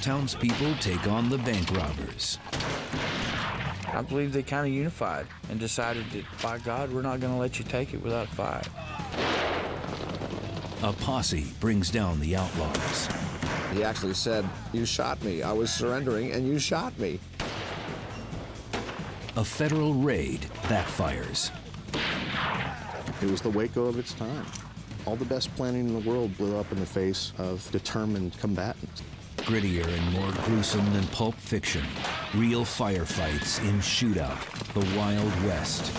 townspeople take on the bank robbers. I believe they kind of unified and decided that, by God, we're not going to let you take it without a fight. A posse brings down the outlaws. He actually said, "You shot me. I was surrendering, and you shot me." A federal raid backfires. It was the Waco of its time. All the best planning in the world blew up in the face of determined combatants. Grittier and more gruesome than pulp fiction. Real firefights in Shootout, the Wild West.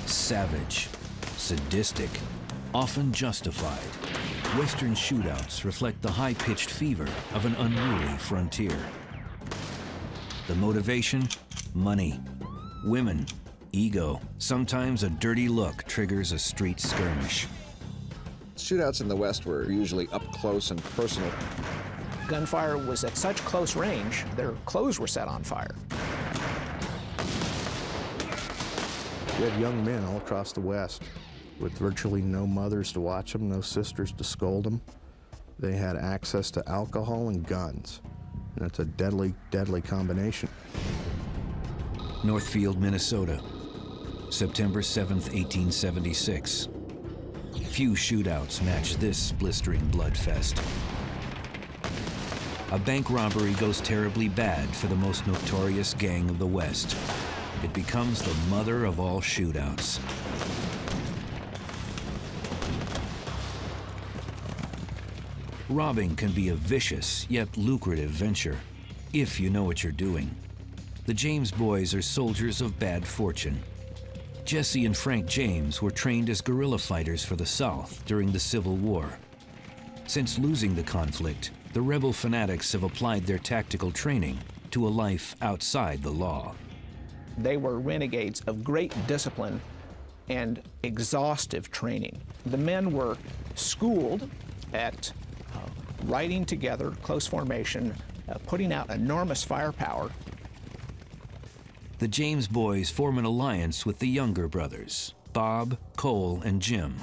Savage, sadistic, often justified, Western shootouts reflect the high-pitched fever of an unruly frontier. The motivation? Money. Women. Ego. Sometimes a dirty look triggers a street skirmish. Shootouts in the West were usually up close and personal. Gunfire was at such close range, their clothes were set on fire. We had young men all across the West with virtually no mothers to watch them, no sisters to scold them. They had access to alcohol and guns. And it's a deadly, deadly combination. Northfield, Minnesota, September 7th, 1876. Few shootouts match this blistering bloodfest. A bank robbery goes terribly bad for the most notorious gang of the West. It becomes the mother of all shootouts. Robbing can be a vicious yet lucrative venture, if you know what you're doing. The James boys are soldiers of bad fortune. Jesse and Frank James were trained as guerrilla fighters for the South during the Civil War. Since losing the conflict, the rebel fanatics have applied their tactical training to a life outside the law. They were renegades of great discipline and exhaustive training. The men were schooled at riding together, close formation, putting out enormous firepower. The James boys form an alliance with the younger brothers, Bob, Cole, and Jim.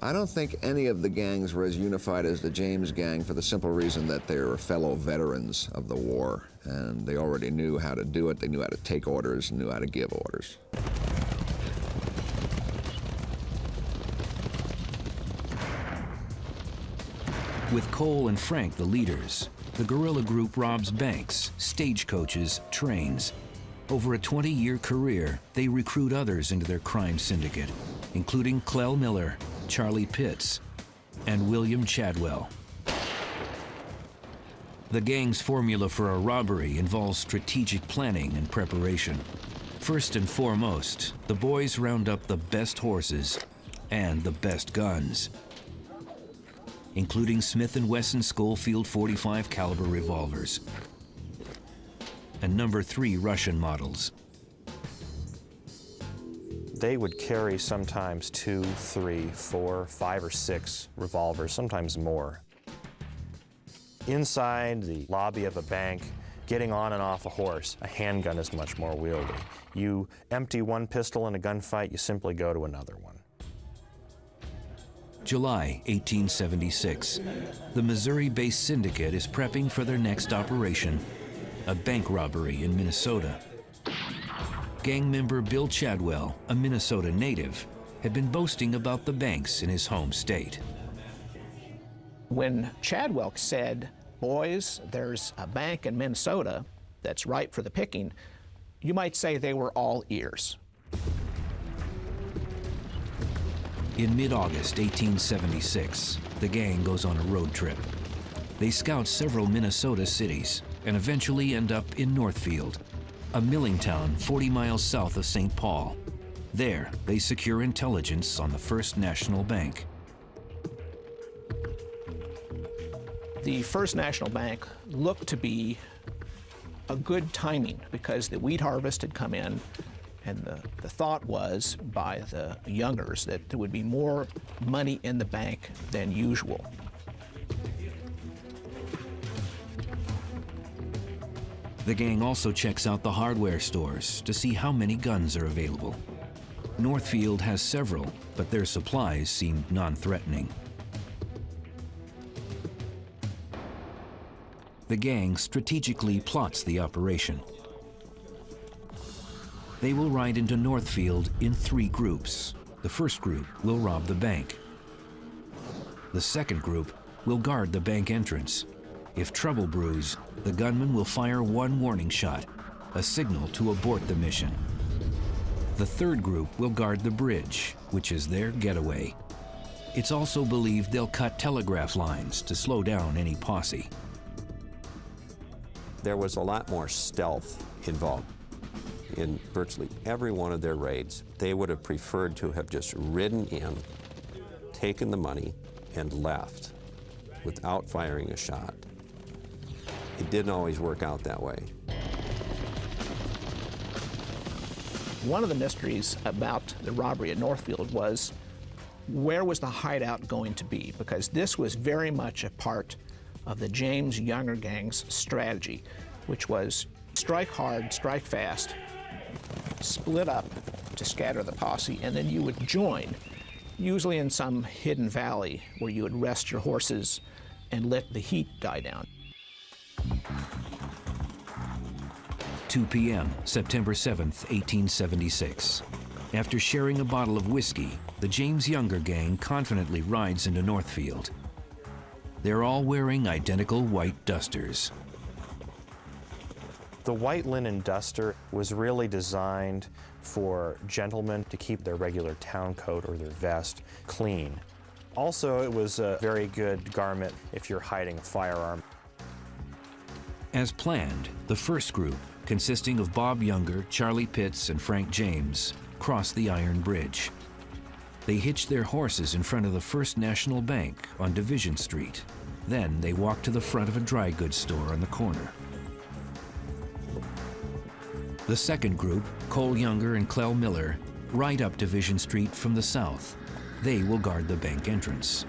I don't think any of the gangs were as unified as the James gang for the simple reason that they were fellow veterans of the war, and they already knew how to do it. They knew how to take orders and knew how to give orders. With Cole and Frank the leaders, the guerrilla group robs banks, stagecoaches, trains. Over a 20-year career, they recruit others into their crime syndicate, including Clell Miller, Charlie Pitts, and William Chadwell. The gang's formula for a robbery involves strategic planning and preparation. First and foremost, the boys round up the best horses and the best guns, including Smith & Wesson Schofield .45 caliber revolvers and No. 3 Russian models. They would carry sometimes 2, 3, 4, 5, or 6 revolvers, sometimes more. Inside the lobby of a bank, getting on and off a horse, a handgun is much more wieldy. You empty one pistol in a gunfight, you simply go to another one. July 1876. The Missouri-based syndicate is prepping for their next operation, a bank robbery in Minnesota. Gang member Bill Chadwell, a Minnesota native, had been boasting about the banks in his home state. When Chadwell said, "Boys, there's a bank in Minnesota that's ripe for the picking," you might say they were all ears. In mid-August 1876, the gang goes on a road trip. They scout several Minnesota cities and eventually end up in Northfield, a milling town 40 miles south of St. Paul. There, they secure intelligence on the First National Bank. The First National Bank looked to be a good timing because the wheat harvest had come in And the thought was by the Youngers that there would be more money in the bank than usual. The gang also checks out the hardware stores to see how many guns are available. Northfield has several, but their supplies seem non-threatening. The gang strategically plots the operation. They will ride into Northfield in 3 groups. The first group will rob the bank. The second group will guard the bank entrance. If trouble brews, the gunman will fire 1 warning shot, a signal to abort the mission. The third group will guard the bridge, which is their getaway. It's also believed they'll cut telegraph lines to slow down any posse. There was a lot more stealth involved. In virtually every one of their raids, they would have preferred to have just ridden in, taken the money, and left without firing a shot. It didn't always work out that way. One of the mysteries about the robbery at Northfield was where was the hideout going to be? Because this was very much a part of the James Younger gang's strategy, which was strike hard, strike fast, split up to scatter the posse, and then you would join, usually in some hidden valley where you would rest your horses and let the heat die down. 2 p.m., September 7th, 1876. After sharing a bottle of whiskey, the James Younger gang confidently rides into Northfield. They're all wearing identical white dusters. The white linen duster was really designed for gentlemen to keep their regular town coat or their vest clean. Also, it was a very good garment if you're hiding a firearm. As planned, the first group, consisting of Bob Younger, Charlie Pitts, and Frank James, crossed the Iron Bridge. They hitched their horses in front of the First National Bank on Division Street. Then they walked to the front of a dry goods store on the corner. The second group, Cole Younger and Clell Miller, ride up Division Street from the south. They will guard the bank entrance.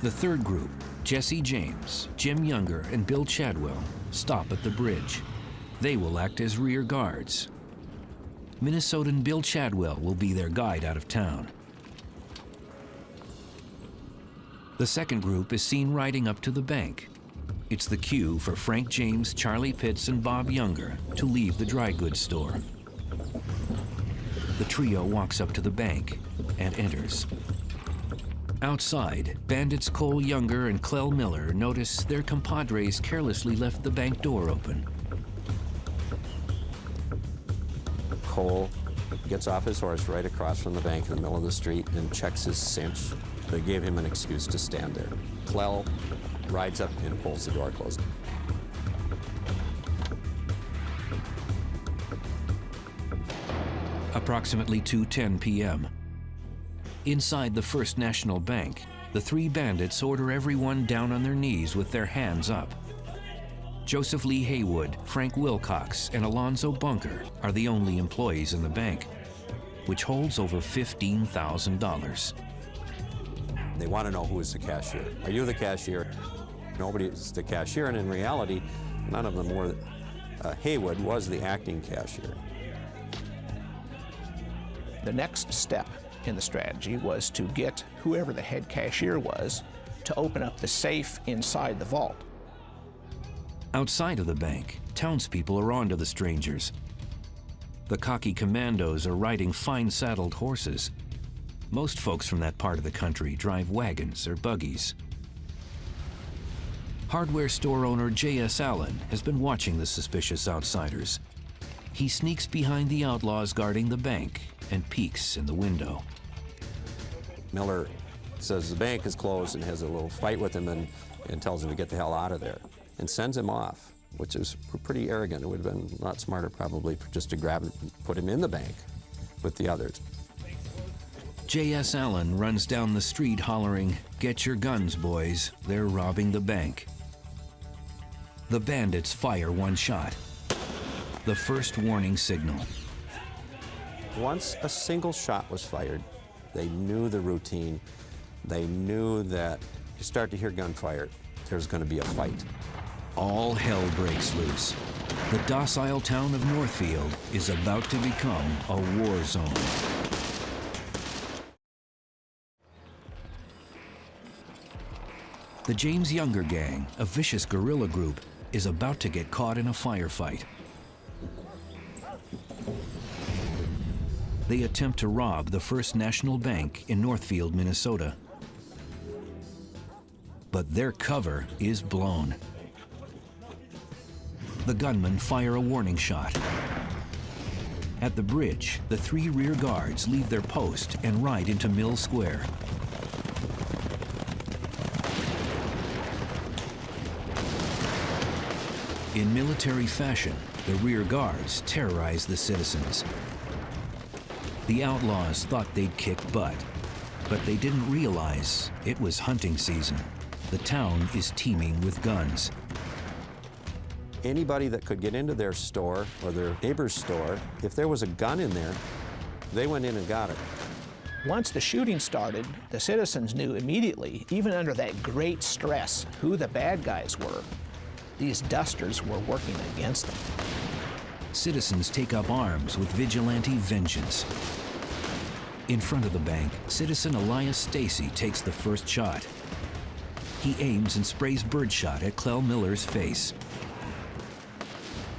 The third group, Jesse James, Jim Younger, and Bill Chadwell, stop at the bridge. They will act as rear guards. Minnesotan Bill Chadwell will be their guide out of town. The second group is seen riding up to the bank. It's the cue for Frank James, Charlie Pitts, and Bob Younger to leave the dry goods store. The trio walks up to the bank and enters. Outside, bandits Cole Younger and Clell Miller notice their compadres carelessly left the bank door open. Cole gets off his horse right across from the bank in the middle of the street and checks his cinch. They gave him an excuse to stand there. Clell rides up and pulls the door closed. Approximately 2:10 p.m. Inside the First National Bank, the 3 bandits order everyone down on their knees with their hands up. Joseph Lee Haywood, Frank Wilcox, and Alonzo Bunker are the only employees in the bank, which holds over $15,000. They want to know who is the cashier. Are you the cashier? Nobody is the cashier, and in reality, none of them were. Haywood was the acting cashier. The next step in the strategy was to get whoever the head cashier was to open up the safe inside the vault. Outside of the bank, townspeople are on to the strangers. The cocky commandos are riding fine saddled horses. Most folks from that part of the country drive wagons or buggies. Hardware store owner J.S. Allen has been watching the suspicious outsiders. He sneaks behind the outlaws guarding the bank and peeks in the window. Miller says the bank is closed and has a little fight with him and tells him to get the hell out of there and sends him off, which is pretty arrogant. It would have been a lot smarter probably just to grab him and put him in the bank with the others. J.S. Allen runs down the street hollering, "Get your guns, boys. They're robbing the bank." The bandits fire one shot. the first warning signal. Once a single shot was fired, they knew the routine. They knew that you start to hear gunfire, there's going to be a fight. All hell breaks loose. The docile town of Northfield is about to become a war zone. The James Younger Gang, a vicious guerrilla group, is about to get caught in a firefight. They attempt to rob the First National Bank in Northfield, Minnesota. But their cover is blown. The gunmen fire a warning shot. At the bridge, the three rear guards leave their post and ride into Mill Square. In military fashion, the rear guards terrorize the citizens. The outlaws thought they'd kick butt, but they didn't realize it was hunting season. The town is teeming with guns. Anybody that could get into their store or their neighbor's store, if there was a gun in there, they went in and got it. Once the shooting started, the citizens knew immediately, even under that great stress, who the bad guys were. These dusters were working against them. Citizens take up arms with vigilante vengeance. In front of the bank, citizen Elias Stacy takes the first shot. He aims and sprays birdshot at Clell Miller's face.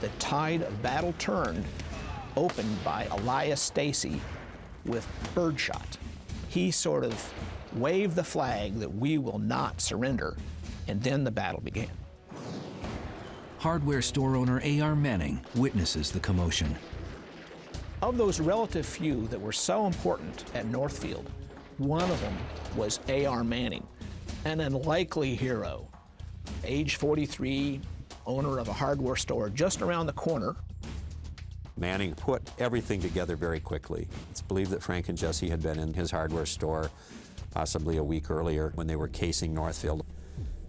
The tide of battle turned, opened by Elias Stacy with birdshot. He sort of waved the flag that we will not surrender, and then the battle began. Hardware store owner A.R. Manning witnesses the commotion. Of those relative few that were so important at Northfield, one of them was A.R. Manning, an unlikely hero. Age 43, owner of a hardware store just around the corner. Manning put everything together very quickly. It's believed that Frank and Jesse had been in his hardware store possibly a week earlier when they were casing Northfield.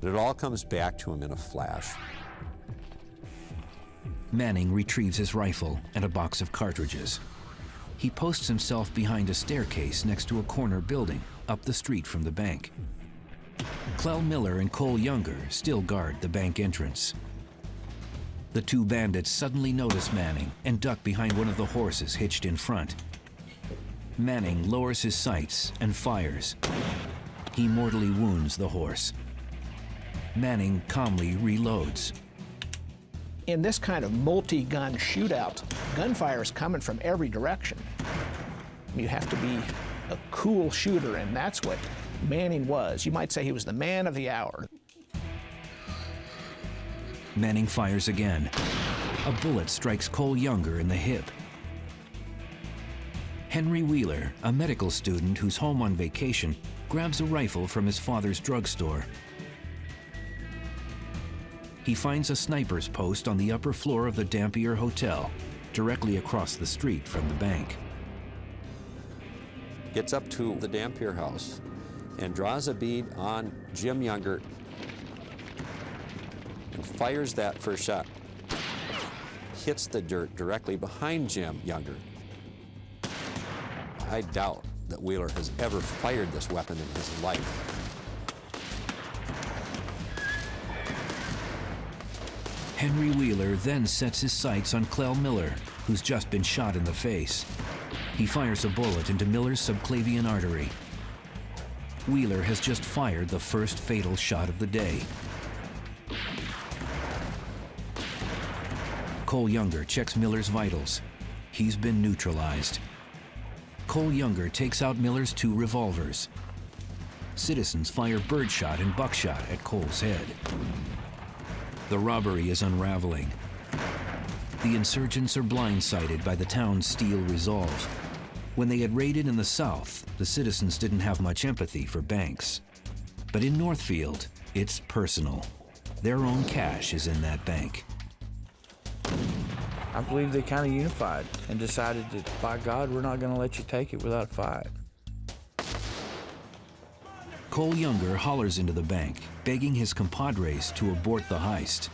It all comes back to him in a flash. Manning retrieves his rifle and a box of cartridges. He posts himself behind a staircase next to a corner building up the street from the bank. Clell Miller and Cole Younger still guard the bank entrance. The two bandits suddenly notice Manning and duck behind one of the horses hitched in front. Manning lowers his sights and fires. He mortally wounds the horse. Manning calmly reloads. In this kind of multi-gun shootout, gunfire is coming from every direction. You have to be a cool shooter, and that's what Manning was. You might say he was the man of the hour. Manning fires again. A bullet strikes Cole Younger in the hip. Henry Wheeler, a medical student who's home on vacation, grabs a rifle from his father's drugstore. He finds a sniper's post on the upper floor of the Dampier Hotel, directly across the street from the bank. Gets up to the Dampier house and draws a bead on Jim Younger and fires that first shot. Hits the dirt directly behind Jim Younger. I doubt that Wheeler has ever fired this weapon in his life. Henry Wheeler then sets his sights on Clell Miller, who's just been shot in the face. He fires a bullet into Miller's subclavian artery. Wheeler has just fired the first fatal shot of the day. Cole Younger checks Miller's vitals. He's been neutralized. Cole Younger takes out Miller's two revolvers. Citizens fire birdshot and buckshot at Cole's head. The robbery is unraveling. The insurgents are blindsided by the town's steel resolve. When they had raided in the South, the citizens didn't have much empathy for banks. But in Northfield, it's personal. Their own cash is in that bank. I believe they kind of unified and decided that, by God, we're not going to let you take it without a fight. Cole Younger hollers into the bank, begging his compadres to abort the heist.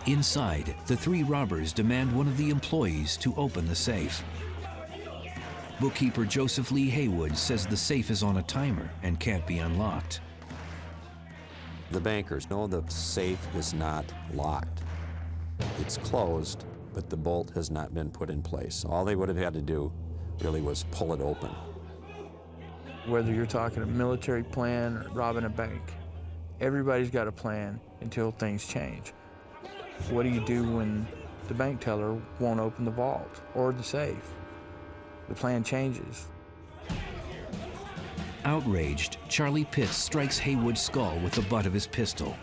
Inside, the three robbers demand one of the employees to open the safe. Bookkeeper Joseph Lee Haywood says the safe is on a timer and can't be unlocked. The bankers know the safe is not locked. It's closed, but the bolt has not been put in place. All they would have had to do really was pull it open. Whether you're talking a military plan or robbing a bank, everybody's got a plan until things change. What do you do when the bank teller won't open the vault or the safe? The plan changes. Outraged, Charlie Pitts strikes Haywood's skull with the butt of his pistol.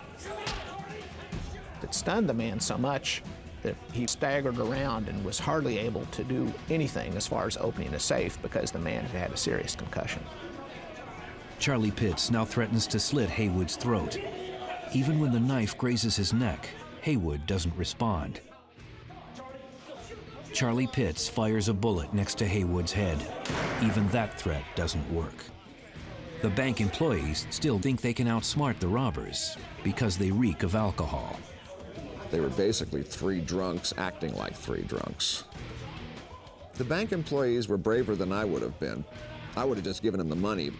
It stunned the man so much that he staggered around and was hardly able to do anything as far as opening the safe because the man had had a serious concussion. Charlie Pitts now threatens to slit Haywood's throat. Even when the knife grazes his neck, Haywood doesn't respond. Charlie Pitts fires a bullet next to Haywood's head. Even that threat doesn't work. The bank employees still think they can outsmart the robbers because they reek of alcohol. They were basically three drunks acting like three drunks. The bank employees were braver than I would have been. I would have just given them the money.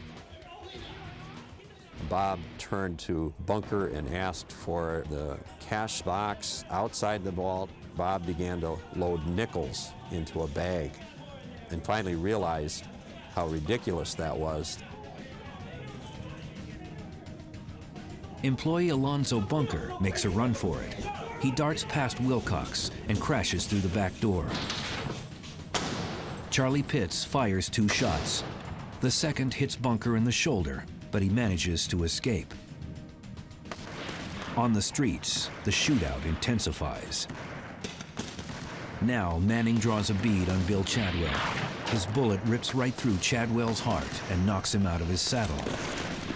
Bob turned to Bunker and asked for the cash box outside the vault. Bob began to load nickels into a bag and finally realized how ridiculous that was. Employee Alonzo Bunker makes a run for it. He darts past Wilcox and crashes through the back door. Charlie Pitts fires 2 shots. The second hits Bunker in the shoulder, but he manages to escape. On the streets, the shootout intensifies. Now, Manning draws a bead on Bill Chadwell. His bullet rips right through Chadwell's heart and knocks him out of his saddle.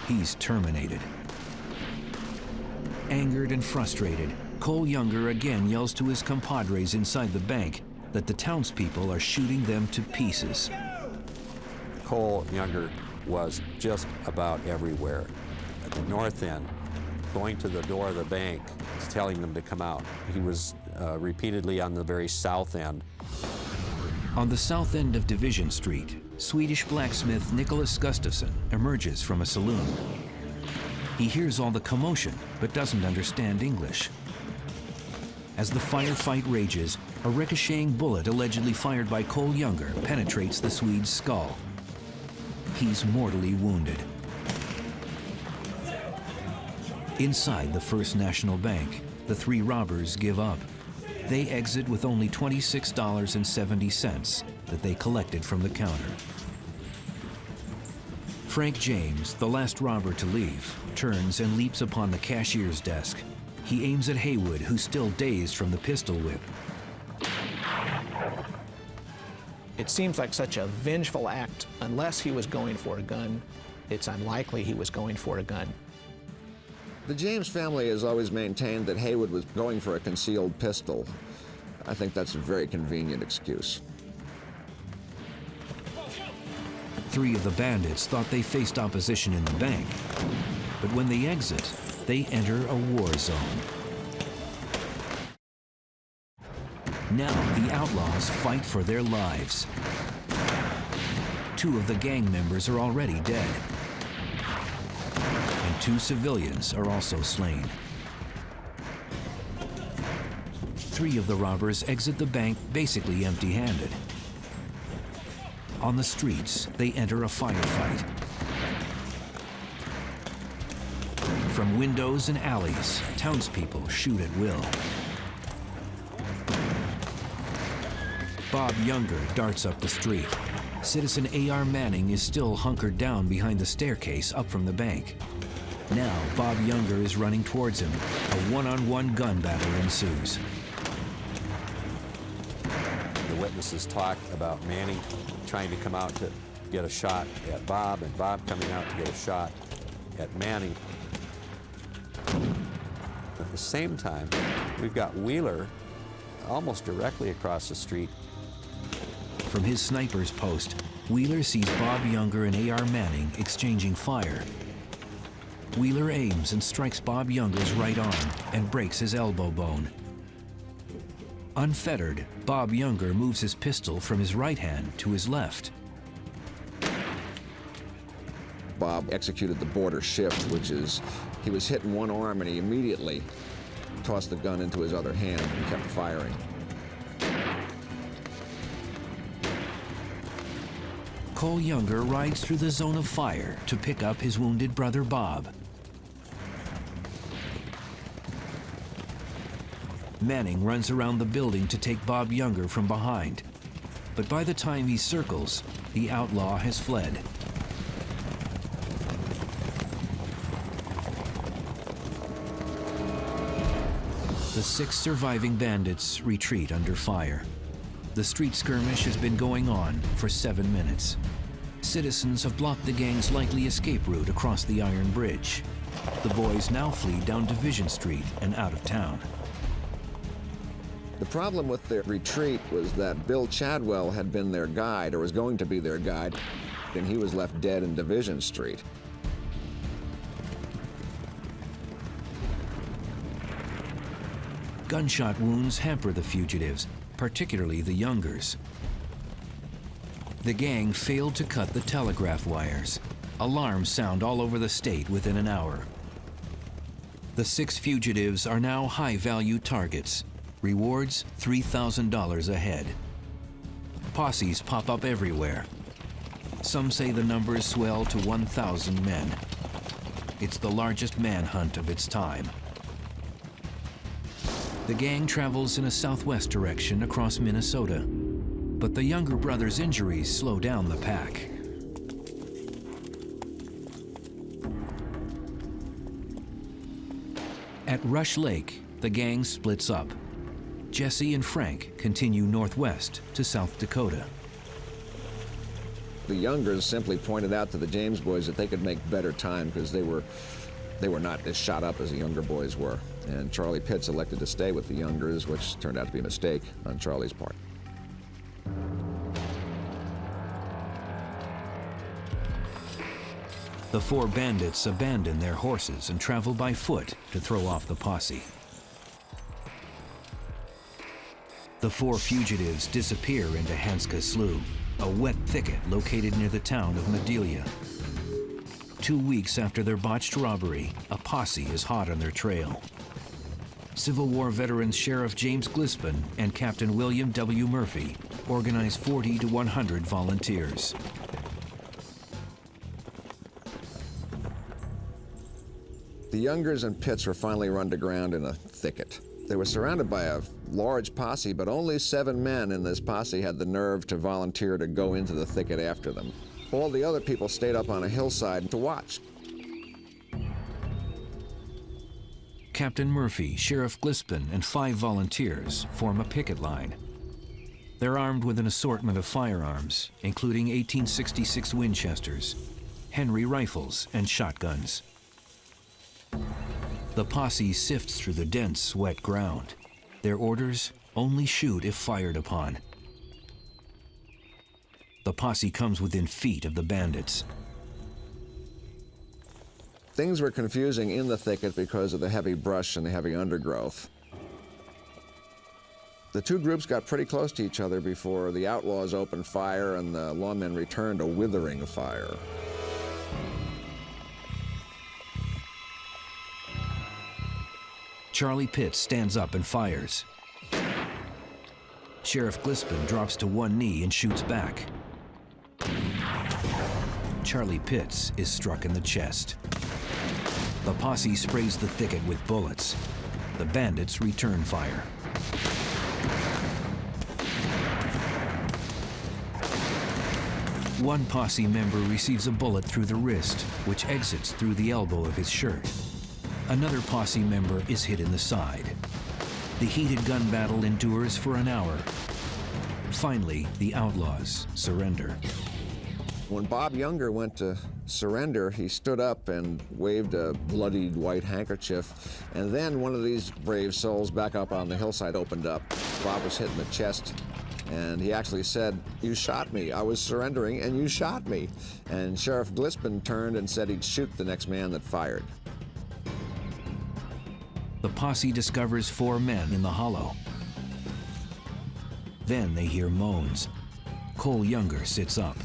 He's terminated. Angered and frustrated, Cole Younger again yells to his compadres inside the bank that the townspeople are shooting them to pieces. Cole Younger was just about everywhere. At the north end, going to the door of the bank, telling them to come out. He was repeatedly on the very south end. On the south end of Division Street, Swedish blacksmith Nicholas Gustafson emerges from a saloon. He hears all the commotion, but doesn't understand English. As the firefight rages, a ricocheting bullet allegedly fired by Cole Younger penetrates the Swede's skull. He's mortally wounded. Inside the First National Bank, the 3 robbers give up. They exit with only $26.70 that they collected from the counter. Frank James, the last robber to leave, turns and leaps upon the cashier's desk. He aims at Haywood, who's still dazed from the pistol whip. It seems like such a vengeful act. Unless he was going for a gun, it's unlikely he was going for a gun. The James family has always maintained that Haywood was going for a concealed pistol. I think that's a very convenient excuse. 3 of the bandits thought they faced opposition in the bank, but when they exit, they enter a war zone. Now the outlaws fight for their lives. 2 of the gang members are already dead, and 2 civilians are also slain. 3 of the robbers exit the bank basically empty-handed. On the streets, they enter a firefight. From windows and alleys, townspeople shoot at will. Bob Younger darts up the street. Citizen A.R. Manning is still hunkered down behind the staircase up from the bank. Now, Bob Younger is running towards him. A one-on-one gun battle ensues. The witnesses talk about Manning trying to come out to get a shot at Bob, and Bob coming out to get a shot at Manning. At the same time, we've got Wheeler almost directly across the street. From his sniper's post, Wheeler sees Bob Younger and A.R. Manning exchanging fire. Wheeler aims and strikes Bob Younger's right arm and breaks his elbow bone. Unfettered, Bob Younger moves his pistol from his right hand to his left. Bob executed the border shift, which is he was hitting one arm and he immediately tossed the gun into his other hand and kept firing. Cole Younger rides through the zone of fire to pick up his wounded brother Bob. Manning runs around the building to take Bob Younger from behind. But by the time he circles, the outlaw has fled. The 6 surviving bandits retreat under fire. The street skirmish has been going on for 7 minutes. Citizens have blocked the gang's likely escape route across the Iron Bridge. The boys now flee down Division Street and out of town. The problem with their retreat was that Bill Chadwell had been their guide, or was going to be their guide, and he was left dead in Division Street. Gunshot wounds hamper the fugitives, particularly the Youngers. The gang failed to cut the telegraph wires. Alarms sound all over the state within an hour. The 6 fugitives are now high-value targets. Rewards $3,000 a head. Posses pop up everywhere. Some say the numbers swell to 1,000 men. It's the largest manhunt of its time. The gang travels in a southwest direction across Minnesota, but the Younger brothers' injuries slow down the pack. At Rush Lake, the gang splits up. Jesse and Frank continue northwest to South Dakota. The Youngers simply pointed out to the James boys that they could make better time because they were not as shot up as the Younger boys were. And Charlie Pitts elected to stay with the Youngers, which turned out to be a mistake on Charlie's part. The 4 bandits abandon their horses and travel by foot to throw off the posse. The 4 fugitives disappear into Hanska Slough, a wet thicket located near the town of Madelia. 2 weeks after their botched robbery, a posse is hot on their trail. Civil War veterans Sheriff James Glispin and Captain William W. Murphy organize 40 to 100 volunteers. The Youngers and Pitts were finally run to ground in a thicket. They were surrounded by a large posse, but only 7 men in this posse had the nerve to volunteer to go into the thicket after them. All the other people stayed up on a hillside to watch. Captain Murphy, Sheriff Glispin, and 5 volunteers form a picket line. They're armed with an assortment of firearms, including 1866 Winchesters, Henry rifles, and shotguns. The posse sifts through the dense, wet ground. Their orders: only shoot if fired upon. The posse comes within feet of the bandits. Things were confusing in the thicket because of the heavy brush and the heavy undergrowth. The 2 groups got pretty close to each other before the outlaws opened fire and the lawmen returned a withering fire. Charlie Pitts stands up and fires. Sheriff Glispin drops to one knee and shoots back. Charlie Pitts is struck in the chest. The posse sprays the thicket with bullets. The bandits return fire. One posse member receives a bullet through the wrist, which exits through the elbow of his shirt. Another posse member is hit in the side. The heated gun battle endures for an hour. Finally, the outlaws surrender. When Bob Younger went to surrender, he stood up and waved a bloodied white handkerchief, and then one of these brave souls back up on the hillside opened up. Bob was hit in the chest, and he actually said, "You shot me. I was surrendering, and you shot me." And Sheriff Glispin turned and said he'd shoot the next man that fired. The posse discovers 4 men in the hollow. Then they hear moans. Cole Younger sits up.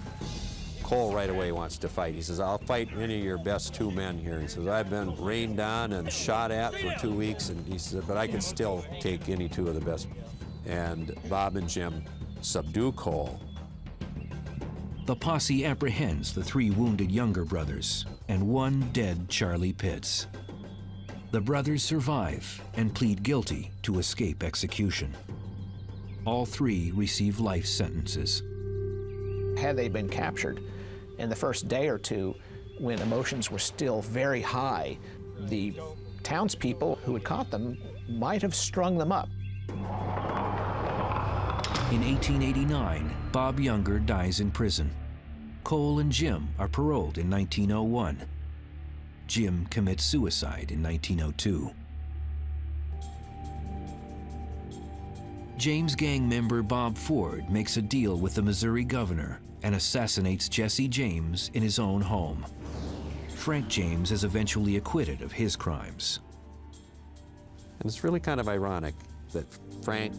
Cole right away wants to fight. He says, I'll fight any of your best 2 men here. He says, I've been rained on and shot at for 2 weeks, and he said, but I can still take any 2 of the best. And Bob and Jim subdue Cole. The posse apprehends the 3 wounded Younger brothers and 1 dead Charlie Pitts. The brothers survive and plead guilty to escape execution. All 3 receive life sentences. Had they been captured in the first day or 2, when emotions were still very high, the townspeople who had caught them might have strung them up. In 1889, Bob Younger dies in prison. Cole and Jim are paroled in 1901. Jim commits suicide in 1902. James gang member Bob Ford makes a deal with the Missouri governor and assassinates Jesse James in his own home. Frank James is eventually acquitted of his crimes. And it's really kind of ironic that Frank,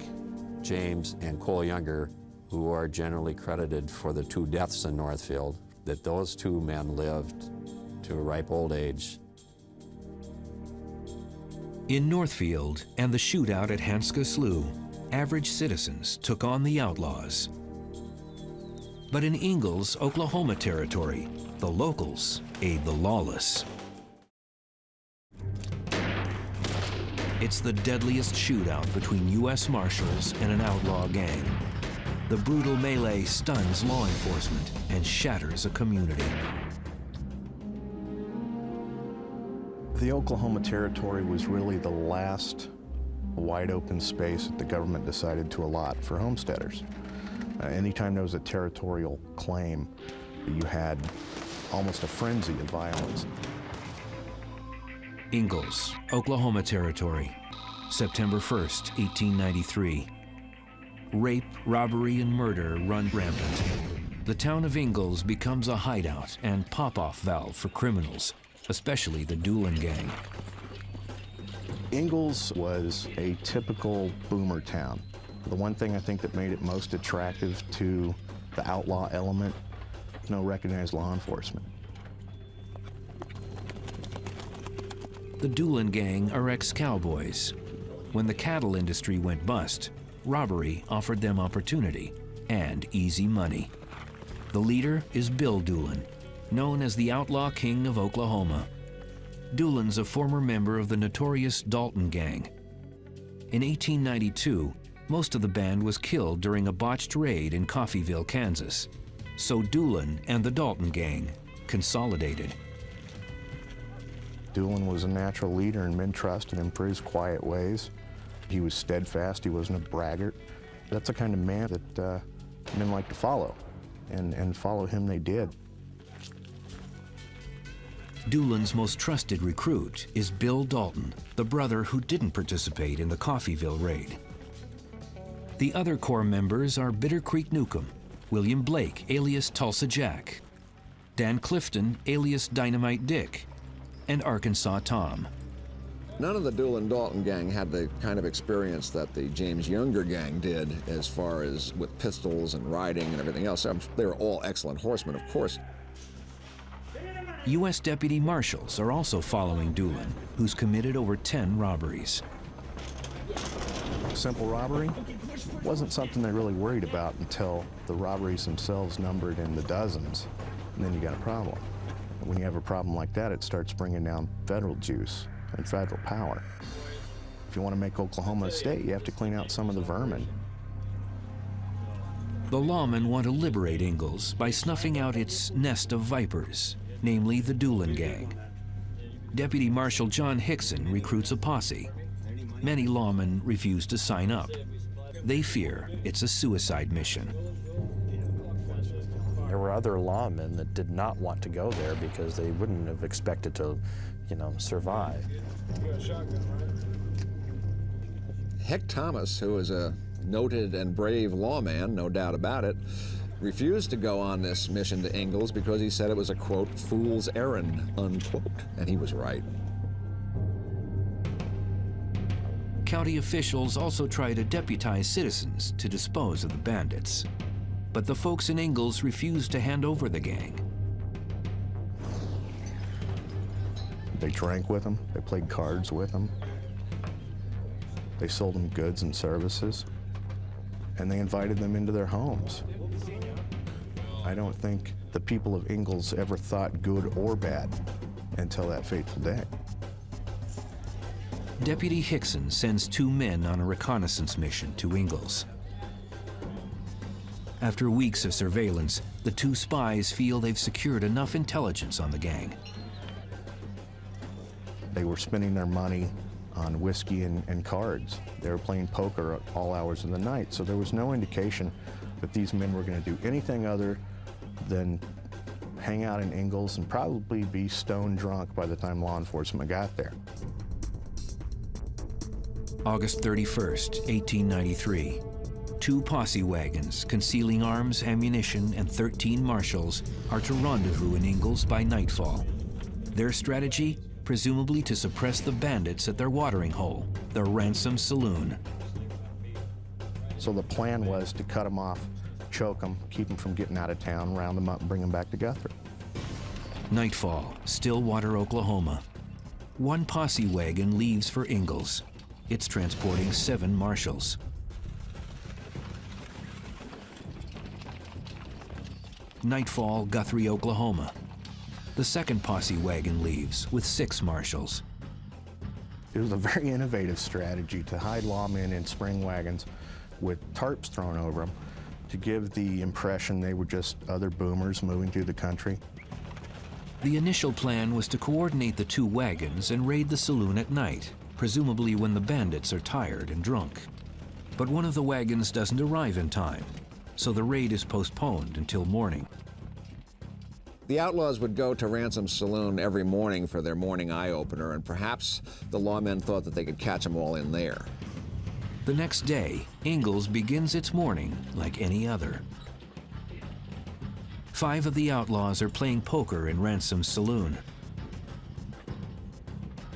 James, and Cole Younger, who are generally credited for the 2 deaths in Northfield, that those 2 men lived to a ripe old age. In Northfield and the shootout at Hanska Slough, average citizens took on the outlaws. But in Ingalls, Oklahoma territory, the locals aid the lawless. It's the deadliest shootout between U.S. Marshals and an outlaw gang. The brutal melee stuns law enforcement and shatters a community. The Oklahoma Territory was really the last wide open space that the government decided to allot for homesteaders. Anytime there was a territorial claim, you had almost a frenzy of violence. Ingalls, Oklahoma Territory, September 1st, 1893. Rape, robbery, and murder run rampant. The town of Ingalls becomes a hideout and pop-off valve for criminals, especially the Doolin gang. Ingalls was a typical boomer town. The one thing I think that made it most attractive to the outlaw element, no recognized law enforcement. The Doolin gang are ex-cowboys. When the cattle industry went bust, robbery offered them opportunity and easy money. The leader is Bill Doolin, known as the Outlaw King of Oklahoma. Doolin's a former member of the notorious Dalton gang. In 1892, most of the band was killed during a botched raid in Coffeyville, Kansas. So Doolin and the Dalton gang consolidated. Doolin was a natural leader and men trusted him for his quiet ways. He was steadfast, he wasn't a braggart. That's the kind of man that men like to follow, and follow him they did. Doolin's most trusted recruit is Bill Dalton, the brother who didn't participate in the Coffeyville raid. The other core members are Bitter Creek Newcomb, William Blake, alias Tulsa Jack, Dan Clifton, alias Dynamite Dick, and Arkansas Tom. None of the Doolin-Dalton gang had the kind of experience that the James Younger gang did as far as with pistols and riding and everything else. They were all excellent horsemen, of course. U.S. Deputy Marshals are also following Doolin, who's committed over 10 robberies. Simple robbery wasn't something they really worried about until the robberies themselves numbered in the dozens, and then you got a problem. When you have a problem like that, it starts bringing down federal juice and federal power. If you want to make Oklahoma a state, you have to clean out some of the vermin. The lawmen want to liberate Ingalls by snuffing out its nest of vipers, namely the Doolin gang. Deputy Marshal John Hickson recruits a posse. Many lawmen refuse to sign up. They fear it's a suicide mission. There were other lawmen that did not want to go there because they wouldn't have expected to, survive. Hick Thomas, who is a noted and brave lawman, no doubt about it, refused to go on this mission to Ingalls because he said it was a, quote, fool's errand, unquote, and he was right. County officials also try to deputize citizens to dispose of the bandits. But the folks in Ingalls refuse to hand over the gang. They drank with them, they played cards with them, they sold them goods and services, and they invited them into their homes. I don't think the people of Ingalls ever thought good or bad until that fateful day. Deputy Hickson sends 2 men on a reconnaissance mission to Ingalls. After weeks of surveillance, the 2 spies feel they've secured enough intelligence on the gang. They were spending their money on whiskey and cards. They were playing poker at all hours of the night, so there was no indication that these men were going to do anything other than hang out in Ingalls and probably be stone drunk by the time law enforcement got there. August 31st, 1893. 2 posse wagons concealing arms, ammunition, and 13 marshals are to rendezvous in Ingalls by nightfall. Their strategy? Presumably to suppress the bandits at their watering hole, the Ransom Saloon. So the plan was to cut them off, choke them, keep them from getting out of town, round them up, and bring them back to Guthrie. Nightfall, Stillwater, Oklahoma. 1 posse wagon leaves for Ingalls. It's transporting 7 marshals. Nightfall, Guthrie, Oklahoma. The 2nd posse wagon leaves with 6 marshals. It was a very innovative strategy to hide lawmen in spring wagons with tarps thrown over them to give the impression they were just other boomers moving through the country. The initial plan was to coordinate the 2 wagons and raid the saloon at night, presumably when the bandits are tired and drunk. But one of the wagons doesn't arrive in time, so the raid is postponed until morning. The outlaws would go to Ransom's saloon every morning for their morning eye-opener, and perhaps the lawmen thought that they could catch them all in there. The next day, Ingalls begins its morning like any other. 5 of the outlaws are playing poker in Ransom's saloon.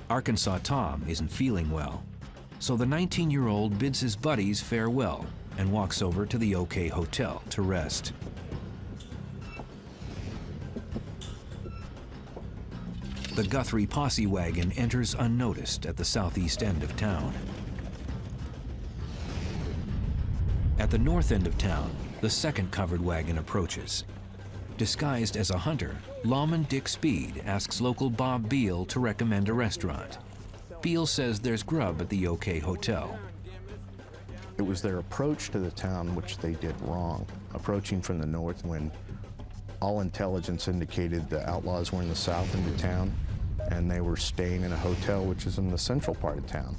Arkansas Tom isn't feeling well, so the 19-year-old bids his buddies farewell and walks over to the OK Hotel to rest. The Guthrie posse wagon enters unnoticed at the southeast end of town. At the north end of town, the 2nd covered wagon approaches. Disguised as a hunter, lawman Dick Speed asks local Bob Beal to recommend a restaurant. Beal says there's grub at the OK Hotel. It was their approach to the town which they did wrong, approaching from the north when all intelligence indicated the outlaws were in the south end of town, and they were staying in a hotel which is in the central part of town.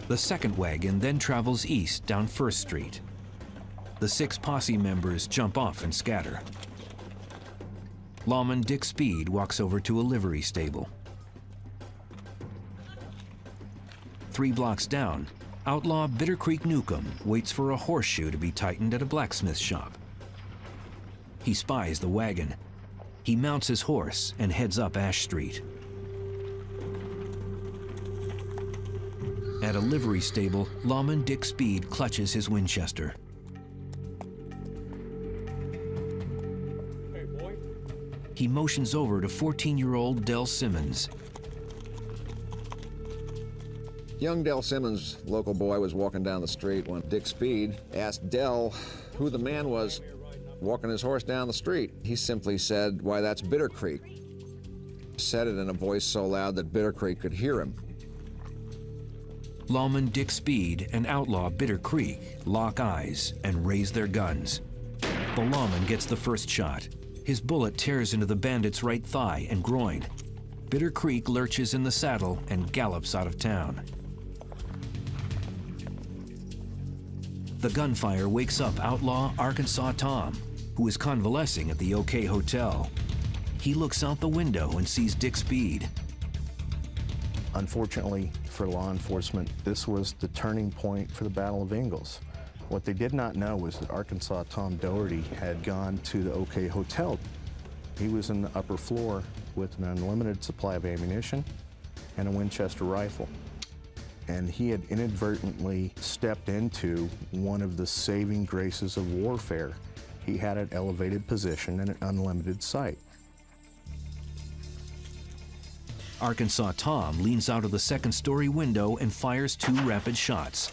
The 2nd wagon then travels east down First Street. The 6 posse members jump off and scatter. Lawman Dick Speed walks over to a livery stable. 3 blocks down, outlaw Bitter Creek Newcomb waits for a horseshoe to be tightened at a blacksmith shop. He spies the wagon. He mounts his horse and heads up Ash Street. At a livery stable, lawman Dick Speed clutches his Winchester. He motions over to 14-year-old Del Simmons. Young Del Simmons, local boy, was walking down the street when Dick Speed asked Del who the man was walking his horse down the street. He simply said, "Why, that's Bitter Creek." Said it in a voice so loud that Bitter Creek could hear him. Lawman Dick Speed and outlaw Bitter Creek lock eyes and raise their guns. The lawman gets the first shot. His bullet tears into the bandit's right thigh and groin. Bitter Creek lurches in the saddle and gallops out of town. The gunfire wakes up outlaw Arkansas Tom, who is convalescing at the OK Hotel. He looks out the window and sees Dick Speed. Unfortunately for law enforcement, this was the turning point for the Battle of Ingalls. What they did not know was that Arkansas Tom Doherty had gone to the OK Hotel. He was in the upper floor with an unlimited supply of ammunition and a Winchester rifle. and he had inadvertently stepped into one of the saving graces of warfare. He had an elevated position and an unlimited sight. Arkansas Tom leans out of the second-story window and fires 2 rapid shots.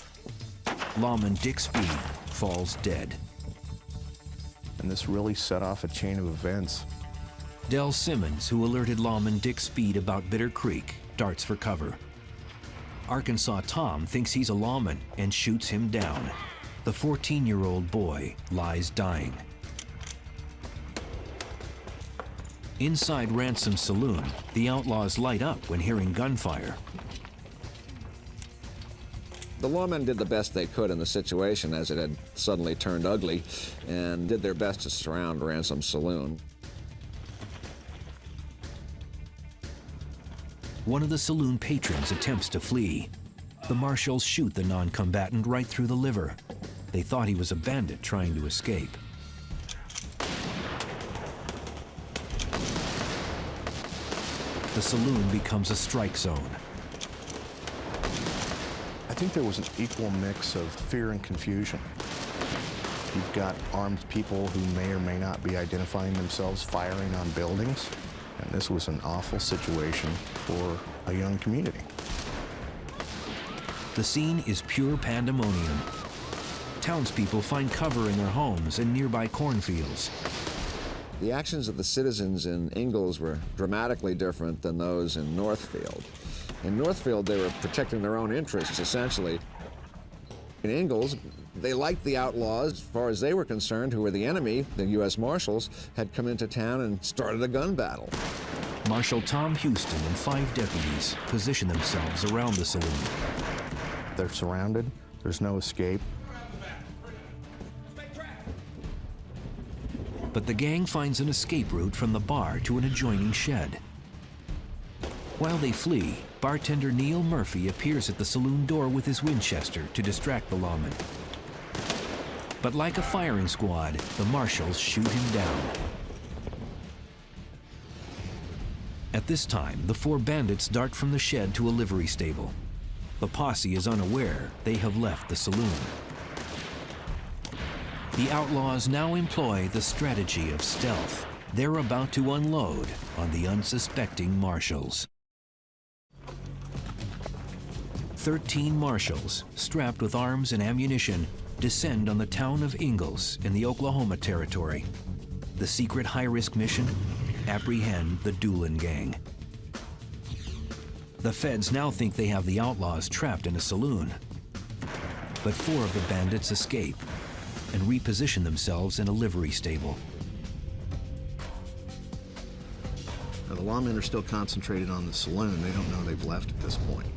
Lawman Dick Speed falls dead. And this really set off a chain of events. Del Simmons, who alerted Lawman Dick Speed about Bitter Creek, darts for cover. Arkansas Tom thinks he's a lawman and shoots him down. The 14-year-old boy lies dying. Inside Ransom's saloon, the outlaws light up when hearing gunfire. The lawmen did the best they could in the situation as it had suddenly turned ugly and did their best to surround Ransom's saloon. One of the saloon patrons attempts to flee. The marshals shoot the non-combatant right through the liver. They thought he was a bandit trying to escape. The saloon becomes a strike zone. I think there was an equal mix of fear and confusion. You've got armed people who may or may not be identifying themselves firing on buildings, and this was an awful situation for a young community. The scene is pure pandemonium. Townspeople find cover in their homes and nearby cornfields. The actions of the citizens in Ingalls were dramatically different than those in Northfield. In Northfield, they were protecting their own interests, essentially. In Ingalls, they liked the outlaws. As far as they were concerned, who were the enemy, the U.S. Marshals, had come into town and started a gun battle. Marshal Tom Houston and 5 deputies position themselves around the saloon. They're surrounded. There's no escape. But the gang finds an escape route from the bar to an adjoining shed. While they flee, bartender Neil Murphy appears at the saloon door with his Winchester to distract the lawman. But like a firing squad, the marshals shoot him down. At this time, the 4 bandits dart from the shed to a livery stable. The posse is unaware they have left the saloon. The outlaws now employ the strategy of stealth. They're about to unload on the unsuspecting marshals. 13 marshals, strapped with arms and ammunition, descend on the town of Ingalls in the Oklahoma Territory. The secret high-risk mission: apprehend the Doolin gang. The feds now think they have the outlaws trapped in a saloon. But 4 of the bandits escape and reposition themselves in a livery stable. Now, the lawmen are still concentrated on the saloon. They don't know they've left at this point.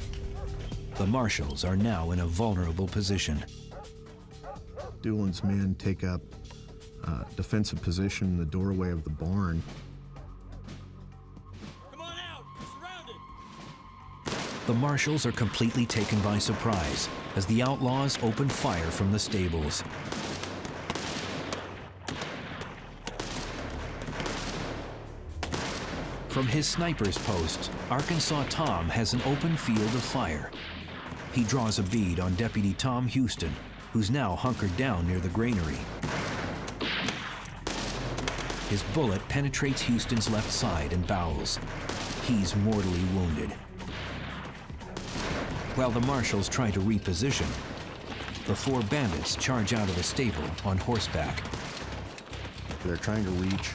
The marshals are now in a vulnerable position. Doolin's men take up a defensive position in the doorway of the barn. Come on out! We're surrounded! The marshals are completely taken by surprise as the outlaws open fire from the stables. From his sniper's post, Arkansas Tom has an open field of fire. He draws a bead on Deputy Tom Houston, who's now hunkered down near the granary. His bullet penetrates Houston's left side and bowels. He's mortally wounded. While the marshals try to reposition, the 4 bandits charge out of the stable on horseback. They're trying to reach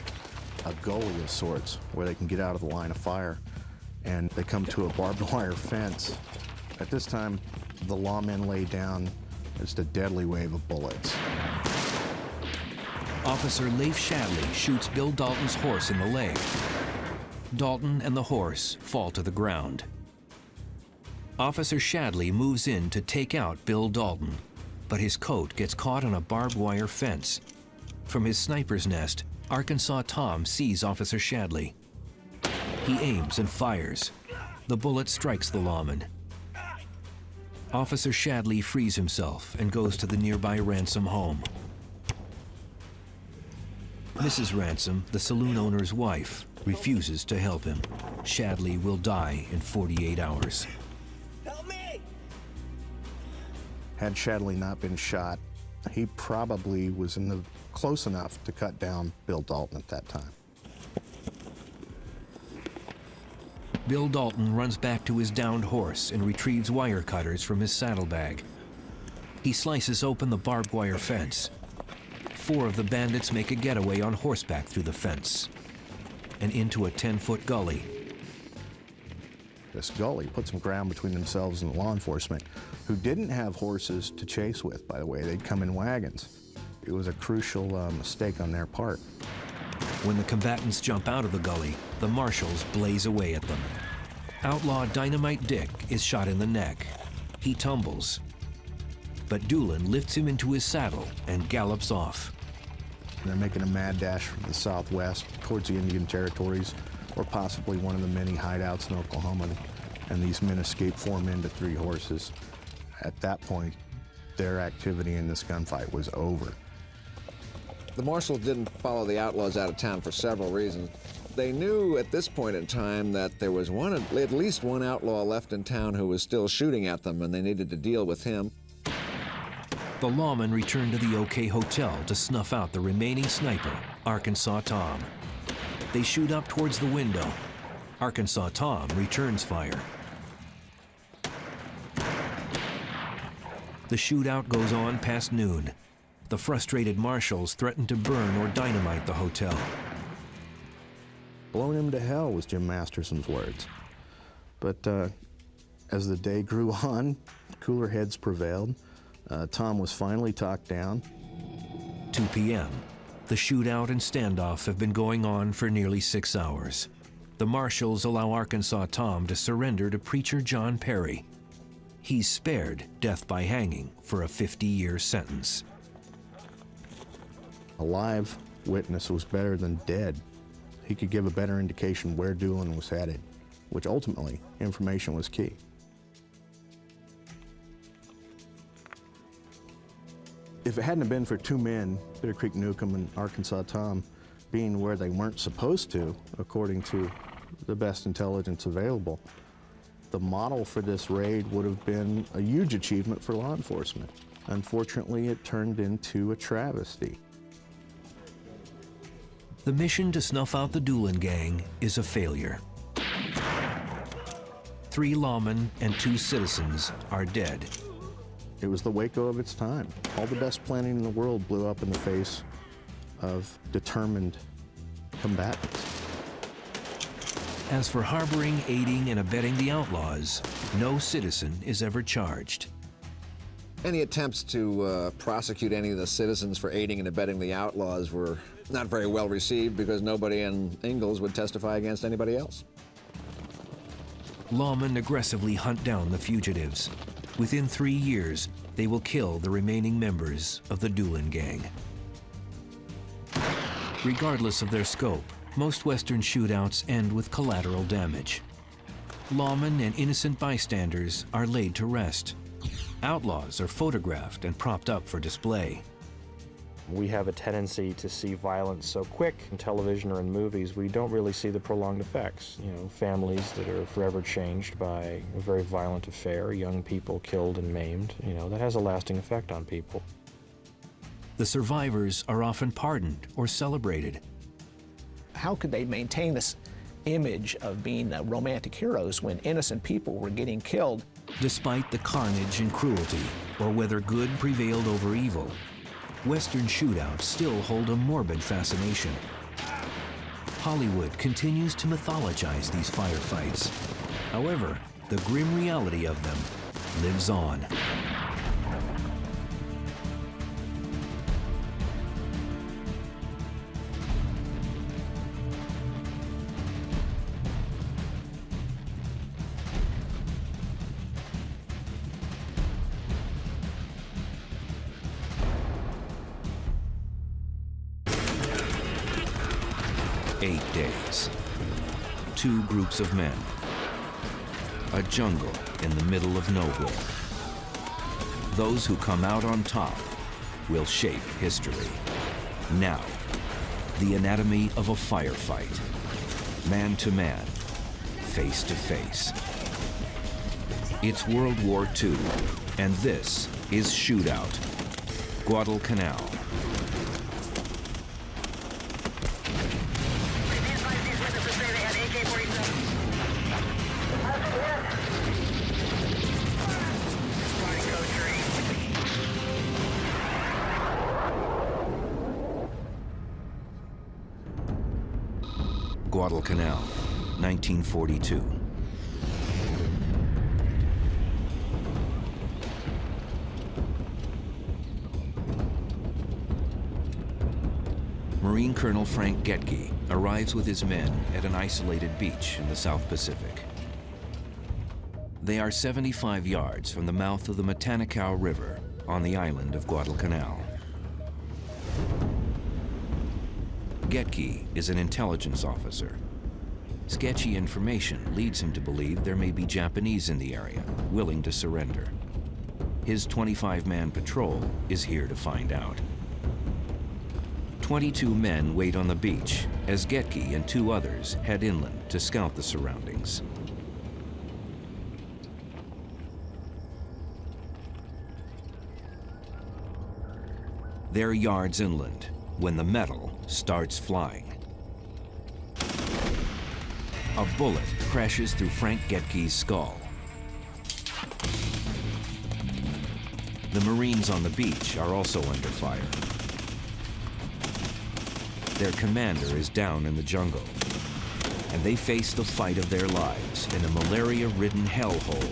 a gully of sorts where they can get out of the line of fire, and they come to a barbed wire fence. At this time, the lawmen lay down just a deadly wave of bullets. Officer Leif Shadley shoots Bill Dalton's horse in the leg. Dalton and the horse fall to the ground. Officer Shadley moves in to take out Bill Dalton, but his coat gets caught on a barbed wire fence. From his sniper's nest, Arkansas Tom sees Officer Shadley. He aims and fires. The bullet strikes the lawman. Officer Shadley frees himself and goes to the nearby Ransom home. Mrs. Ransom, the saloon owner's wife, refuses to help him. Shadley will die in 48 hours. Help me! Had Shadley not been shot, he probably was close enough to cut down Bill Dalton at that time. Bill Dalton runs back to his downed horse and retrieves wire cutters from his saddlebag. He slices open the barbed wire fence. 4 of the bandits make a getaway on horseback through the fence and into a 10-foot gully. This gully put some ground between themselves and law enforcement, who didn't have horses to chase with, by the way. They'd come in wagons. It was a crucial mistake on their part. When the combatants jump out of the gully, the marshals blaze away at them. Outlaw Dynamite Dick is shot in the neck. He tumbles. But Doolin lifts him into his saddle and gallops off. They're making a mad dash from the southwest towards the Indian Territories, or possibly one of the many hideouts in Oklahoma, and these men escape 4 men to 3 horses. At that point, their activity in this gunfight was over. The marshals didn't follow the outlaws out of town for several reasons. They knew at this point in time that there was at least one outlaw left in town who was still shooting at them, and they needed to deal with him. The lawmen return to the OK Hotel to snuff out the remaining sniper, Arkansas Tom. They shoot up towards the window. Arkansas Tom returns fire. The shootout goes on past noon. The frustrated marshals threaten to burn or dynamite the hotel. Blowing him to hell was Jim Masterson's words. But as the day grew on, cooler heads prevailed. Tom was finally talked down. 2 p.m. The shootout and standoff have been going on for nearly 6 hours. The marshals allow Arkansas Tom to surrender to Preacher John Perry. He's spared death by hanging for a 50-year sentence. A live witness was better than dead. He could give a better indication where Doolin was headed, which ultimately, information was key. If it hadn't been for 2 men, Bitter Creek Newcomb and Arkansas Tom, being where they weren't supposed to, according to the best intelligence available, the model for this raid would have been a huge achievement for law enforcement. Unfortunately, it turned into a travesty. The mission to snuff out the Doolin gang is a failure. 3 lawmen and 2 citizens are dead. It was the Waco of its time. All the best planning in the world blew up in the face of determined combatants. As for harboring, aiding, and abetting the outlaws, no citizen is ever charged. Any attempts to prosecute any of the citizens for aiding and abetting the outlaws were not very well received because nobody in Ingalls would testify against anybody else. Lawmen aggressively hunt down the fugitives. Within 3 years, they will kill the remaining members of the Doolin gang. Regardless of their scope, most Western shootouts end with collateral damage. Lawmen and innocent bystanders are laid to rest. Outlaws are photographed and propped up for display. We have a tendency to see violence so quick in television or in movies, we don't really see the prolonged effects. You know, families that are forever changed by a very violent affair, young people killed and maimed, you know, that has a lasting effect on people. The survivors are often pardoned or celebrated. How could they maintain this image of being romantic heroes when innocent people were getting killed? Despite the carnage and cruelty, or whether good prevailed over evil, Western shootouts still hold a morbid fascination. Hollywood continues to mythologize these firefights. However, the grim reality of them lives on. Eight days. 2 groups of men. A jungle in the middle of nowhere. Those who come out on top will shape history. Now, the anatomy of a firefight. Man to man, face to face. It's World War II, and this is Shootout, Guadalcanal. Guadalcanal, 1942. Marine Colonel Frank Getke arrives with his men at an isolated beach in the South Pacific. They are 75 yards from the mouth of the Guadalcanal River on the island of Guadalcanal. Getke is an intelligence officer. Sketchy information leads him to believe there may be Japanese in the area, willing to surrender. His 25-man patrol is here to find out. 22 men wait on the beach as Getke and 2 others head inland to scout the surroundings. They're yards inland when the metal starts flying. A bullet crashes through Frank Getke's skull. The Marines on the beach are also under fire. Their commander is down in the jungle, and they face the fight of their lives in a malaria-ridden hellhole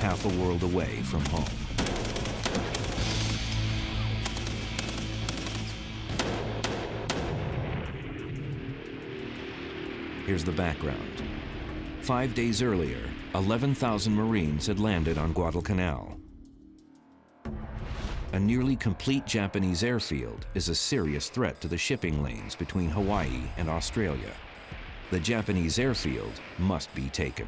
half a world away from home. Here's the background. 5 days earlier, 11,000 Marines had landed on Guadalcanal. A nearly complete Japanese airfield is a serious threat to the shipping lanes between Hawaii and Australia. The Japanese airfield must be taken.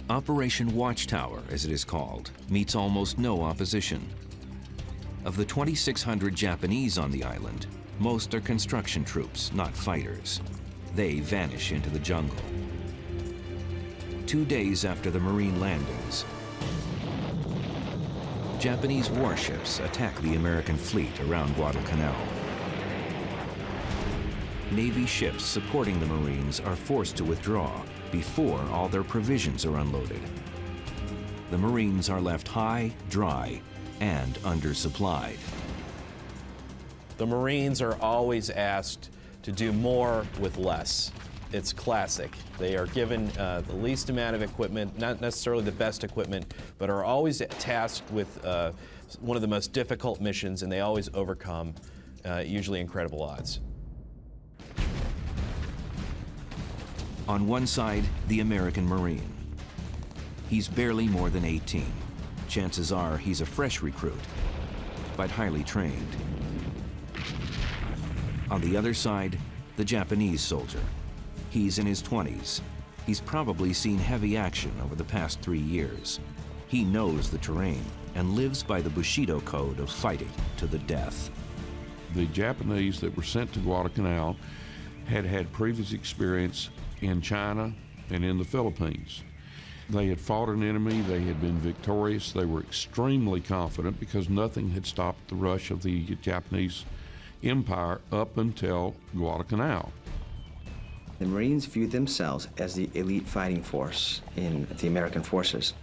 Operation Watchtower, as it is called, meets almost no opposition. Of the 2,600 Japanese on the island, most are construction troops, not fighters. They vanish into the jungle. 2 days after the Marine landings, Japanese warships attack the American fleet around Guadalcanal. Navy ships supporting the Marines are forced to withdraw before all their provisions are unloaded. The Marines are left high, dry, and undersupplied. The Marines are always asked to do more with less. It's classic. They are given the least amount of equipment, not necessarily the best equipment, but are always tasked with one of the most difficult missions, and they always overcome usually incredible odds. On one side, the American Marine. He's barely more than 18. Chances are he's a fresh recruit, but highly trained. On the other side, the Japanese soldier. He's in his 20s. He's probably seen heavy action over the past 3 years. He knows the terrain and lives by the Bushido code of fighting to the death. The Japanese that were sent to Guadalcanal had had previous experience in China and in the Philippines. They had fought an enemy, they had been victorious, they were extremely confident because nothing had stopped the rush of the Japanese Empire up until Guadalcanal. The Marines viewed themselves as the elite fighting force in the American forces,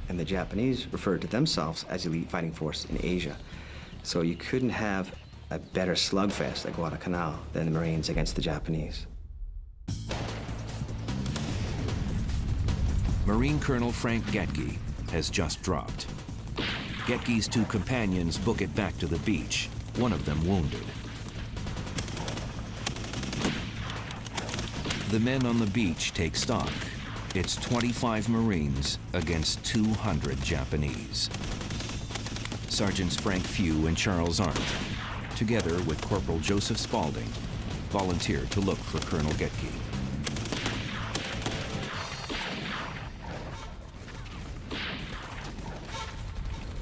and the Japanese referred to themselves as elite fighting force in Asia. So you couldn't have a better slugfest at Guadalcanal than the Marines against the Japanese. Marine Colonel Frank Getke has just dropped. Getke's 2 companions book it back to the beach, one of them wounded. The men on the beach take stock. It's 25 Marines against 200 Japanese. Sergeants Frank Few and Charles Arndt, together with Corporal Joseph Spaulding, volunteer to look for Colonel Getke.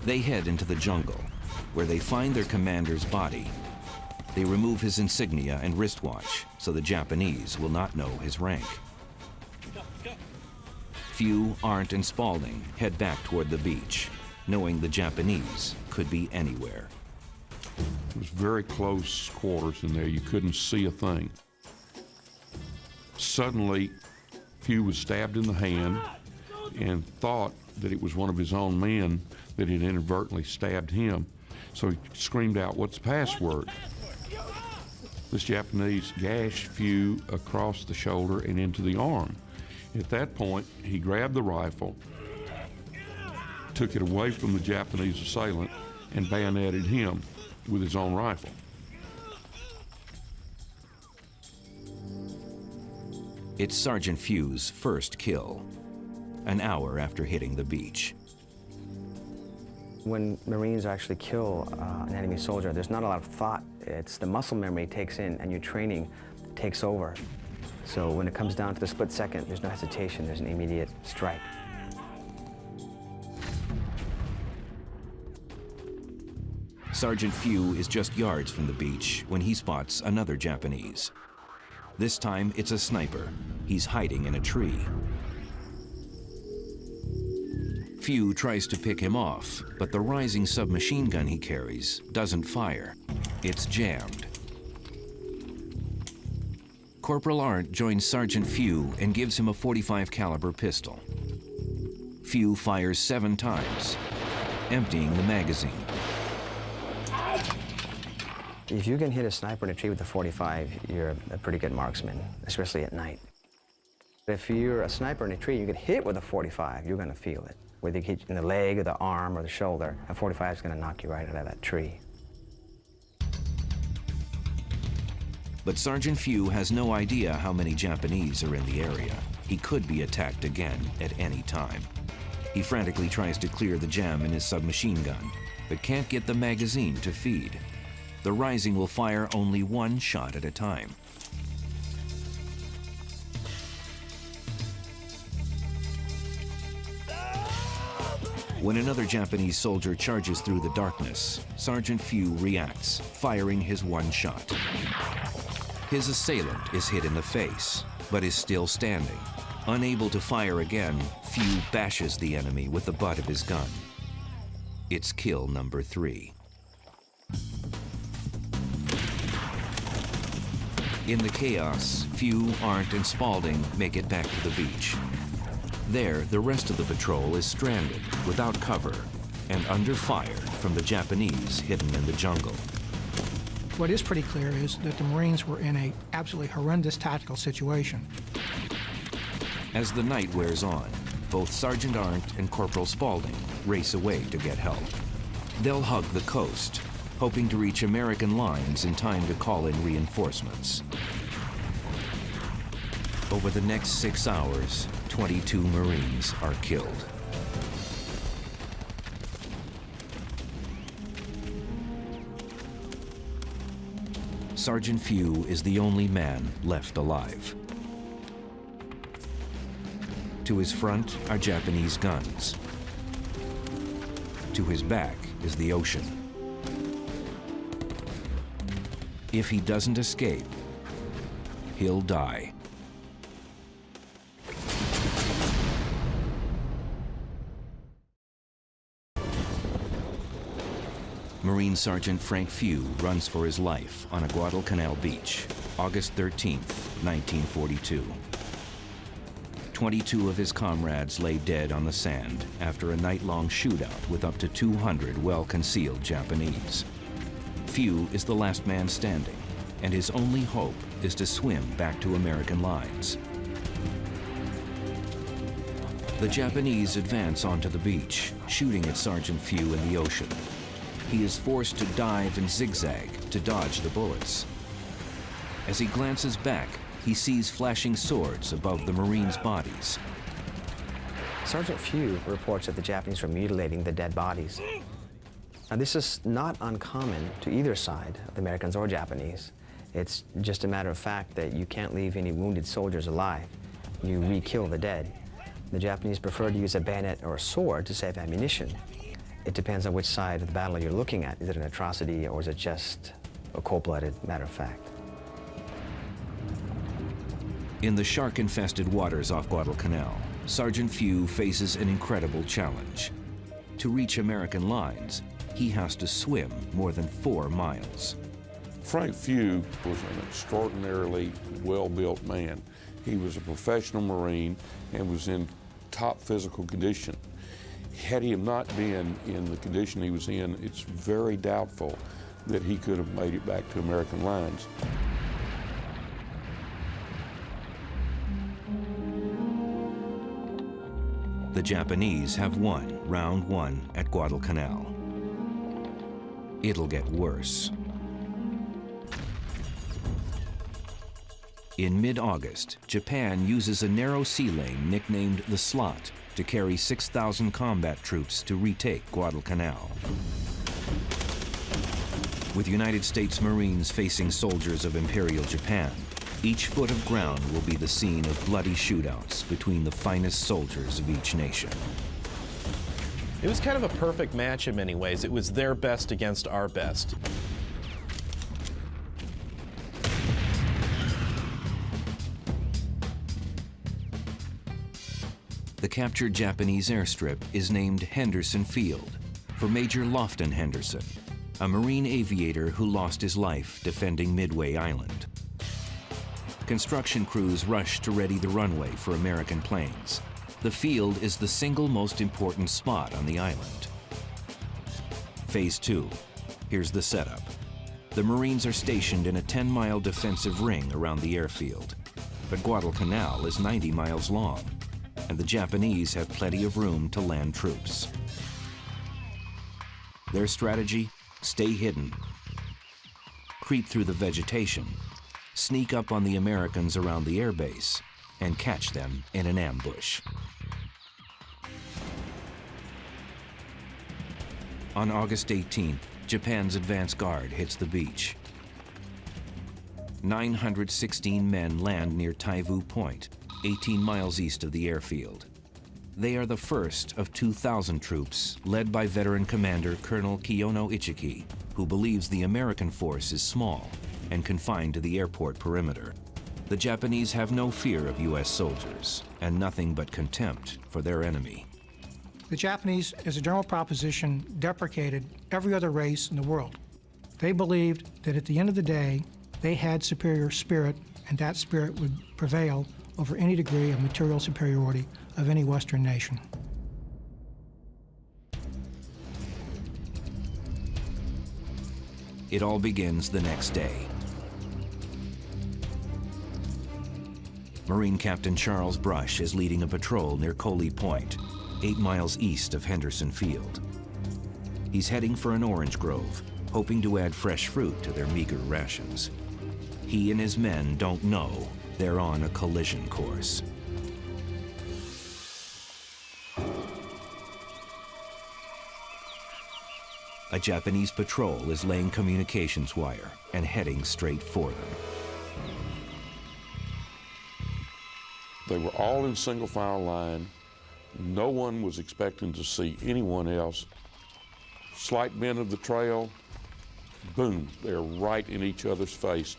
They head into the jungle, where they find their commander's body. They remove his insignia and wristwatch so the Japanese will not know his rank. Few, Arndt, and Spaulding head back toward the beach, knowing the Japanese could be anywhere. It was very close quarters in there. You couldn't see a thing. Suddenly, Few was stabbed in the hand and thought that it was one of his own men that had inadvertently stabbed him. So he screamed out, "What's the password?" This Japanese gashed Few across the shoulder and into the arm. At that point, he grabbed the rifle, took it away from the Japanese assailant, and bayoneted him with his own rifle. It's Sergeant Few's first kill, an hour after hitting the beach. When Marines actually kill an enemy soldier, there's not a lot of thought. It's the muscle memory takes in and your training takes over. So when it comes down to the split second, there's no hesitation, there's an immediate strike. Sergeant Few is just yards from the beach when he spots another Japanese. This time, it's a sniper. He's hiding in a tree. Few tries to pick him off, but the rising submachine gun he carries doesn't fire. It's jammed. Corporal Arndt joins Sergeant Few and gives him a .45 caliber pistol. Few fires 7 times, emptying the magazine. If you can hit a sniper in a tree with a .45, you're a pretty good marksman, especially at night. If you're a sniper in a tree, you get hit with a .45, you're going to feel it. Whether you hit in the leg or the arm or the shoulder, a .45 is going to knock you right out of that tree. But Sergeant Few has no idea how many Japanese are in the area. He could be attacked again at any time. He frantically tries to clear the jam in his submachine gun, but can't get the magazine to feed. The Rising will fire only 1 shot at a time. When another Japanese soldier charges through the darkness, Sergeant Few reacts, firing his 1 shot. His assailant is hit in the face, but is still standing. Unable to fire again, Few bashes the enemy with the butt of his gun. It's kill number 3. In the chaos, Few, Arndt, and Spaulding make it back to the beach. There, the rest of the patrol is stranded, without cover, and under fire from the Japanese hidden in the jungle. What is pretty clear is that the Marines were in an absolutely horrendous tactical situation. As the night wears on, both Sergeant Arndt and Corporal Spaulding race away to get help. They'll hug the coast, hoping to reach American lines in time to call in reinforcements. Over the next 6 hours, 22 Marines are killed. Sergeant Few is the only man left alive. To his front are Japanese guns. To his back is the ocean. If he doesn't escape, he'll die. Marine Sergeant Frank Few runs for his life on a Guadalcanal beach, August 13, 1942. 22 of his comrades lay dead on the sand after a night-long shootout with up to 200 well-concealed Japanese. Few is the last man standing, and his only hope is to swim back to American lines. The Japanese advance onto the beach, shooting at Sergeant Few in the ocean. He is forced to dive and zigzag to dodge the bullets. As he glances back, he sees flashing swords above the Marines' bodies. Sergeant Few reports that the Japanese were mutilating the dead bodies. Now, this is not uncommon to either side, the Americans or Japanese. It's just a matter of fact that you can't leave any wounded soldiers alive. You re-kill the dead. The Japanese prefer to use a bayonet or a sword to save ammunition. It depends on which side of the battle you're looking at. Is it an atrocity or is it just a cold-blooded matter of fact? In the shark-infested waters off Guadalcanal, Sergeant Few faces an incredible challenge. To reach American lines, he has to swim more than 4 miles. Frank Few was an extraordinarily well-built man. He was a professional Marine and was in top physical condition. Had he not been in the condition he was in, it's very doubtful that he could have made it back to American lines. The Japanese have won round 1 at Guadalcanal. It'll get worse. In mid-August, Japan uses a narrow sea lane nicknamed the Slot to carry 6,000 combat troops to retake Guadalcanal. With United States Marines facing soldiers of Imperial Japan, each foot of ground will be the scene of bloody shootouts between the finest soldiers of each nation. It was kind of a perfect match in many ways. It was their best against our best. The captured Japanese airstrip is named Henderson Field for Major Lofton Henderson, a Marine aviator who lost his life defending Midway Island. Construction crews rush to ready the runway for American planes. The field is the single most important spot on the island. Phase 2. Here's the setup. The Marines are stationed in a 10-mile defensive ring around the airfield, but Guadalcanal is 90 miles long, and the Japanese have plenty of room to land troops. Their strategy? Stay hidden. Creep through the vegetation, sneak up on the Americans around the airbase, and catch them in an ambush. On August 18th, Japan's advance guard hits the beach. 916 men land near Taivu Point, 18 miles east of the airfield. They are the first of 2,000 troops led by veteran commander Colonel Kiyono Ichiki, who believes the American force is small and confined to the airport perimeter. The Japanese have no fear of U.S. soldiers and nothing but contempt for their enemy. The Japanese, as a general proposition, deprecated every other race in the world. They believed that at the end of the day, they had superior spirit, and that spirit would prevail over any degree of material superiority of any Western nation. It all begins the next day. Marine Captain Charles Brush is leading a patrol near Coley Point, 8 miles east of Henderson Field. He's heading for an orange grove, hoping to add fresh fruit to their meager rations. He and his men don't know they're on a collision course. A Japanese patrol is laying communications wire and heading straight for them. They were all in single file line. No one was expecting to see anyone else. Slight bend of the trail, boom, they're right in each other's face.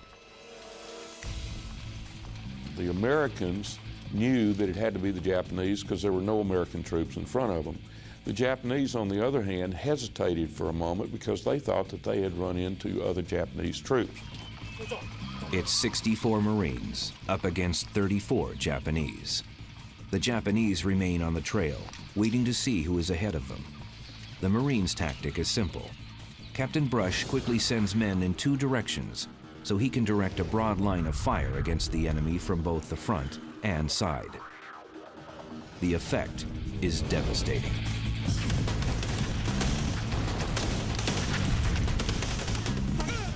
The Americans knew that it had to be the Japanese because there were no American troops in front of them. The Japanese, on the other hand, hesitated for a moment because they thought that they had run into other Japanese troops. It's 64 Marines up against 34 Japanese. The Japanese remain on the trail, waiting to see who is ahead of them. The Marines' tactic is simple. Captain Brush quickly sends men in 2 directions so he can direct a broad line of fire against the enemy from both the front and side. The effect is devastating.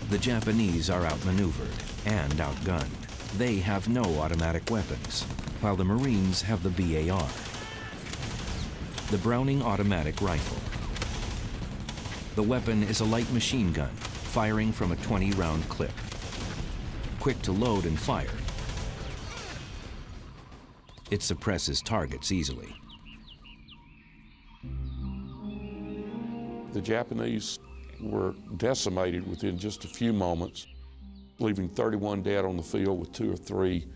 The Japanese are outmaneuvered and outgunned. They have no automatic weapons, while the Marines have the BAR, the Browning automatic rifle. The weapon is a light machine gun, firing from a 20-round clip. Quick to load and fire, it suppresses targets easily. The Japanese were decimated within just a few moments, leaving 31 dead on the field with 2 or 3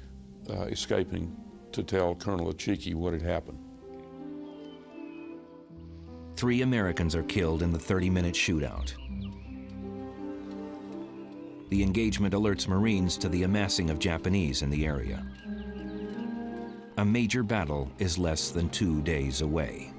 escaping to tell Colonel Achiki what had happened. 3 Americans are killed in the 30-minute shootout. The engagement alerts Marines to the amassing of Japanese in the area. A major battle is less than 2 days away.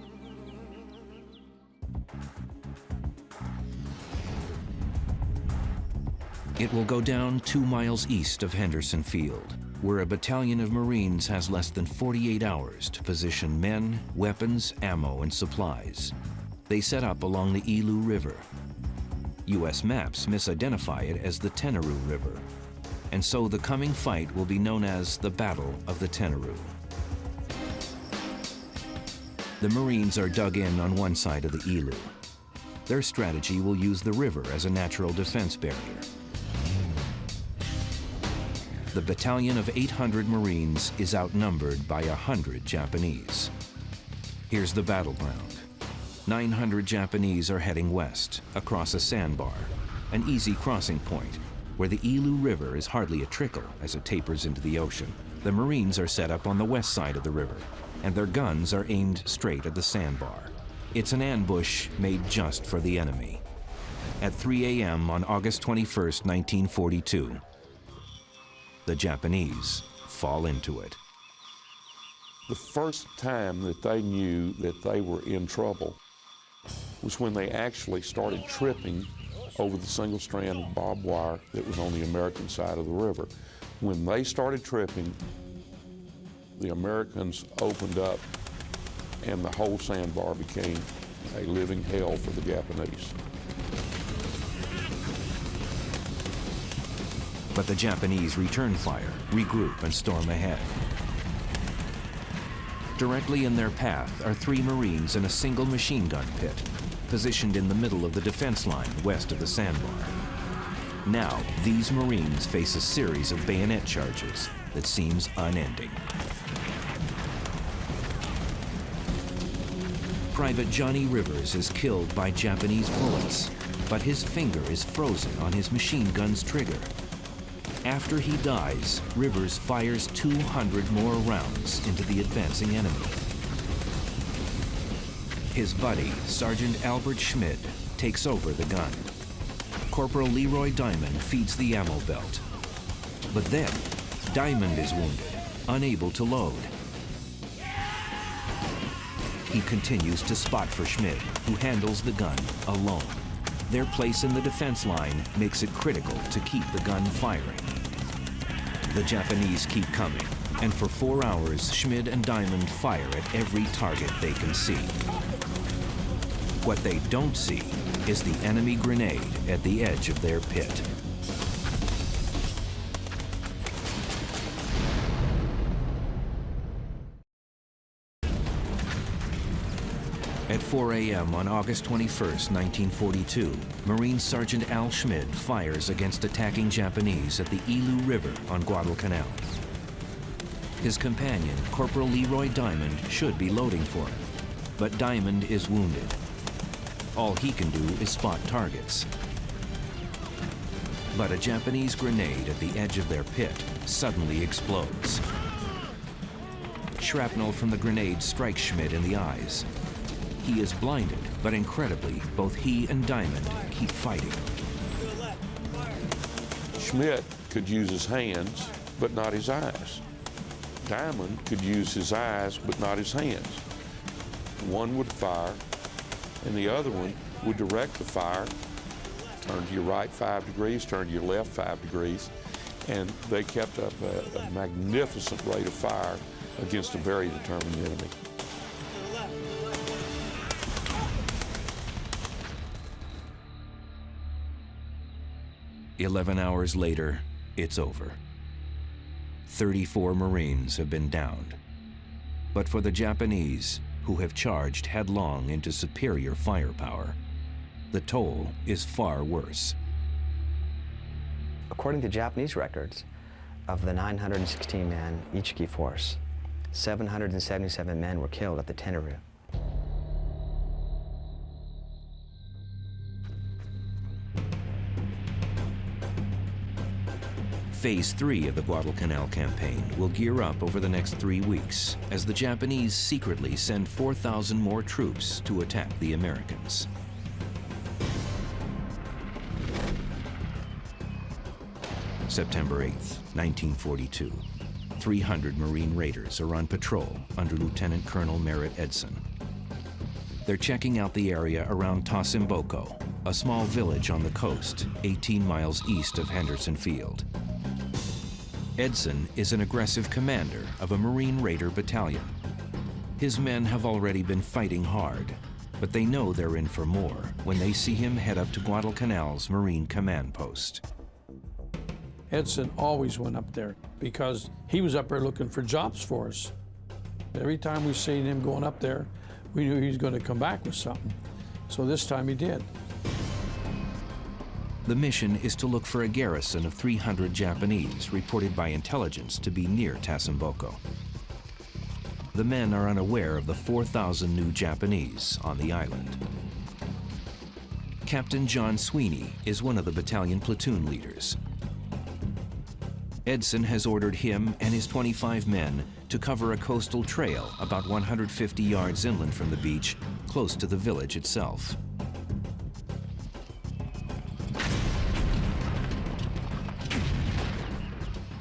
It will go down 2 miles east of Henderson Field, where a battalion of Marines has less than 48 hours to position men, weapons, ammo, and supplies. They set up along the Ilu River. U.S. maps misidentify it as the Tenarue River, and so the coming fight will be known as the Battle of the Tenarue. The Marines are dug in on one side of the Ilu. Their strategy will use the river as a natural defense barrier. The battalion of 800 Marines is outnumbered by 100 Japanese. Here's the battleground. 900 Japanese are heading west, across a sandbar, an easy crossing point, where the Ilu River is hardly a trickle as it tapers into the ocean. The Marines are set up on the west side of the river, and their guns are aimed straight at the sandbar. It's an ambush made just for the enemy. At 3 a.m. on August 21st, 1942, the Japanese fall into it. The first time that they knew that they were in trouble was when they actually started tripping over the single strand of barbed wire that was on the American side of the river. When they started tripping, the Americans opened up and the whole sandbar became a living hell for the Japanese. But the Japanese return fire, regroup, and storm ahead. Directly in their path are 3 Marines in a single machine gun pit, positioned in the middle of the defense line west of the sandbar. Now, these Marines face a series of bayonet charges that seems unending. Private Johnny Rivers is killed by Japanese bullets, but his finger is frozen on his machine gun's trigger. After he dies, Rivers fires 200 more rounds into the advancing enemy. His buddy, Sergeant Albert Schmid, takes over the gun. Corporal Leroy Diamond feeds the ammo belt. But then, Diamond is wounded, unable to load. He continues to spot for Schmid, who handles the gun alone. Their place in the defense line makes it critical to keep the gun firing. The Japanese keep coming, and for 4 hours, Schmid and Diamond fire at every target they can see. What they don't see is the enemy grenade at the edge of their pit. At 4 a.m. on August 21st, 1942, Marine Sergeant Al Schmid fires against attacking Japanese at the Ilu River on Guadalcanal. His companion, Corporal Leroy Diamond, should be loading for him, but Diamond is wounded. All he can do is spot targets. But a Japanese grenade at the edge of their pit suddenly explodes. Shrapnel from the grenade strikes Schmid in the eyes. He is blinded, but incredibly, both he and Diamond keep fighting. Schmidt could use his hands, but not his eyes. Diamond could use his eyes, but not his hands. One would fire, and the other one would direct the fire, turn to your right 5 degrees, turn to your left 5 degrees, and they kept up a magnificent rate of fire against a very determined enemy. 11 hours later, it's over. 34 Marines have been downed. But for the Japanese, who have charged headlong into superior firepower, the toll is far worse. According to Japanese records, of the 916-man Ichiki force, 777 men were killed at the Tenarue. Phase 3 of the Guadalcanal campaign will gear up over the next 3 weeks as the Japanese secretly send 4,000 more troops to attack the Americans. September 8th, 1942. 300 Marine raiders are on patrol under Lieutenant Colonel Merritt Edson. They're checking out the area around Tasimboko, a small village on the coast, 18 miles east of Henderson Field. Edson is an aggressive commander of a Marine Raider battalion. His men have already been fighting hard, but they know they're in for more when they see him head up to Guadalcanal's Marine Command Post. Edson always went up there because he was up there looking for jobs for us. Every time we seen him going up there, we knew he was going to come back with something. So this time he did. The mission is to look for a garrison of 300 Japanese reported by intelligence to be near Tasimboko. The men are unaware of the 4,000 new Japanese on the island. Captain John Sweeney is one of the battalion platoon leaders. Edson has ordered him and his 25 men to cover a coastal trail about 150 yards inland from the beach, close to the village itself.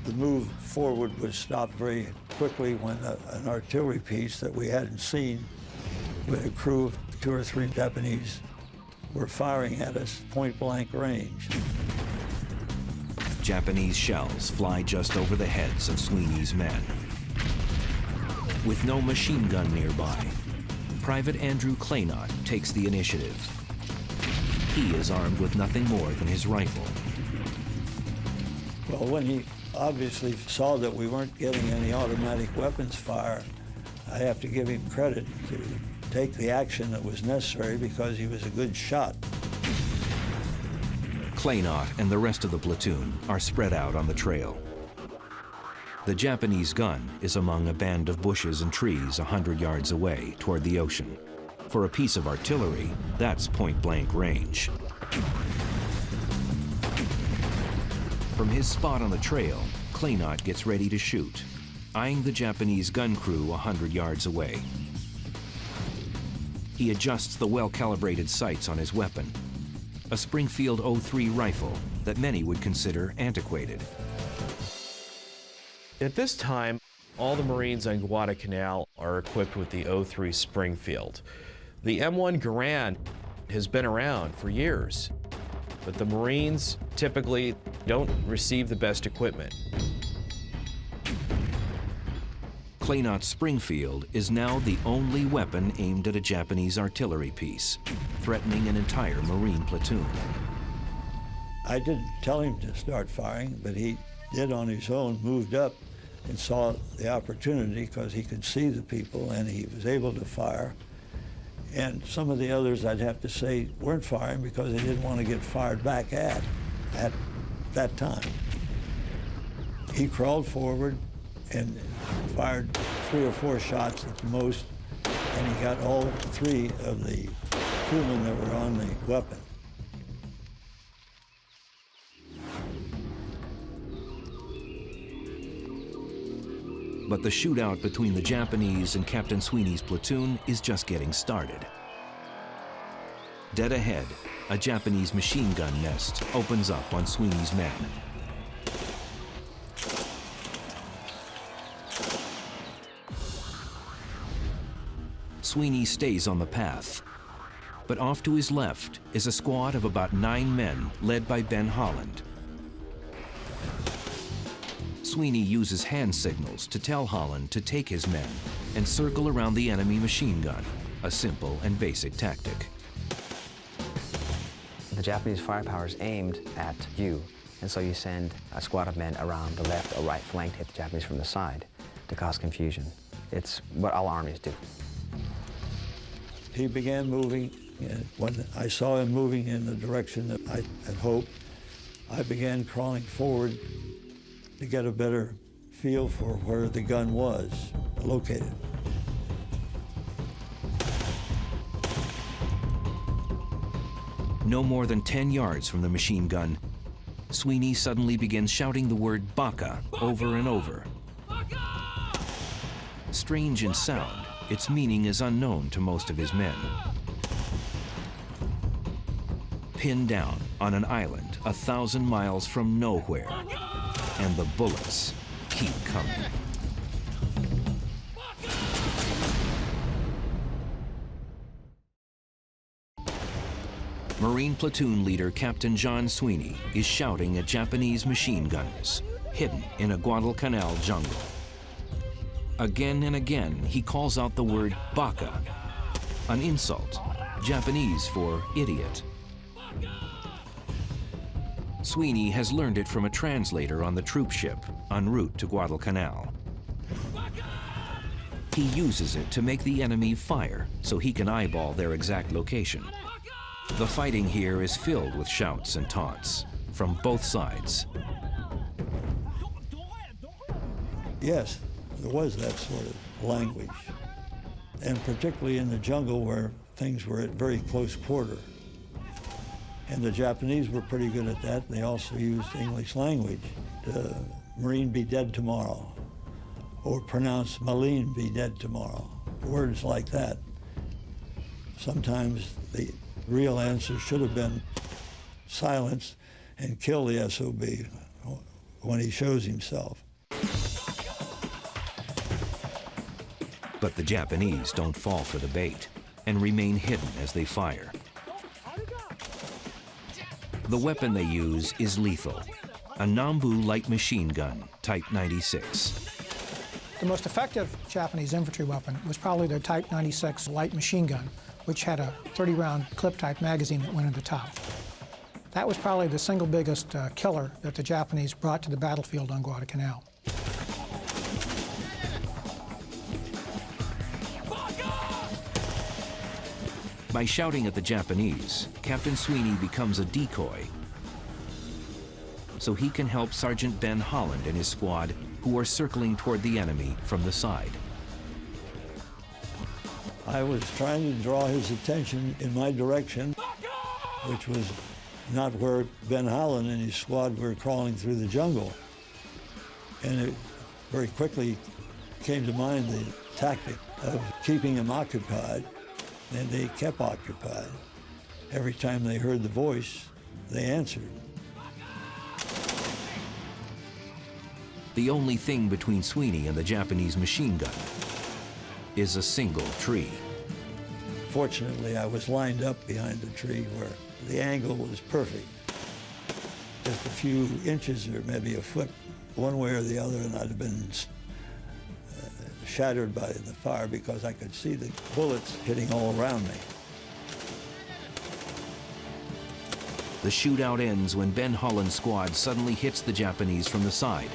The move forward was stopped very quickly when an artillery piece that we hadn't seen with a crew of 2 or 3 Japanese were firing at us point-blank range. Japanese shells fly just over the heads of Sweeney's men. With no machine gun nearby, Private Andrew Claynott takes the initiative. He is armed with nothing more than his rifle. Well, when he obviously saw that we weren't getting any automatic weapons fire, I have to give him credit to take the action that was necessary because he was a good shot. Claynott and the rest of the platoon are spread out on the trail. The Japanese gun is among a band of bushes and trees 100 yards away toward the ocean. For a piece of artillery, that's point-blank range. From his spot on the trail, Claynott gets ready to shoot, eyeing the Japanese gun crew 100 yards away. He adjusts the well-calibrated sights on his weapon, a Springfield .03 rifle that many would consider antiquated. At this time, all the Marines on Guadalcanal are equipped with the .03 Springfield. The M1 Garand has been around for years, but the Marines typically don't receive the best equipment. Claynott's Springfield is now the only weapon aimed at a Japanese artillery piece, threatening an entire Marine platoon. I didn't tell him to start firing, but he did on his own, moved up and saw the opportunity because he could see the people and he was able to fire. And some of the others, I'd have to say, weren't firing because they didn't want to get fired back at that time. He crawled forward and fired 3 or 4 shots at the most, and he got all 3 of the crewmen that were on the weapon. But the shootout between the Japanese and Captain Sweeney's platoon is just getting started. Dead ahead, a Japanese machine gun nest opens up on Sweeney's men. Sweeney stays on the path, but off to his left is a squad of about 9 men led by Ben Holland. Sweeney uses hand signals to tell Holland to take his men and circle around the enemy machine gun, a simple and basic tactic. The Japanese firepower is aimed at you, and so you send a squad of men around the left or right flank to hit the Japanese from the side to cause confusion. It's what all armies do. He began moving, and when I saw him moving in the direction that I had hoped, I began crawling forward to get a better feel for where the gun was located. No more than 10 yards from the machine gun, Sweeney suddenly begins shouting the word "Baka" over and over. Strange in sound, its meaning is unknown to most of his men. Pinned down on an island 1,000 miles from nowhere, and the bullets keep coming. Marine platoon leader Captain John Sweeney is shouting at Japanese machine gunners, hidden in a Guadalcanal jungle. Again and again, he calls out the word "baka," an insult, Japanese for idiot. Sweeney has learned it from a translator on the troop ship en route to Guadalcanal. He uses it to make the enemy fire so he can eyeball their exact location. The fighting here is filled with shouts and taunts from both sides. Yes, there was that sort of language, and particularly in the jungle where things were at very close quarter. And the Japanese were pretty good at that. They also used English language. The Marine be dead tomorrow, or pronounce Malin be dead tomorrow. Words like that. Sometimes the real answer should have been silence and kill the SOB when he shows himself. But the Japanese don't fall for the bait and remain hidden as they fire. The weapon they use is lethal, a Nambu light machine gun, Type 96. The most effective Japanese infantry weapon was probably their Type 96 light machine gun, which had a 30-round clip-type magazine that went in the top. That was probably the single biggest killer that the Japanese brought to the battlefield on Guadalcanal. By shouting at the Japanese, Captain Sweeney becomes a decoy, so he can help Sergeant Ben Holland and his squad, who are circling toward the enemy from the side. I was trying to draw his attention in my direction, which was not where Ben Holland and his squad were crawling through the jungle. And it very quickly came to mind the tactic of keeping them occupied, and they kept occupied. Every time they heard the voice, they answered. The only thing between Sweeney and the Japanese machine gun is a single tree. Fortunately, I was lined up behind the tree where the angle was perfect. Just a few inches or maybe a foot one way or the other, and I'd have been shattered by the fire because I could see the bullets hitting all around me. The shootout ends when Ben Holland's squad suddenly hits the Japanese from the side.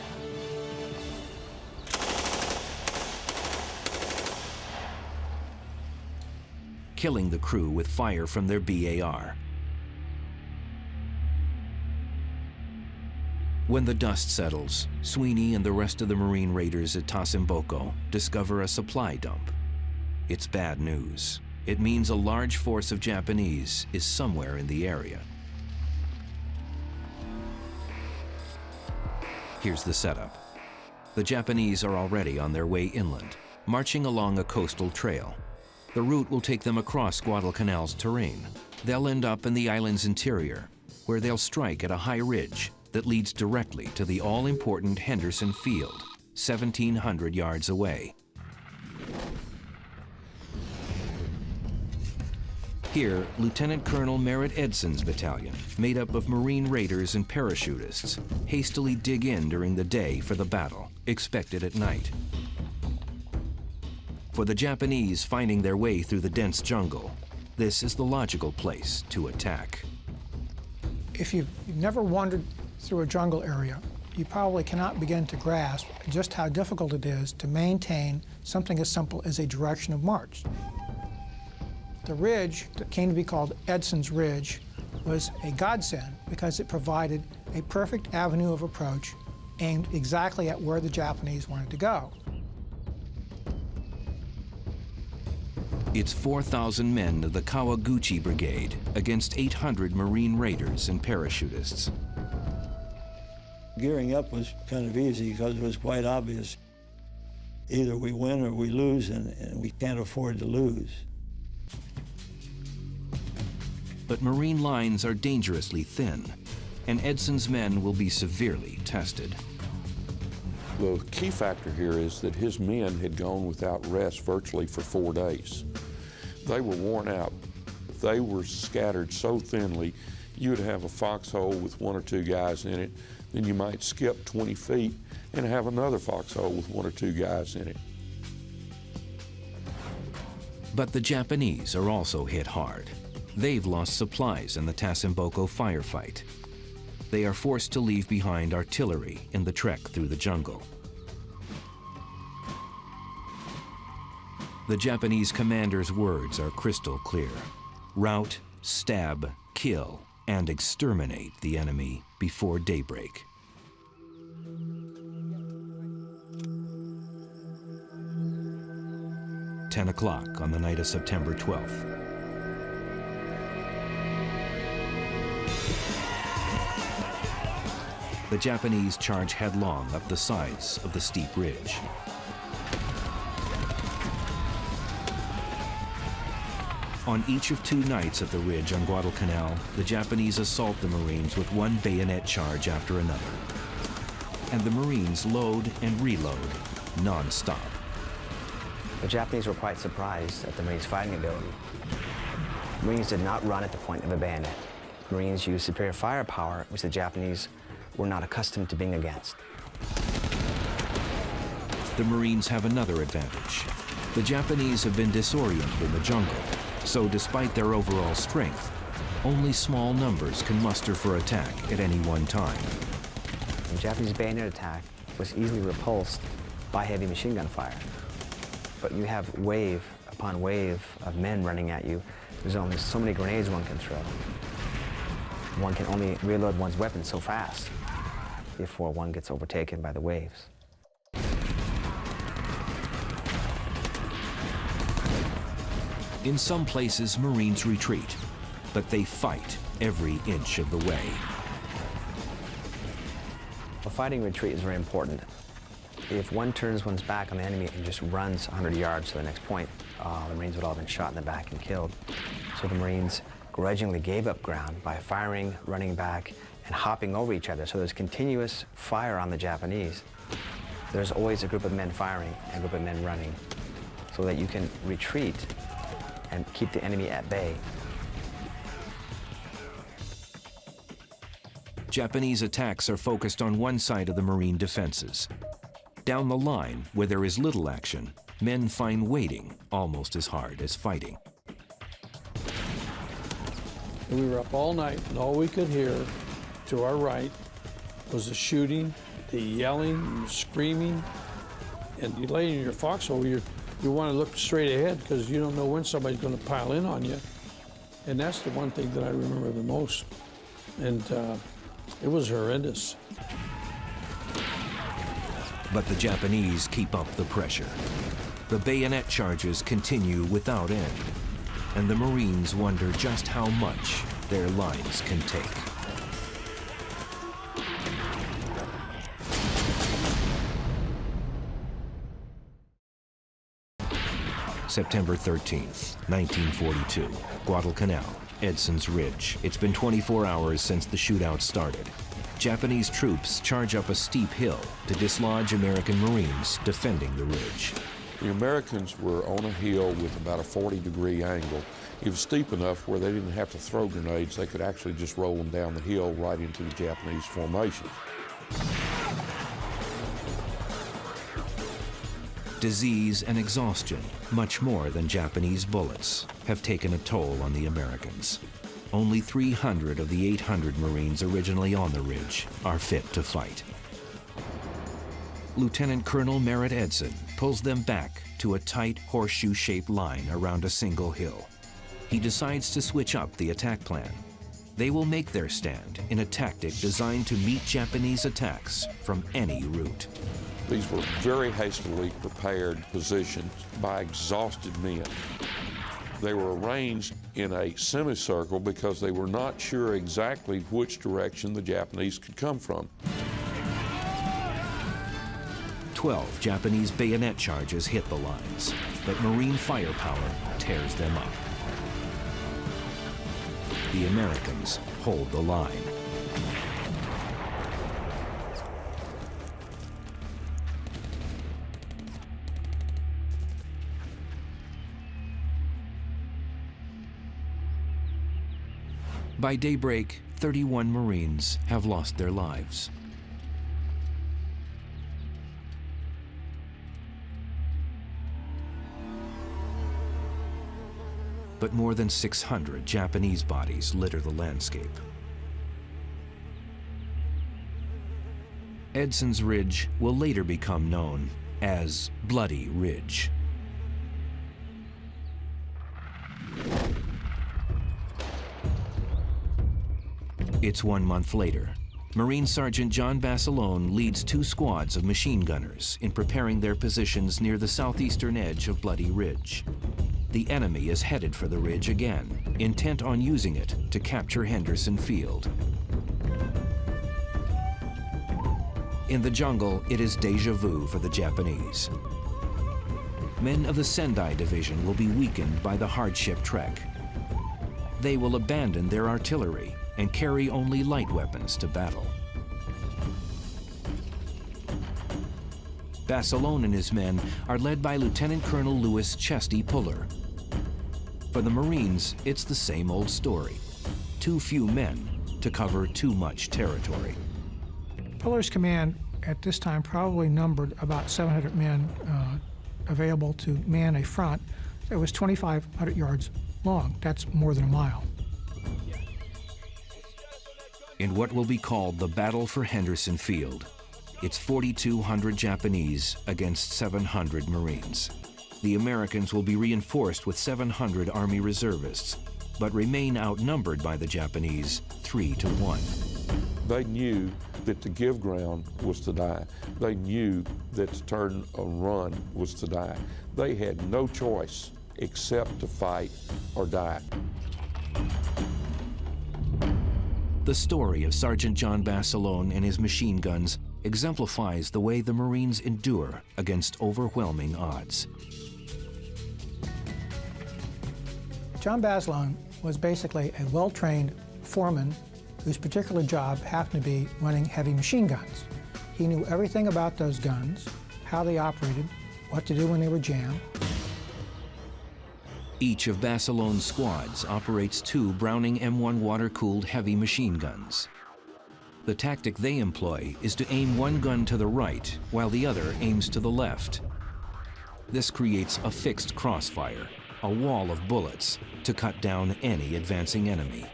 Killing the crew with fire from their BAR. When the dust settles, Sweeney and the rest of the Marine raiders at Tasimboko discover a supply dump. It's bad news. It means a large force of Japanese is somewhere in the area. Here's the setup. The Japanese are already on their way inland, marching along a coastal trail. The route will take them across Guadalcanal's terrain. They'll end up in the island's interior, where they'll strike at a high ridge that leads directly to the all-important Henderson Field, 1,700 yards away. Here, Lieutenant Colonel Merritt Edson's battalion, made up of Marine raiders and parachutists, hastily dig in during the day for the battle, expected at night. For the Japanese finding their way through the dense jungle, this is the logical place to attack. If you've never wandered through a jungle area, you probably cannot begin to grasp just how difficult it is to maintain something as simple as a direction of march. The ridge that came to be called Edson's Ridge was a godsend because it provided a perfect avenue of approach aimed exactly at where the Japanese wanted to go. It's 4,000 men of the Kawaguchi Brigade against 800 Marine raiders and parachutists. Gearing up was kind of easy because it was quite obvious. Either we win or we lose, and we can't afford to lose. But Marine lines are dangerously thin, and Edson's men will be severely tested. The key factor here is that his men had gone without rest virtually for 4 days. They were worn out. They were scattered so thinly, you would have a foxhole with 1 or 2 guys in it, then you might skip 20 feet and have another foxhole with 1 or 2 guys in it. But the Japanese are also hit hard. They've lost supplies in the Tassimboco firefight. They are forced to leave behind artillery in the trek through the jungle. The Japanese commander's words are crystal clear. Rout, stab, kill, and exterminate the enemy before daybreak. "10 o'clock on the night of September 12th. The Japanese charge headlong up the sides of the steep ridge. On each of 2 nights at the ridge on Guadalcanal, the Japanese assault the Marines with 1 bayonet charge after another. And the Marines load and reload non-stop. The Japanese were quite surprised at the Marines' fighting ability. Marines did not run at the point of a bayonet. Marines used superior firepower, which the Japanese were not accustomed to being against. The Marines have another advantage. The Japanese have been disoriented in the jungle, so despite their overall strength, only small numbers can muster for attack at any one time. The Japanese bayonet attack was easily repulsed by heavy machine gun fire. But you have wave upon wave of men running at you. There's only so many grenades one can throw. One can only reload one's weapon so fast before one gets overtaken by the waves. In some places, Marines retreat, but they fight every inch of the way. A fighting retreat is very important. If one turns one's back on the enemy and just runs 100 yards to the next point, the Marines would all have been shot in the back and killed. So the Marines grudgingly gave up ground by firing, running back, and hopping over each other. So there's continuous fire on the Japanese. There's always a group of men firing and a group of men running so that you can retreat and keep the enemy at bay. Japanese attacks are focused on one side of the Marine defenses. Down the line, where there is little action, men find waiting almost as hard as fighting. And we were up all night, and all we could hear to our right was the shooting, the yelling, the screaming. And you lay in your foxhole, you want to look straight ahead because you don't know when somebody's going to pile in on you. And that's the one thing that I remember the most. And it was horrendous. But the Japanese keep up the pressure. The bayonet charges continue without end, and the Marines wonder just how much their lines can take. September 13th, 1942, Guadalcanal, Edson's Ridge. It's been 24 hours since the shootout started. Japanese troops charge up a steep hill to dislodge American Marines defending the ridge. The Americans were on a hill with about a 40-degree angle. It was steep enough where they didn't have to throw grenades. They could actually just roll them down the hill right into the Japanese formation. Disease and exhaustion, much more than Japanese bullets, have taken a toll on the Americans. Only 300 of the 800 Marines originally on the ridge are fit to fight. Lieutenant Colonel Merritt Edson pulls them back to a tight horseshoe-shaped line around a single hill. He decides to switch up the attack plan. They will make their stand in a tactic designed to meet Japanese attacks from any route. These were very hastily prepared positions by exhausted men. They were arranged in a semicircle because they were not sure exactly which direction the Japanese could come from. 12 Japanese bayonet charges hit the lines, but Marine firepower tears them up. The Americans hold the line. By daybreak, 31 Marines have lost their lives. But more than 600 Japanese bodies litter the landscape. Edson's Ridge will later become known as Bloody Ridge. It's 1 month later. Marine Sergeant John Basilone leads 2 squads of machine gunners in preparing their positions near the southeastern edge of Bloody Ridge. The enemy is headed for the ridge again, intent on using it to capture Henderson Field. In the jungle, it is déjà vu for the Japanese. Men of the Sendai Division will be weakened by the hardship trek. They will abandon their artillery and carry only light weapons to battle. Basilone and his men are led by Lieutenant Colonel Louis Chesty Puller. For the Marines, it's the same old story. Too few men to cover too much territory. Puller's command at this time probably numbered about 700 men available to man a front that was 2,500 yards long. That's more than a mile. In what will be called the Battle for Henderson Field, it's 4,200 Japanese against 700 Marines. The Americans will be reinforced with 700 Army reservists, but remain outnumbered by the Japanese 3-1. They knew that to give ground was to die. They knew that to turn and run was to die. They had no choice except to fight or die. The story of Sergeant John Basilone and his machine guns exemplifies the way the Marines endure against overwhelming odds. John Basilone was basically a well-trained foreman whose particular job happened to be running heavy machine guns. He knew everything about those guns, how they operated, what to do when they were jammed. Each of Basilone's squads operates 2 Browning M1 water-cooled heavy machine guns. The tactic they employ is to aim one gun to the right while the other aims to the left. This creates a fixed crossfire, a wall of bullets, to cut down any advancing enemy.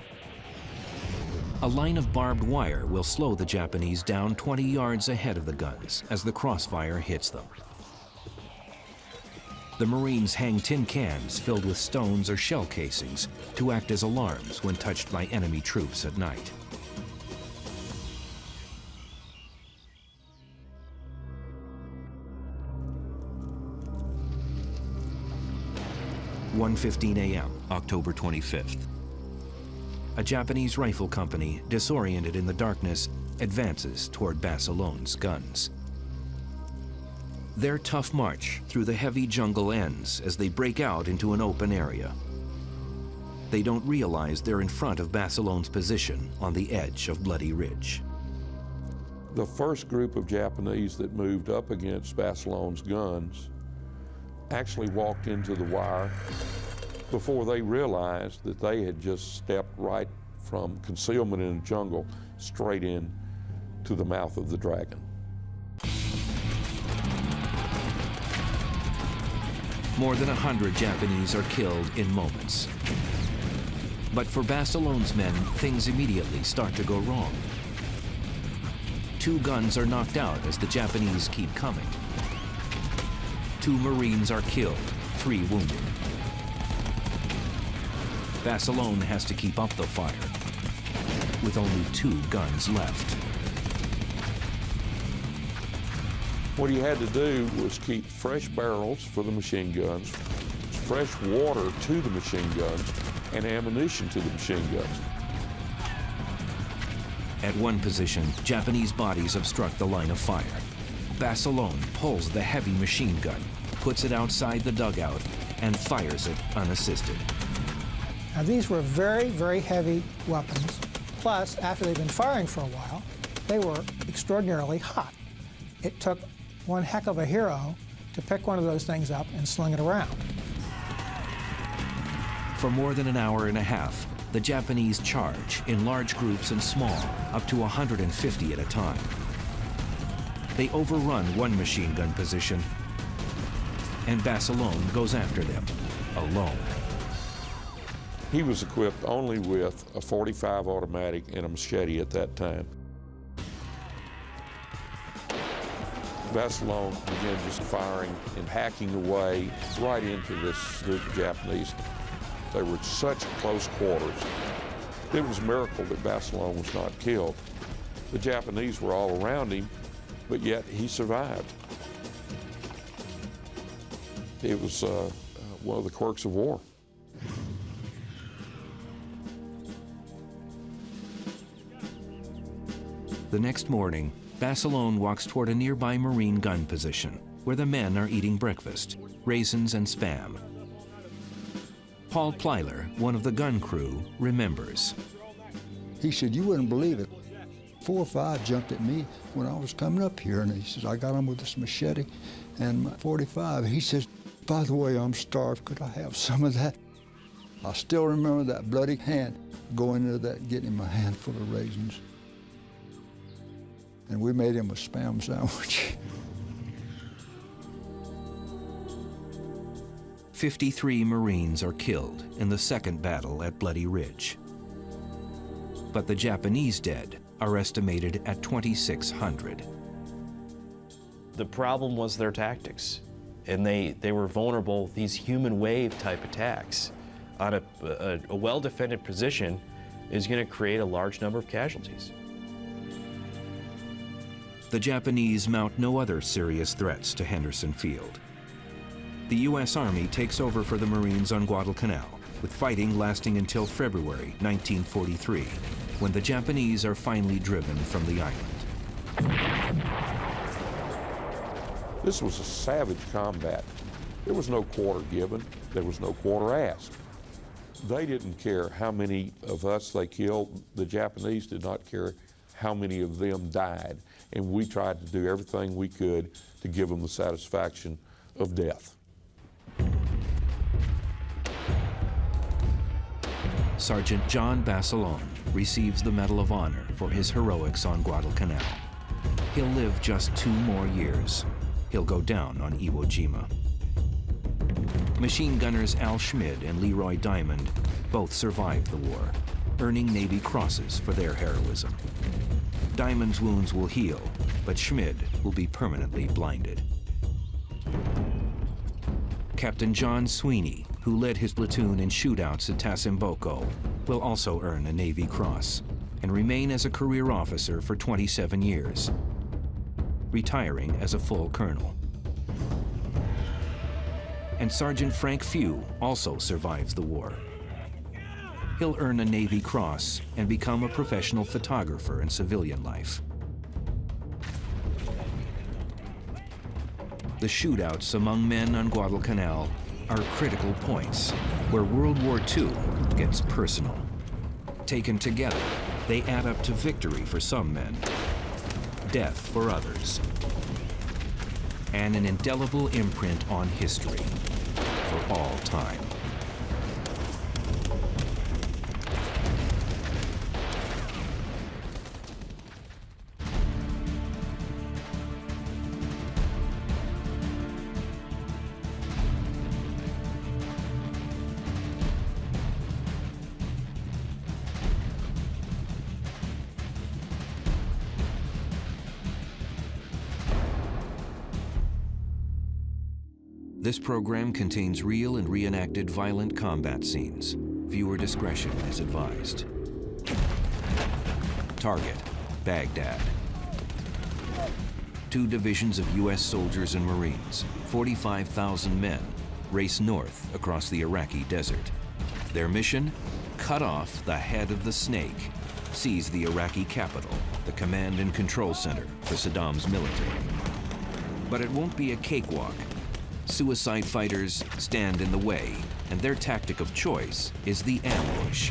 A line of barbed wire will slow the Japanese down 20 yards ahead of the guns as the crossfire hits them. The Marines hang tin cans filled with stones or shell casings to act as alarms when touched by enemy troops at night. – 1:15 a.m., October 25th. A Japanese rifle company, disoriented in the darkness, advances toward Basilone's guns. Their tough march through the heavy jungle ends as they break out into an open area. They don't realize they're in front of Basilone's position on the edge of Bloody Ridge. The first group of Japanese that moved up against Basilone's guns actually walked into the wire before they realized that they had just stepped right from concealment in the jungle straight in to the mouth of the dragon. More than 100 Japanese are killed in moments. But for Basilone's men, things immediately start to go wrong. 2 guns are knocked out as the Japanese keep coming. 2 Marines are killed, 3 wounded. Basilone has to keep up the fire, with only 2 guns left. What he had to do was keep fresh barrels for the machine guns, fresh water to the machine guns, and ammunition to the machine guns. At one position, Japanese bodies obstruct the line of fire. Basilone pulls the heavy machine gun, puts it outside the dugout, and fires it unassisted. Now, these were very, very heavy weapons. Plus, after they'd been firing for a while, they were extraordinarily hot. It took one heck of a hero to pick one of those things up and sling it around. For more than an hour and a half, the Japanese charge in large groups and small, up to 150 at a time. They overrun one machine gun position, and Basilone goes after them, alone. He was equipped only with a .45 automatic and a machete at that time. Basilone began just firing and hacking away right into this group of Japanese. They were at such close quarters. It was a miracle that Basilone was not killed. The Japanese were all around him, but yet he survived. It was one of the quirks of war. The next morning, Basilone walks toward a nearby Marine gun position where the men are eating breakfast, raisins and Spam. Paul Plyler, one of the gun crew, remembers. He said, "You wouldn't believe it. 4 or 5 jumped at me when I was coming up here, and he says, I got him with this machete and my .45. He says, by the way, I'm starved. Could I have some of that?" I still remember that bloody hand going into that, getting him a handful of raisins. And we made him a Spam sandwich. 53 Marines are killed in the second battle at Bloody Ridge. But the Japanese dead are estimated at 2,600. The problem was their tactics, and they were vulnerable. These human wave type attacks on a well-defended position is going to create a large number of casualties. The Japanese mount no other serious threats to Henderson Field. The U.S. Army takes over for the Marines on Guadalcanal, with fighting lasting until February 1943, when the Japanese are finally driven from the island. This was a savage combat. There was no quarter given. There was no quarter asked. They didn't care how many of us they killed. The Japanese did not care how many of them died. And we tried to do everything we could to give them the satisfaction of death. Sergeant John Basilone receives the Medal of Honor for his heroics on Guadalcanal. He'll live just 2 more years. He'll go down on Iwo Jima. Machine gunners Al Schmid and Leroy Diamond both survived the war, earning Navy crosses for their heroism. Diamond's wounds will heal, but Schmid will be permanently blinded. Captain John Sweeney, who led his platoon in shootouts at Tassimboko, will also earn a Navy Cross and remain as a career officer for 27 years, retiring as a full colonel. And Sergeant Frank Few also survives the war. He'll earn a Navy Cross and become a professional photographer in civilian life. The shootouts among men on Guadalcanal are critical points where World War II gets personal. Taken together, they add up to victory for some men, death for others, and an indelible imprint on history for all time. This program contains real and reenacted violent combat scenes. Viewer discretion is advised. Target, Baghdad. 2 divisions of U.S. soldiers and Marines, 45,000 men, race north across the Iraqi desert. Their mission? Cut off the head of the snake, seize the Iraqi capital, the command and control center for Saddam's military. But it won't be a cakewalk. Suicide fighters stand in the way, and their tactic of choice is the ambush.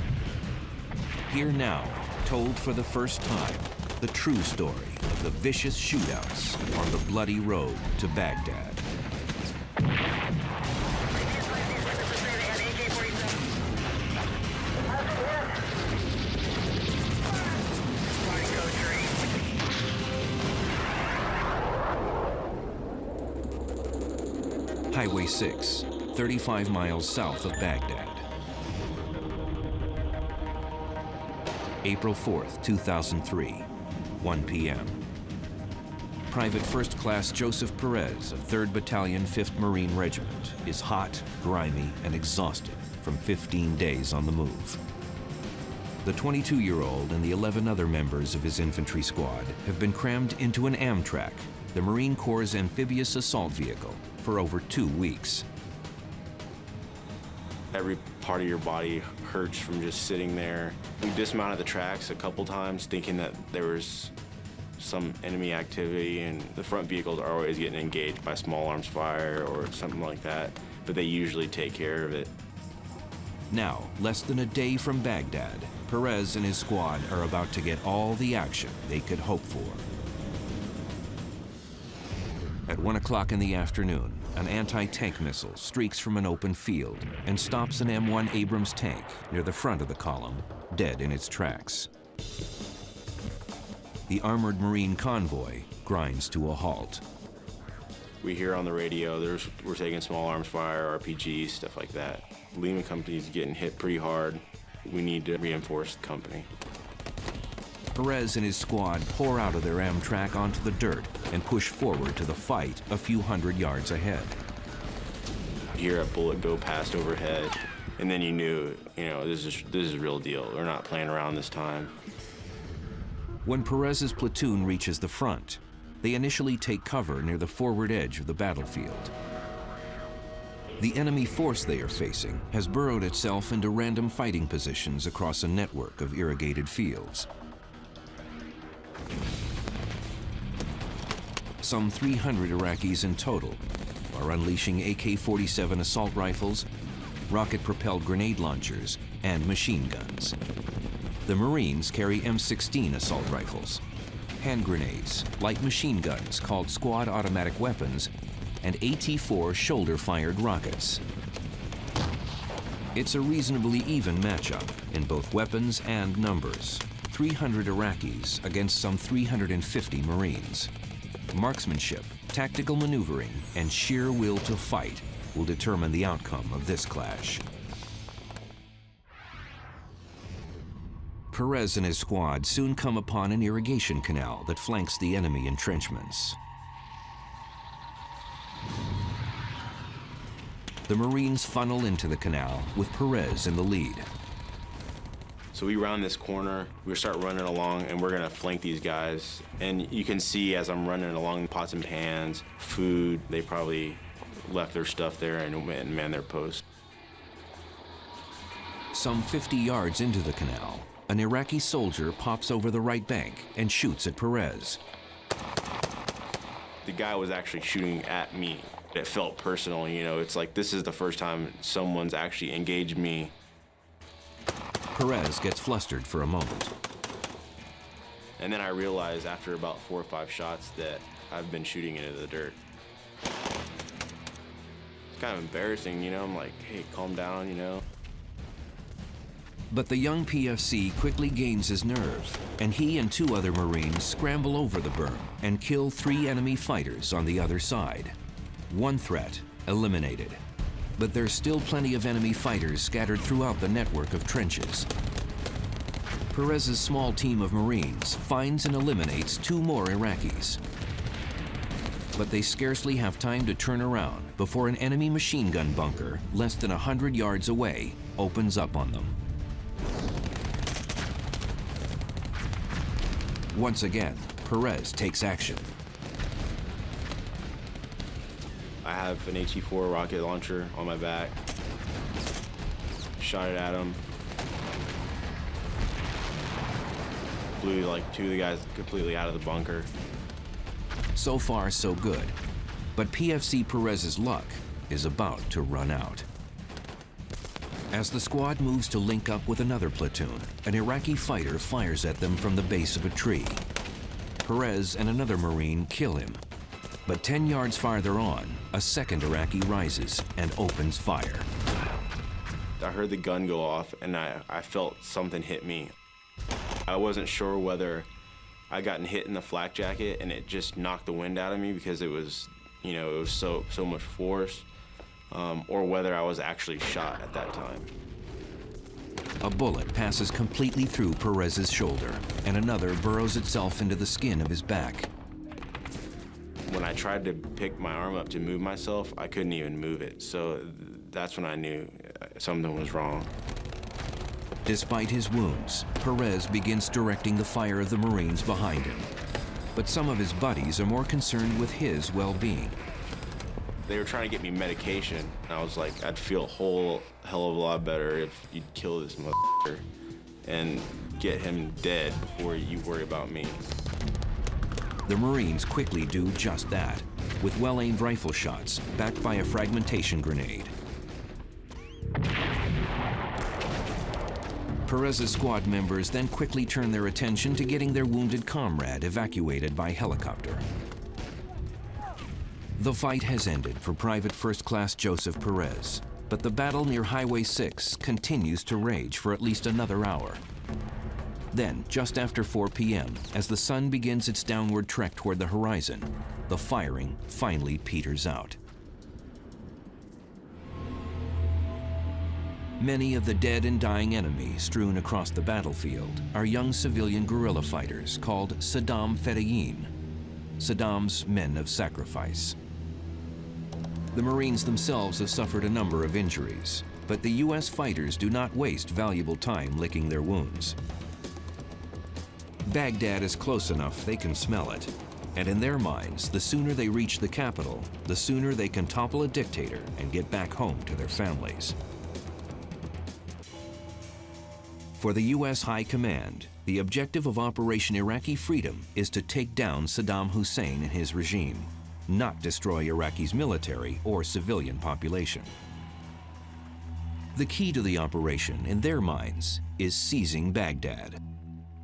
Here now, told for the first time, the true story of the vicious shootouts on the bloody road to Baghdad. Highway 6, 35 miles south of Baghdad. April 4th, 2003, 1 p.m. Private First Class Joseph Perez of 3rd Battalion, 5th Marine Regiment is hot, grimy, and exhausted from 15 days on the move. The 22-year-old and the 11 other members of his infantry squad have been crammed into an Amtrak, the Marine Corps' amphibious assault vehicle, for over 2 weeks. Every part of your body hurts from just sitting there. We dismounted the tracks a couple times thinking that there was some enemy activity, and the front vehicles are always getting engaged by small arms fire or something like that, but they usually take care of it. Now, less than a day from Baghdad, Perez and his squad are about to get all the action they could hope for. At 1 o'clock in the afternoon, an anti-tank missile streaks from an open field and stops an M1 Abrams tank near the front of the column, dead in its tracks. The armored Marine convoy grinds to a halt. We hear on the radio we're taking small arms fire, RPGs, stuff like that. Lehman Company's getting hit pretty hard. We need to reinforce the company. Perez and his squad pour out of their Amtrak onto the dirt and push forward to the fight a few hundred yards ahead. You hear a bullet go past overhead, and then you knew, this is a real deal. We're not playing around this time. When Perez's platoon reaches the front, they initially take cover near the forward edge of the battlefield. The enemy force they are facing has burrowed itself into random fighting positions across a network of irrigated fields. Some 300 Iraqis in total are unleashing AK-47 assault rifles, rocket-propelled grenade launchers, and machine guns. The Marines carry M16 assault rifles, hand grenades, light machine guns called squad automatic weapons, and AT-4 shoulder-fired rockets. It's a reasonably even matchup in both weapons and numbers. 300 Iraqis against some 350 Marines. Marksmanship, tactical maneuvering, and sheer will to fight will determine the outcome of this clash. Perez and his squad soon come upon an irrigation canal that flanks the enemy entrenchments. The Marines funnel into the canal with Perez in the lead. So we round this corner, we start running along, and we're gonna flank these guys. And you can see as I'm running along, pots and pans, food, they probably left their stuff there and went and manned their post. Some 50 yards into the canal, an Iraqi soldier pops over the right bank and shoots at Perez. The guy was actually shooting at me. It felt personal, it's like this is the first time someone's actually engaged me. Perez gets flustered for a moment. And then I realized after about 4 or 5 shots that I've been shooting into the dirt. It's kind of embarrassing, I'm like, hey, calm down, But the young PFC quickly gains his nerve, and he and 2 other Marines scramble over the berm and kill 3 enemy fighters on the other side. 1 threat eliminated. But there's still plenty of enemy fighters scattered throughout the network of trenches. Perez's small team of Marines finds and eliminates 2 more Iraqis. But they scarcely have time to turn around before an enemy machine gun bunker less than 100 yards away opens up on them. Once again, Perez takes action. I have an AT-4 rocket launcher on my back. Shot it at him. Blew 2 of the guys completely out of the bunker. So far, so good. But PFC Perez's luck is about to run out. As the squad moves to link up with another platoon, an Iraqi fighter fires at them from the base of a tree. Perez and another Marine kill him. But 10 yards farther on, a second Iraqi rises and opens fire. I heard the gun go off, and I felt something hit me. I wasn't sure whether I gotten hit in the flak jacket and it just knocked the wind out of me because it was, you know, it was so much force, or whether I was actually shot at that time. A bullet passes completely through Perez's shoulder, and another burrows itself into the skin of his back. When I tried to pick my arm up to move myself, I couldn't even move it. So that's when I knew something was wrong. Despite his wounds, Perez begins directing the fire of the Marines behind him. But some of his buddies are more concerned with his well-being. They were trying to get me medication, and I was like, I'd feel a whole hell of a lot better if you'd kill this motherfucker and get him dead before you worry about me. The Marines quickly do just that, with well-aimed rifle shots backed by a fragmentation grenade. Perez's squad members then quickly turn their attention to getting their wounded comrade evacuated by helicopter. The fight has ended for Private First Class Joseph Perez, but the battle near Highway 6 continues to rage for at least another hour. Then, just after 4 p.m., as the sun begins its downward trek toward the horizon, the firing finally peters out. Many of the dead and dying enemy strewn across the battlefield are young civilian guerrilla fighters called Saddam Fedayeen, Saddam's men of sacrifice. The Marines themselves have suffered a number of injuries, but the U.S. fighters do not waste valuable time licking their wounds. Baghdad is close enough they can smell it, and in their minds, the sooner they reach the capital, the sooner they can topple a dictator and get back home to their families. For the U.S. High Command, the objective of Operation Iraqi Freedom is to take down Saddam Hussein and his regime, not destroy Iraqi's military or civilian population. The key to the operation, in their minds, is seizing Baghdad.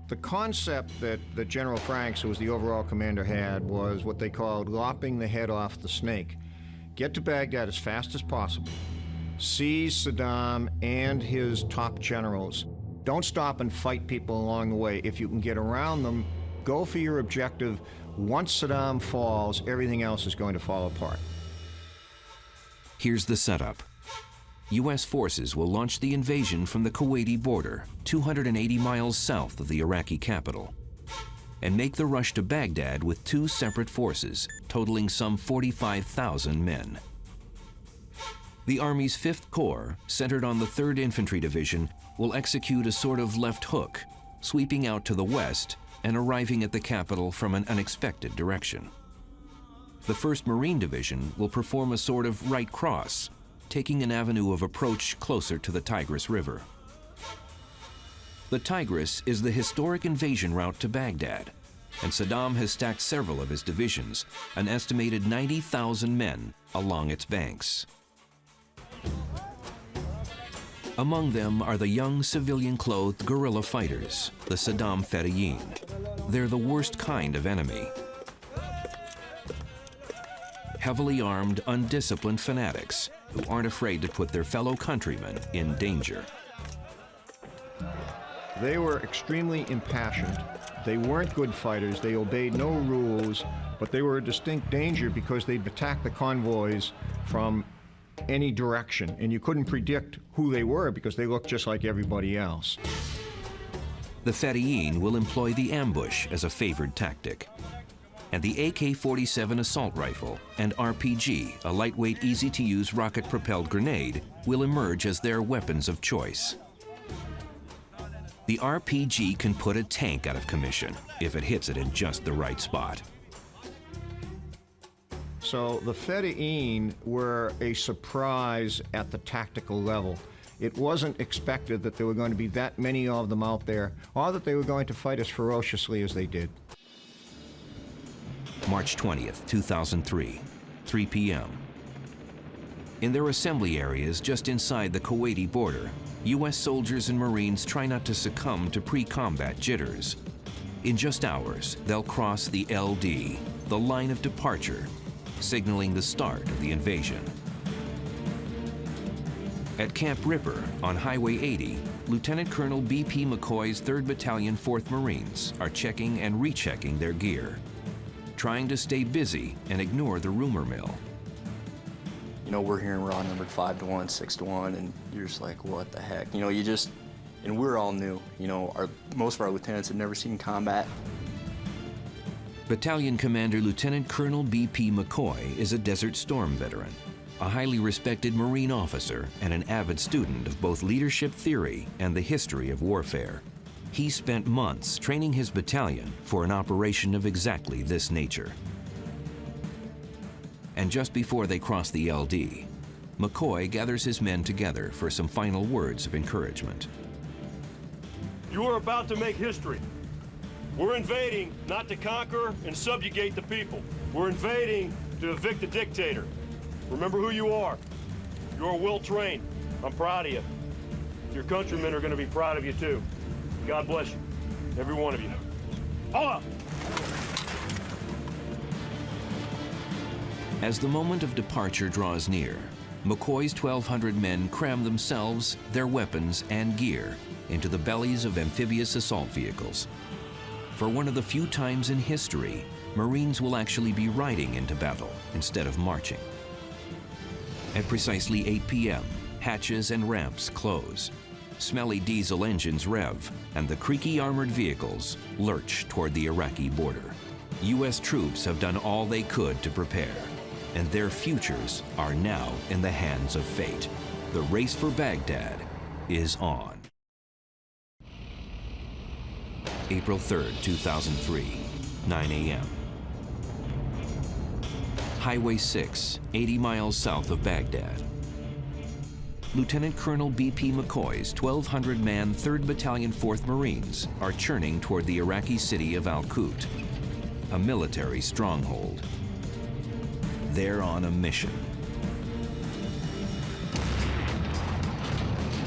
The concept that General Franks, who was the overall commander, had was what they called lopping the head off the snake. Get to Baghdad as fast as possible. Seize Saddam and his top generals. Don't stop and fight people along the way. If you can get around them, go for your objective. Once Saddam falls, everything else is going to fall apart. Here's the setup. U.S. forces will launch the invasion from the Kuwaiti border, 280 miles south of the Iraqi capital, and make the rush to Baghdad with two separate forces, totaling some 45,000 men. The Army's 5th Corps, centered on the 3rd Infantry Division, will execute a sort of left hook, sweeping out to the west and arriving at the capital from an unexpected direction. The 1st Marine Division will perform a sort of right cross, taking an avenue of approach closer to the Tigris River. The Tigris is the historic invasion route to Baghdad, and Saddam has stacked several of his divisions, an estimated 90,000 men, along its banks. Among them are the young civilian-clothed guerrilla fighters, the Saddam Fedayeen. They're the worst kind of enemy. Heavily armed, undisciplined fanatics who aren't afraid to put their fellow countrymen in danger. They were extremely impassioned. They weren't good fighters. They obeyed no rules, but they were a distinct danger because they'd attack the convoys from any direction, and you couldn't predict who they were because they looked just like everybody else. The Fedayeen will employ the ambush as a favored tactic, and the AK-47 assault rifle and RPG, a lightweight, easy-to-use rocket-propelled grenade, will emerge as their weapons of choice. The RPG can put a tank out of commission if it hits it in just the right spot. So the Fedayeen were a surprise at the tactical level. It wasn't expected that there were going to be that many of them out there, or that they were going to fight as ferociously as they did. March 20th, 2003. 3 p.m. In their assembly areas just inside the Kuwaiti border, U.S. soldiers and Marines try not to succumb to pre-combat jitters. In just hours, they'll cross the LD, the line of departure, signaling the start of the invasion. At Camp Ripper on Highway 80, Lieutenant Colonel B.P. McCoy's 3rd Battalion 4th Marines are checking and rechecking their gear, trying to stay busy and ignore the rumor mill. You know, we're hearing we're outnumbered 5 to 1, 6 to 1, and you're just like, what the heck? You know, and we're all new. You know, most of our lieutenants had never seen combat. Battalion Commander Lieutenant Colonel B.P. McCoy is a Desert Storm veteran, a highly respected Marine officer and an avid student of both leadership theory and the history of warfare. He spent months training his battalion for an operation of exactly this nature. And just before they cross the LD, McCoy gathers his men together for some final words of encouragement. You are about to make history. We're invading not to conquer and subjugate the people. We're invading to evict the dictator. Remember who you are. You're well-trained. I'm proud of you. Your countrymen are going to be proud of you, too. God bless you, every one of you. Allah! As the moment of departure draws near, McCoy's 1,200 men cram themselves, their weapons, and gear into the bellies of amphibious assault vehicles. For one of the few times in history, Marines will actually be riding into battle instead of marching. At precisely 8 p.m., hatches and ramps close. Smelly diesel engines rev, and the creaky armored vehicles lurch toward the Iraqi border. U.S. troops have done all they could to prepare, and their futures are now in the hands of fate. The race for Baghdad is on. April 3rd, 2003, 9 a.m. Highway 6, 80 miles south of Baghdad. Lieutenant Colonel B.P. McCoy's 1,200-man 3rd Battalion 4th Marines are churning toward the Iraqi city of Al-Kut, a military stronghold. They're on a mission.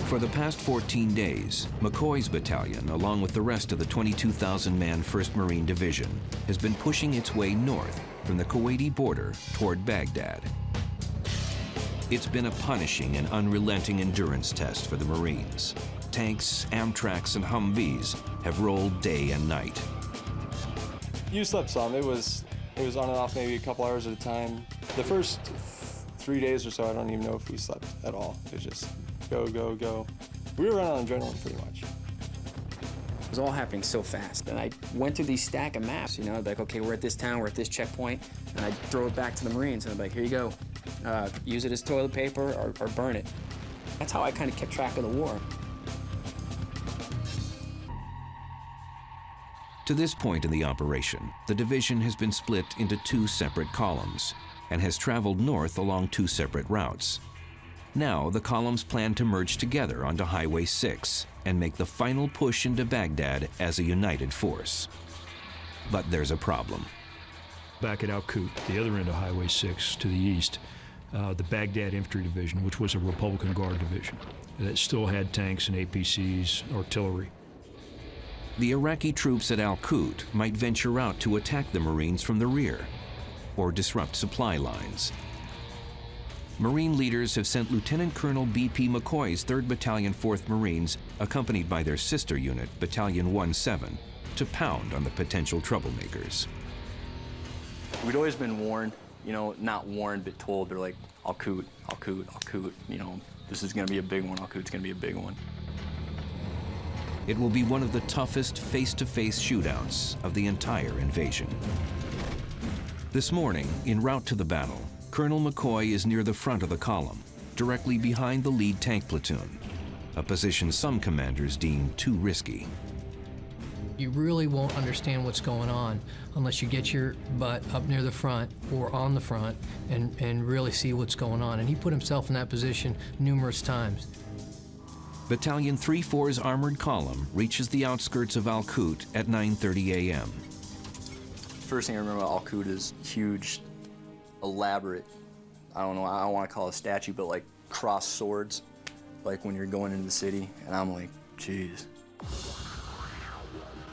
For the past 14 days, McCoy's battalion, along with the rest of the 22,000-man 1st Marine Division, has been pushing its way north from the Kuwaiti border toward Baghdad. It's been a punishing and unrelenting endurance test for the Marines. Tanks, Amtraks, and Humvees have rolled day and night. You slept some. It was on and off, maybe a couple hours at a time. The first 3 days or so, I don't even know if we slept at all. It was just go, go, go. We were running on adrenaline pretty much. It was all happening so fast. And I went through these stack of maps, you know, like, okay, we're at this town, we're at this checkpoint, and I'd throw it back to the Marines, and I'm like, here you go. Use it as toilet paper or burn it. That's how I kind of kept track of the war. To this point in the operation, the division has been split into 2 separate columns and has traveled north along 2 separate routes. Now, the columns plan to merge together onto Highway 6 and make the final push into Baghdad as a united force. But there's a problem. Back at Al-Kut, the other end of Highway 6 to the east, the Baghdad Infantry Division, which was a Republican Guard division, that still had tanks and APCs, artillery. The Iraqi troops at Al-Kut might venture out to attack the Marines from the rear or disrupt supply lines. Marine leaders have sent Lieutenant Colonel B.P. McCoy's 3rd Battalion 4th Marines, accompanied by their sister unit, Battalion 1-7, to pound on the potential troublemakers. We'd always been warned, you know, not warned, but told. They're like, Al-Kut, Al-Kut, Al-Kut, you know, this is gonna be a big one, Al-Kut's gonna be a big one. It will be one of the toughest face-to-face shootouts of the entire invasion. This morning, en route to the battle, Colonel McCoy is near the front of the column, directly behind the lead tank platoon, a position some commanders deem too risky. You really won't understand what's going on unless you get your butt up near the front or on the front and really see what's going on. And he put himself in that position numerous times. Battalion 3-4's armored column reaches the outskirts of Al-Kut at 9:30 a.m. First thing I remember about Al-Kut is huge elaborate, I don't know, I don't want to call it a statue, but like crossed swords, like when you're going into the city, and I'm like, geez.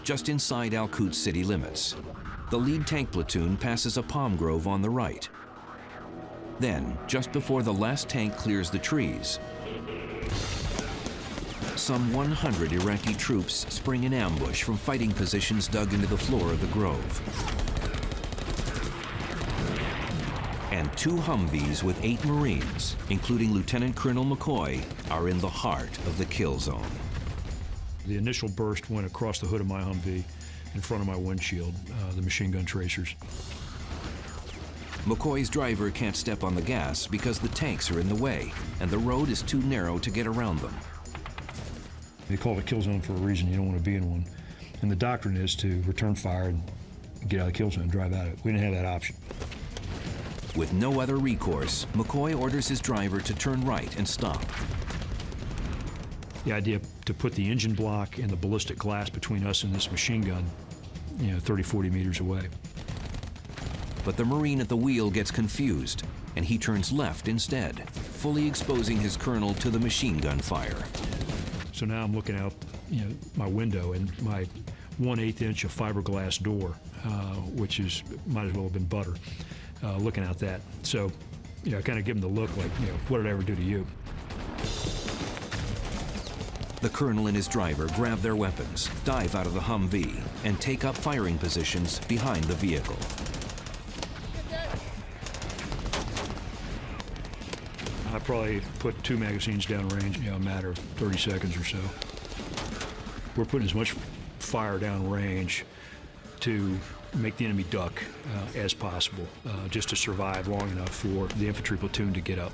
Just inside Al-Kut city limits, the lead tank platoon passes a palm grove on the right. Then, just before the last tank clears the trees, some 100 Iraqi troops spring an ambush from fighting positions dug into the floor of the grove. And 2 Humvees with 8 Marines, including Lieutenant Colonel McCoy, are in the heart of the kill zone. The initial burst went across the hood of my Humvee in front of my windshield, the machine gun tracers. McCoy's driver can't step on the gas because the tanks are in the way, and the road is too narrow to get around them. They call it a kill zone for a reason. You don't want to be in one. And the doctrine is to return fire and get out of the kill zone and drive out of it. We didn't have that option. With no other recourse, McCoy orders his driver to turn right and stop. The idea to put the engine block and the ballistic glass between us and this machine gun, 30, 40 meters away. But the Marine at the wheel gets confused, and he turns left instead, fully exposing his colonel to the machine gun fire. So now I'm looking out, my window, and my 1/8 inch of fiberglass door, which might as well have been butter, looking out that. So, I kind of give him the look like, what did I ever do to you? The colonel and his driver grab their weapons, dive out of the Humvee, and take up firing positions behind the vehicle. I probably put 2 magazines downrange, a matter of 30 seconds or so. We're putting as much fire downrange to make the enemy duck as possible, just to survive long enough for the infantry platoon to get up.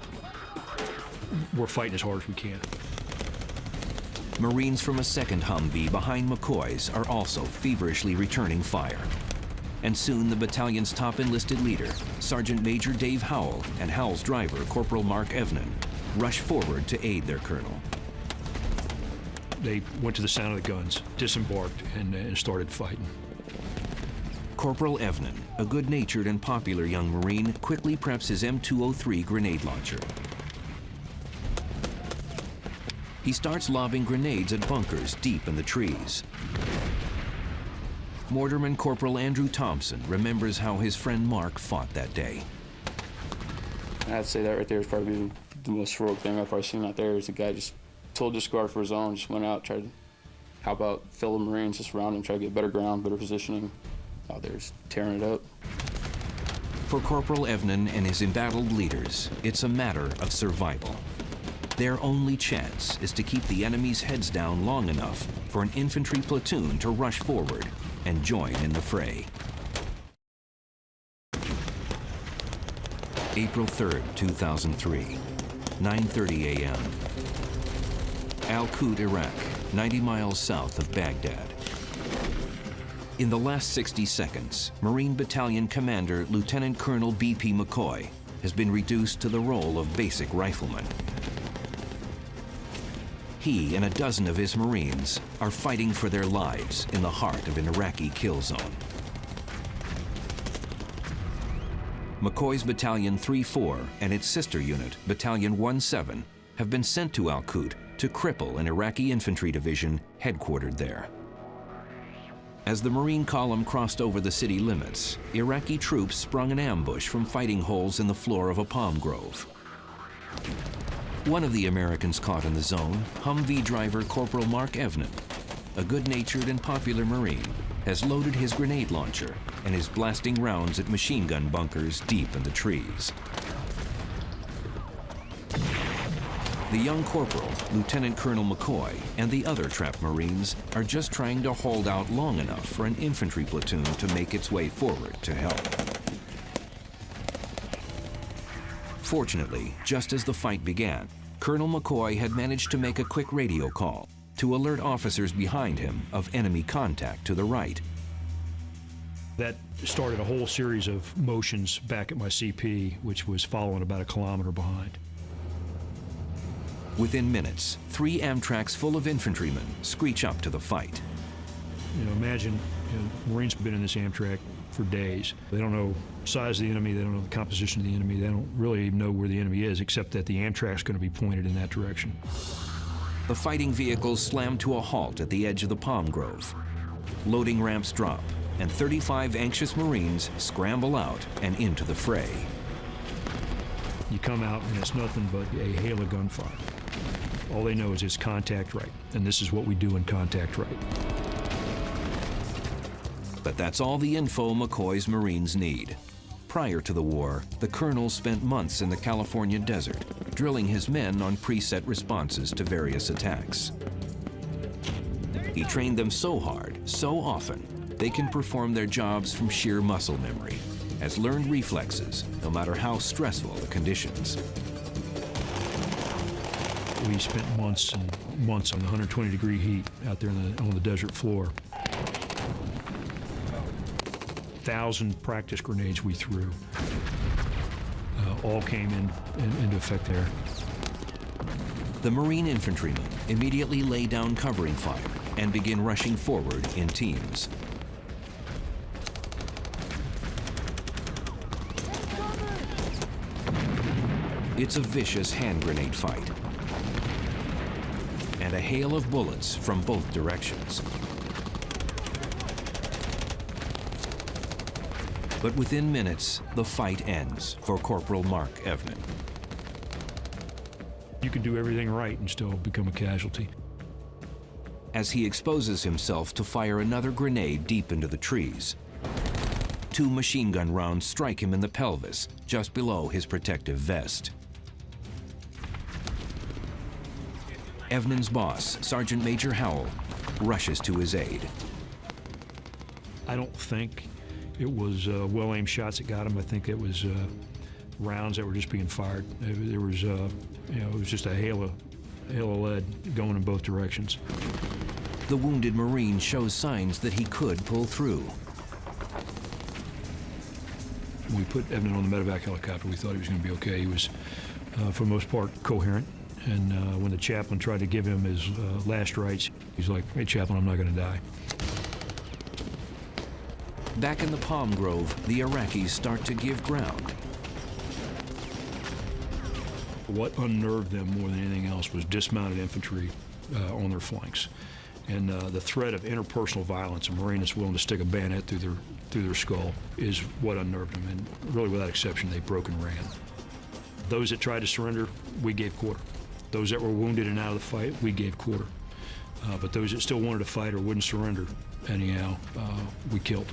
We're fighting as hard as we can. Marines from a second Humvee behind McCoy's are also feverishly returning fire. And soon the battalion's top enlisted leader, Sergeant Major Dave Howell, and Howell's driver, Corporal Mark Evnan, rush forward to aid their colonel. They went to the sound of the guns, disembarked, and started fighting. Corporal Evnan, a good-natured and popular young Marine, quickly preps his M203 grenade launcher. He starts lobbing grenades at bunkers deep in the trees. Mortarman Corporal Andrew Thompson remembers how his friend Mark fought that day. I'd say that right there is probably the most heroic thing I've ever seen out there. Is a guy just told discard for his own, just went out, tried to help out fellow Marines just around him, try to get better ground, better positioning. Out there just tearing it up. For Corporal Evnan and his embattled leaders, it's a matter of survival. Their only chance is to keep the enemy's heads down long enough for an infantry platoon to rush forward and join in the fray. April 3rd, 2003, 9:30 a.m. Al-Kut, Iraq, 90 miles south of Baghdad. In the last 60 seconds, Marine Battalion Commander Lieutenant Colonel B.P. McCoy has been reduced to the role of basic rifleman. He and a dozen of his Marines are fighting for their lives in the heart of an Iraqi kill zone. McCoy's Battalion 3-4 and its sister unit, Battalion 1-7, have been sent to Al-Kut to cripple an Iraqi infantry division headquartered there. As the Marine column crossed over the city limits, Iraqi troops sprung an ambush from fighting holes in the floor of a palm grove. One of the Americans caught in the zone, Humvee driver Corporal Mark Evnan, a good-natured and popular Marine, has loaded his grenade launcher and is blasting rounds at machine gun bunkers deep in the trees. The young corporal, Lieutenant Colonel McCoy, and the other trapped Marines are just trying to hold out long enough for an infantry platoon to make its way forward to help. Fortunately, just as the fight began, Colonel McCoy had managed to make a quick radio call to alert officers behind him of enemy contact to the right. That started a whole series of motions back at my CP, which was following about a kilometer behind. Within minutes, 3 Amtraks full of infantrymen screech up to the fight. Imagine Marines have been in this Amtrak for days. They don't know the size of the enemy, they don't know the composition of the enemy, they don't really even know where the enemy is, except that the Amtrak's going to be pointed in that direction. The fighting vehicles slam to a halt at the edge of the palm grove. Loading ramps drop, and 35 anxious Marines scramble out and into the fray. You come out and it's nothing but a hail of gunfire. All they know is it's contact right, and this is what we do in contact right. But that's all the info McCoy's Marines need. Prior to the war, the colonel spent months in the California desert, drilling his men on preset responses to various attacks. He trained them so hard, so often, they can perform their jobs from sheer muscle memory, as learned reflexes, no matter how stressful the conditions. We spent months and months on the 120-degree heat out there on the desert floor. 1,000 practice grenades we threw. All came into effect there. The Marine infantrymen immediately lay down covering fire and begin rushing forward in teams. It's a vicious hand grenade fight, and a hail of bullets from both directions. But within minutes, the fight ends for Corporal Mark Evnen. You can do everything right and still become a casualty. As he exposes himself to fire another grenade deep into the trees, 2 machine gun rounds strike him in the pelvis, just below his protective vest. Evnen's boss, Sergeant Major Howell, rushes to his aid. I don't think it was well-aimed shots that got him. I think it was rounds that were just being fired. There was, it was just a hail of lead going in both directions. The wounded Marine shows signs that he could pull through. When we put Evnen on the medevac helicopter, we thought he was going to be okay. He was, for the most part, coherent. And when the chaplain tried to give him his last rites, he's like, "Hey, chaplain, I'm not going to die." Back in the palm grove, the Iraqis start to give ground. What unnerved them more than anything else was dismounted infantry on their flanks. And the threat of interpersonal violence, a Marine that's willing to stick a bayonet through their skull, is what unnerved them. And really, without exception, they broke and ran. Those that tried to surrender, we gave quarter. Those that were wounded and out of the fight, we gave quarter. But those that still wanted to fight or wouldn't surrender, anyhow, we killed.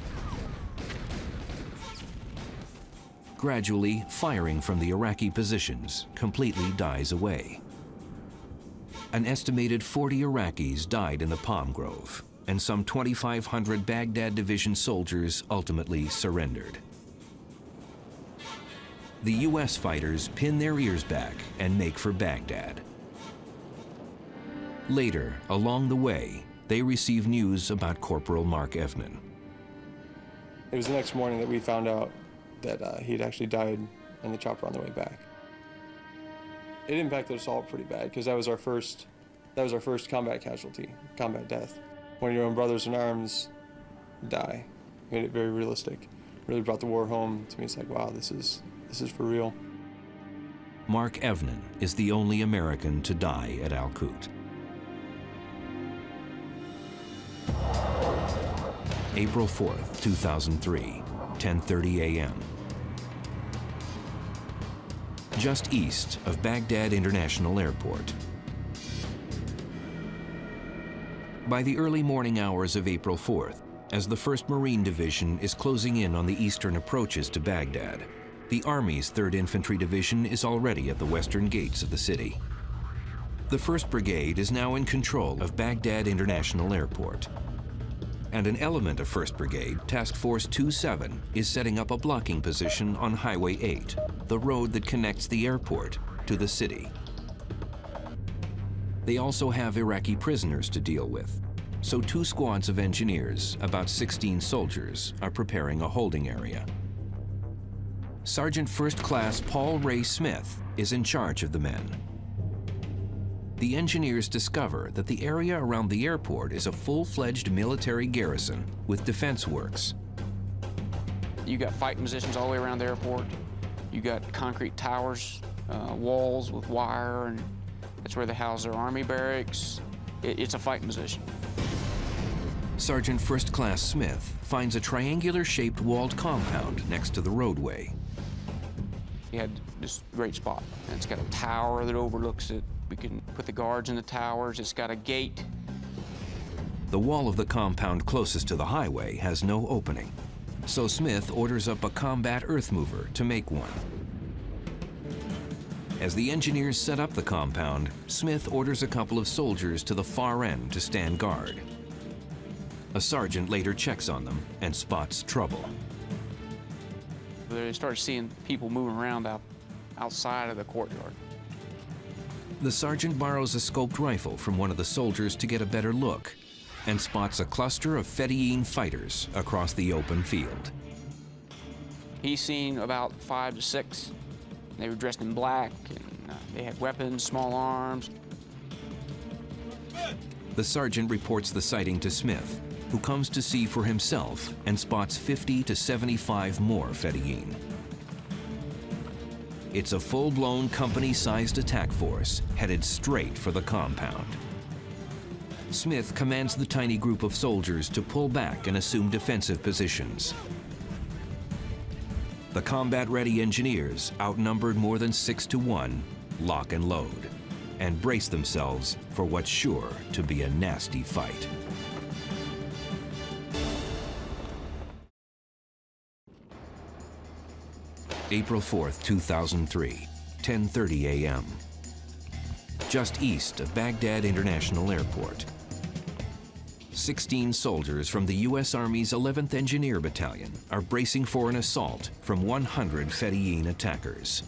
Gradually, firing from the Iraqi positions completely dies away. An estimated 40 Iraqis died in the palm grove, and some 2,500 Baghdad Division soldiers ultimately surrendered. The U.S. fighters pin their ears back and make for Baghdad. Later, along the way, they receive news about Corporal Mark Evnen. It was the next morning that we found out that he'd actually died in the chopper on the way back. It impacted us all pretty bad because that was our first combat casualty, combat death. When your own brothers in arms die, made it very realistic. Really brought the war home to me. It's like, wow, this is for real. Mark Evnen is the only American to die at Al-Kut. April 4th, 2003, 10:30 a.m. Just east of Baghdad International Airport. By the early morning hours of April 4th, as the 1st Marine Division is closing in on the eastern approaches to Baghdad, the Army's 3rd Infantry Division is already at the western gates of the city. The 1st Brigade is now in control of Baghdad International Airport. And an element of 1st Brigade, Task Force 27, is setting up a blocking position on Highway 8, the road that connects the airport to the city. They also have Iraqi prisoners to deal with, so 2 squads of engineers, about 16 soldiers, are preparing a holding area. Sergeant First Class Paul Ray Smith is in charge of the men. the engineers discover that the area around the airport is a full-fledged military garrison with defense works. You got fighting positions all the way around the airport. You got concrete towers, walls with wire, and that's where they house their army barracks. It's a fighting position. Sergeant First Class Smith finds a triangular-shaped walled compound next to the roadway. He had this great spot. And it's got a tower that overlooks it. We can put the guards in the towers. It's got a gate. The wall of the compound closest to the highway has no opening, so Smith orders up a combat earth mover to make one. As the engineers set up the compound, Smith orders a couple of soldiers to the far end to stand guard. A sergeant later checks on them and spots trouble. They started seeing people moving around outside of the courtyard. The sergeant borrows a scoped rifle from one of the soldiers to get a better look and spots a cluster of Fedayeen fighters across the open field. He's seen about 5 to 6. They were dressed in black, and they had weapons, small arms. The sergeant reports the sighting to Smith, who comes to see for himself and spots 50 to 75 more Fedayeen. It's a full-blown company-sized attack force headed straight for the compound. Smith commands the tiny group of soldiers to pull back and assume defensive positions. The combat-ready engineers, outnumbered more than 6 to 1, lock and load and brace themselves for what's sure to be a nasty fight. April 4th, 2003, 10:30 a.m. Just east of Baghdad International Airport. 16 soldiers from the U.S. Army's 11th Engineer Battalion are bracing for an assault from 100 Fedayeen attackers.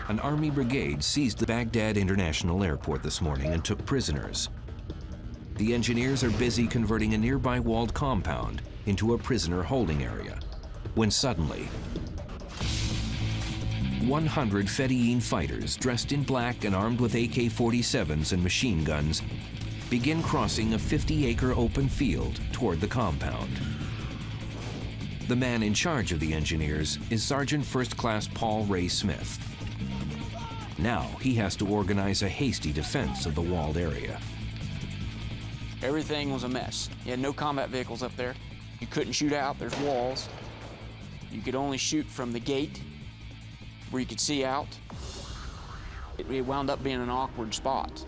An Army brigade seized the Baghdad International Airport this morning and took prisoners. The engineers are busy converting a nearby walled compound into a prisoner holding area, when suddenly 100 Fedayeen fighters dressed in black and armed with AK-47s and machine guns begin crossing a 50-acre open field toward the compound. The man in charge of the engineers is Sergeant First Class Paul Ray Smith. Now he has to organize a hasty defense of the walled area. Everything was a mess. You had no combat vehicles up there. You couldn't shoot out, there's walls. You could only shoot from the gate where you could see out. It wound up being an awkward spot.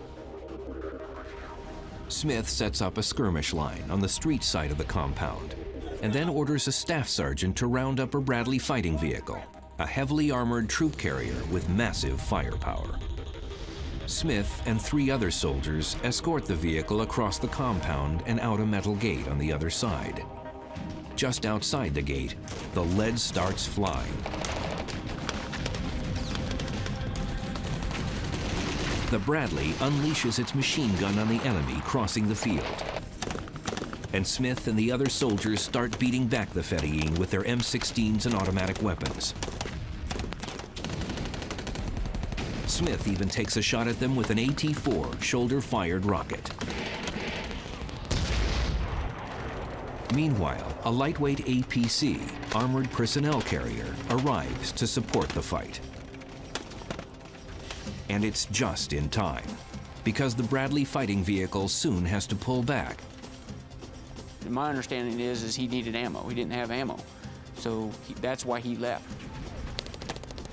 Smith sets up a skirmish line on the street side of the compound and then orders a staff sergeant to round up a Bradley fighting vehicle, a heavily armored troop carrier with massive firepower. Smith and 3 other soldiers escort the vehicle across the compound and out a metal gate on the other side. Just outside the gate, the lead starts flying. The Bradley unleashes its machine gun on the enemy crossing the field. And Smith and the other soldiers start beating back the Fedayeen with their M16s and automatic weapons. Smith even takes a shot at them with an AT-4 shoulder-fired rocket. Meanwhile, a lightweight APC, armored personnel carrier, arrives to support the fight. And it's just in time, because the Bradley fighting vehicle soon has to pull back. My understanding is he needed ammo. He didn't have ammo, so that's why he left.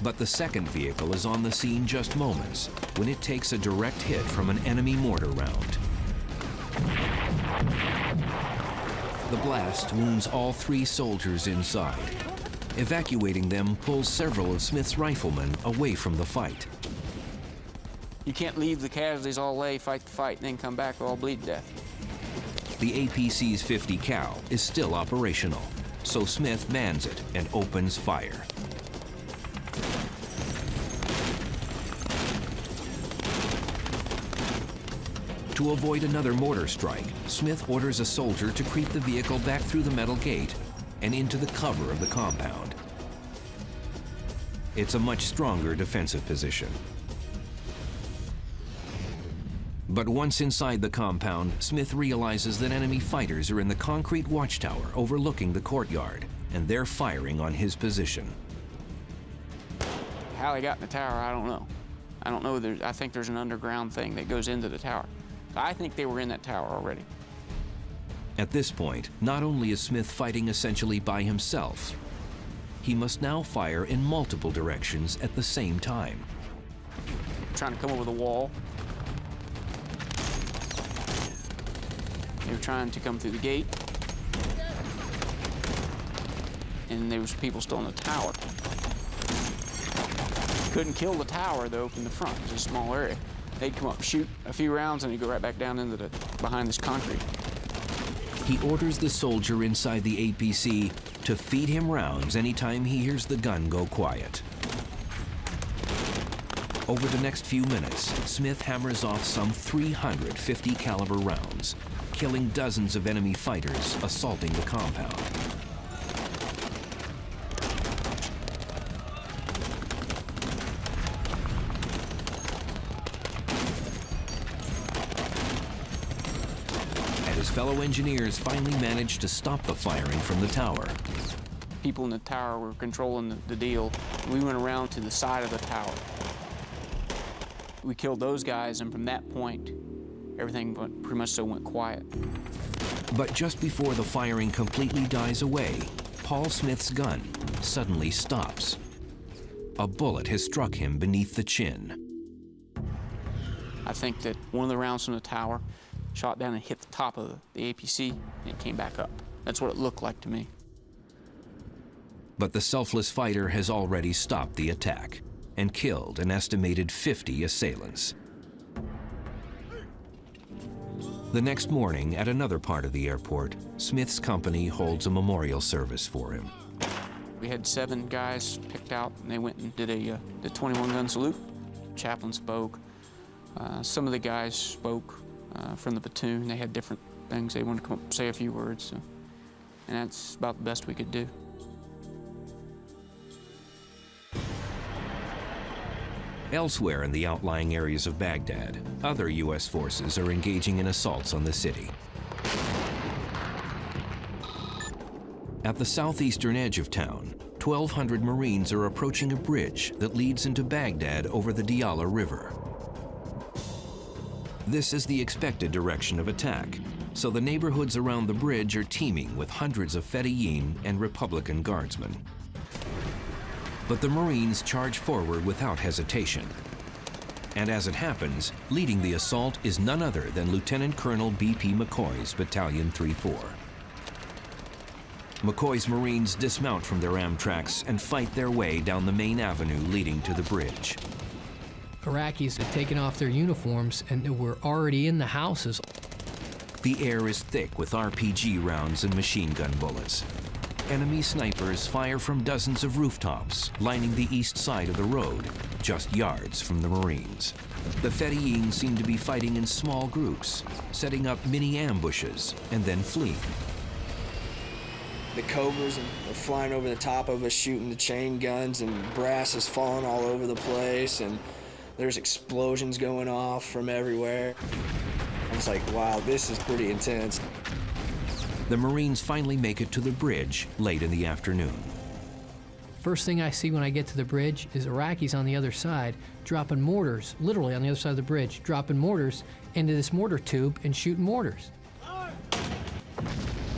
But the second vehicle is on the scene just moments when it takes a direct hit from an enemy mortar round. The blast wounds all 3 soldiers inside. Evacuating them pulls several of Smith's riflemen away from the fight. You can't leave the casualties all lay, fight the fight, and then come back or all bleed to death. The APC's 50 cal is still operational, so Smith mans it and opens fire. To avoid another mortar strike, Smith orders a soldier to creep the vehicle back through the metal gate and into the cover of the compound. It's a much stronger defensive position. But once inside the compound, Smith realizes that enemy fighters are in the concrete watchtower overlooking the courtyard, and they're firing on his position. How they got in the tower, I don't know. I don't know. I think there's an underground thing that goes into the tower. I think they were in that tower already. At this point, not only is Smith fighting essentially by himself, he must now fire in multiple directions at the same time. Trying to come over the wall. They were trying to come through the gate. And there was people still in the tower. Couldn't kill the tower, though, from the front. It was a small area. They'd come up, shoot a few rounds, and they'd go right back down into behind this concrete. He orders the soldier inside the APC to feed him rounds anytime he hears the gun go quiet. Over the next few minutes, Smith hammers off some 350 caliber rounds, killing dozens of enemy fighters assaulting the compound. His fellow engineers finally managed to stop the firing from the tower. People in the tower were controlling the deal. We went around to the side of the tower. We killed those guys, and from that point, everything pretty much so went quiet. But just before the firing completely dies away, Paul Smith's gun suddenly stops. A bullet has struck him beneath the chin. I think that one of the rounds from the tower shot down and hit the top of the APC, and it came back up. That's what it looked like to me. But the selfless fighter has already stopped the attack and killed an estimated 50 assailants. The next morning, at another part of the airport, Smith's company holds a memorial service for him. We had 7 guys picked out, and they went and did the 21-gun salute. Chaplain spoke. Some of the guys spoke from the platoon. They had different things. They wanted to come up and say a few words. So, and that's about the best we could do. Elsewhere in the outlying areas of Baghdad, other U.S. forces are engaging in assaults on the city. At the southeastern edge of town, 1,200 Marines are approaching a bridge that leads into Baghdad over the Diyala River. This is the expected direction of attack, so the neighborhoods around the bridge are teeming with hundreds of Fedayeen and Republican guardsmen. But the Marines charge forward without hesitation. And as it happens, leading the assault is none other than Lieutenant Colonel B.P. McCoy's Battalion 3-4. McCoy's Marines dismount from their Amtraks and fight their way down the main avenue leading to the bridge. Iraqis had taken off their uniforms and were already in the houses. The air is thick with RPG rounds and machine gun bullets. Enemy snipers fire from dozens of rooftops lining the east side of the road, just yards from the Marines. The Fedayeen seem to be fighting in small groups, setting up mini ambushes and then fleeing. The Cobras are flying over the top of us, shooting the chain guns, and brass is falling all over the place, and there's explosions going off from everywhere. I was like, wow, this is pretty intense. The Marines finally make it to the bridge late in the afternoon. First thing I see when I get to the bridge is Iraqis on the other side dropping mortars, literally on the other side of the bridge, dropping mortars into this mortar tube and shooting mortars.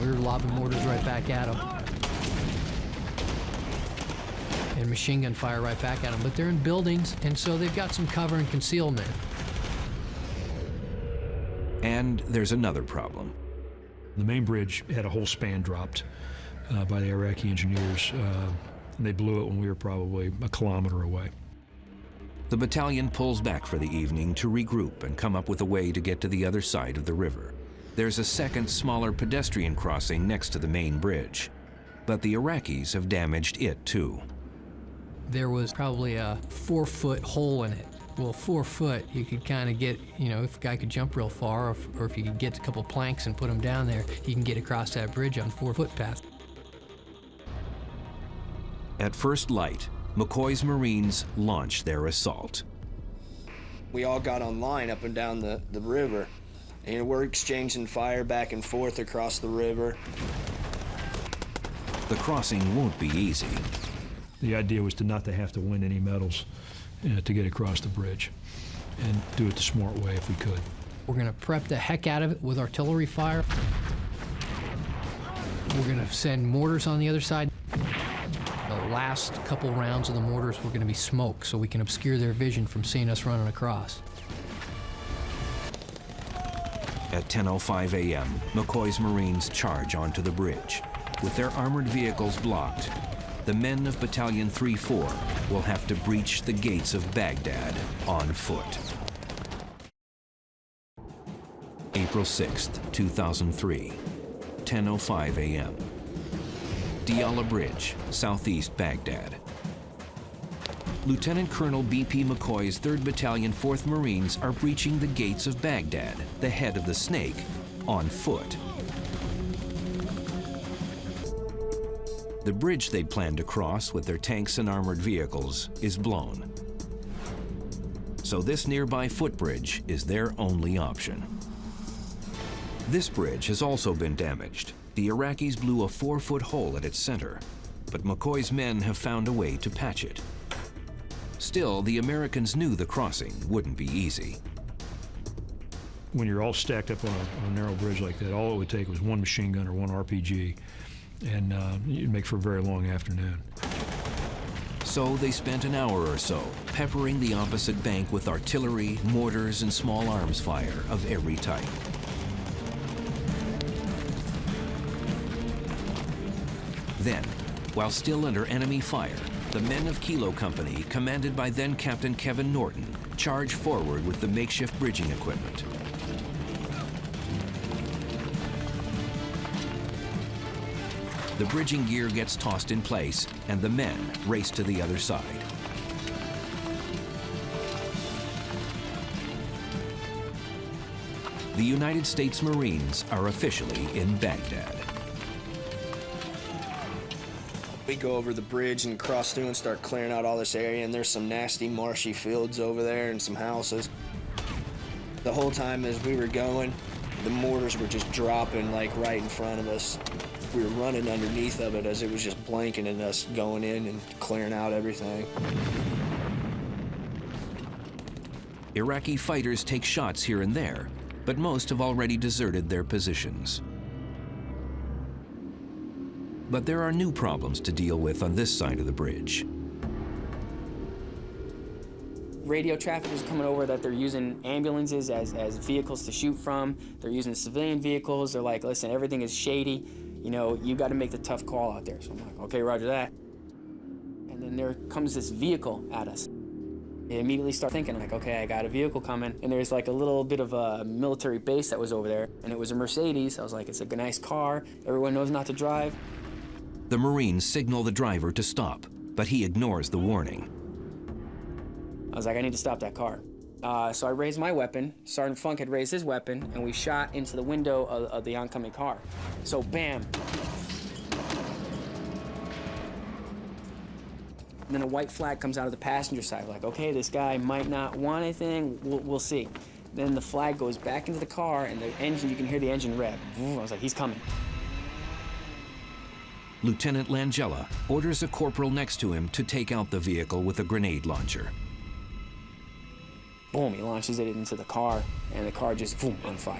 We were lobbing mortars right back at them. And machine gun fire right back at them. But they're in buildings, and so they've got some cover and concealment. And there's another problem. The main bridge had a whole span dropped by the Iraqi engineers. And they blew it when we were probably a kilometer away. The battalion pulls back for the evening to regroup and come up with a way to get to the other side of the river. There's a second, smaller pedestrian crossing next to the main bridge, but the Iraqis have damaged it too. There was probably a 4-foot hole in it. Well, 4 foot, you could kind of get, you know, if a guy could jump real far, or if you could get a couple planks and put them down there, you can get across that bridge on 4-foot path. At first light, McCoy's Marines launch their assault. We all got on line up and down the river, and we're exchanging fire back and forth across the river. The crossing won't be easy. The idea was to not to have to win any medals to get across the bridge, and do it the smart way if we could. We're going to prep the heck out of it with artillery fire. We're going to send mortars on the other side. The last couple rounds of the mortars were going to be smoke, so we can obscure their vision from seeing us running across. At 10:05 a.m., McCoy's Marines charge onto the bridge. With their armored vehicles blocked, the men of Battalion 3-4 will have to breach the gates of Baghdad on foot. April 6th, 2003, 10:05 a.m. Diyala Bridge, southeast Baghdad. Lieutenant Colonel B.P. McCoy's 3rd Battalion 4th Marines are breaching the gates of Baghdad, the head of the snake, on foot. The bridge they'd planned to cross with their tanks and armored vehicles is blown. So this nearby footbridge is their only option. This bridge has also been damaged. The Iraqis blew a 4-foot hole at its center, but McCoy's men have found a way to patch it. Still, the Americans knew the crossing wouldn't be easy. When you're all stacked up on a narrow bridge like that, all it would take was one machine gun or one RPG, and you'd make for a very long afternoon. So they spent an hour or so peppering the opposite bank with artillery, mortars, and small arms fire of every type. Then, while still under enemy fire, the men of Kilo Company, commanded by then Captain Kevin Norton, charge forward with the makeshift bridging equipment. The bridging gear gets tossed in place, and the men race to the other side. The United States Marines are officially in Baghdad. We go over the bridge and cross through and start clearing out all this area, and there's some nasty marshy fields over there and some houses. The whole time as we were going, the mortars were just dropping like right in front of us. We were running underneath of it as it was just blanketing us going in and clearing out everything. Iraqi fighters take shots here and there, but most have already deserted their positions. But there are new problems to deal with on this side of the bridge. Radio traffic is coming over that they're using ambulances as vehicles to shoot from. They're using civilian vehicles. They're like, listen, everything is shady. You know, you got to make the tough call out there. So I'm like, okay, roger that. And then there comes this vehicle at us. I immediately start thinking like, okay, I got a vehicle coming. And there's like a little bit of a military base that was over there. And it was a Mercedes. I was like, it's a nice car. Everyone knows not to drive. The Marines signal the driver to stop, but he ignores the warning. I was like, I need to stop that car. So I raised my weapon. Sergeant Funk had raised his weapon, and we shot into the window of the oncoming car. So bam. And then a white flag comes out of the passenger side. Like, okay, this guy might not want anything. We'll see. Then the flag goes back into the car, and the engine, you can hear the engine rev. I was like, he's coming. Lieutenant Langella orders a corporal next to him to take out the vehicle with a grenade launcher. Boom, he launches it into the car, and the car just, boom, on fire.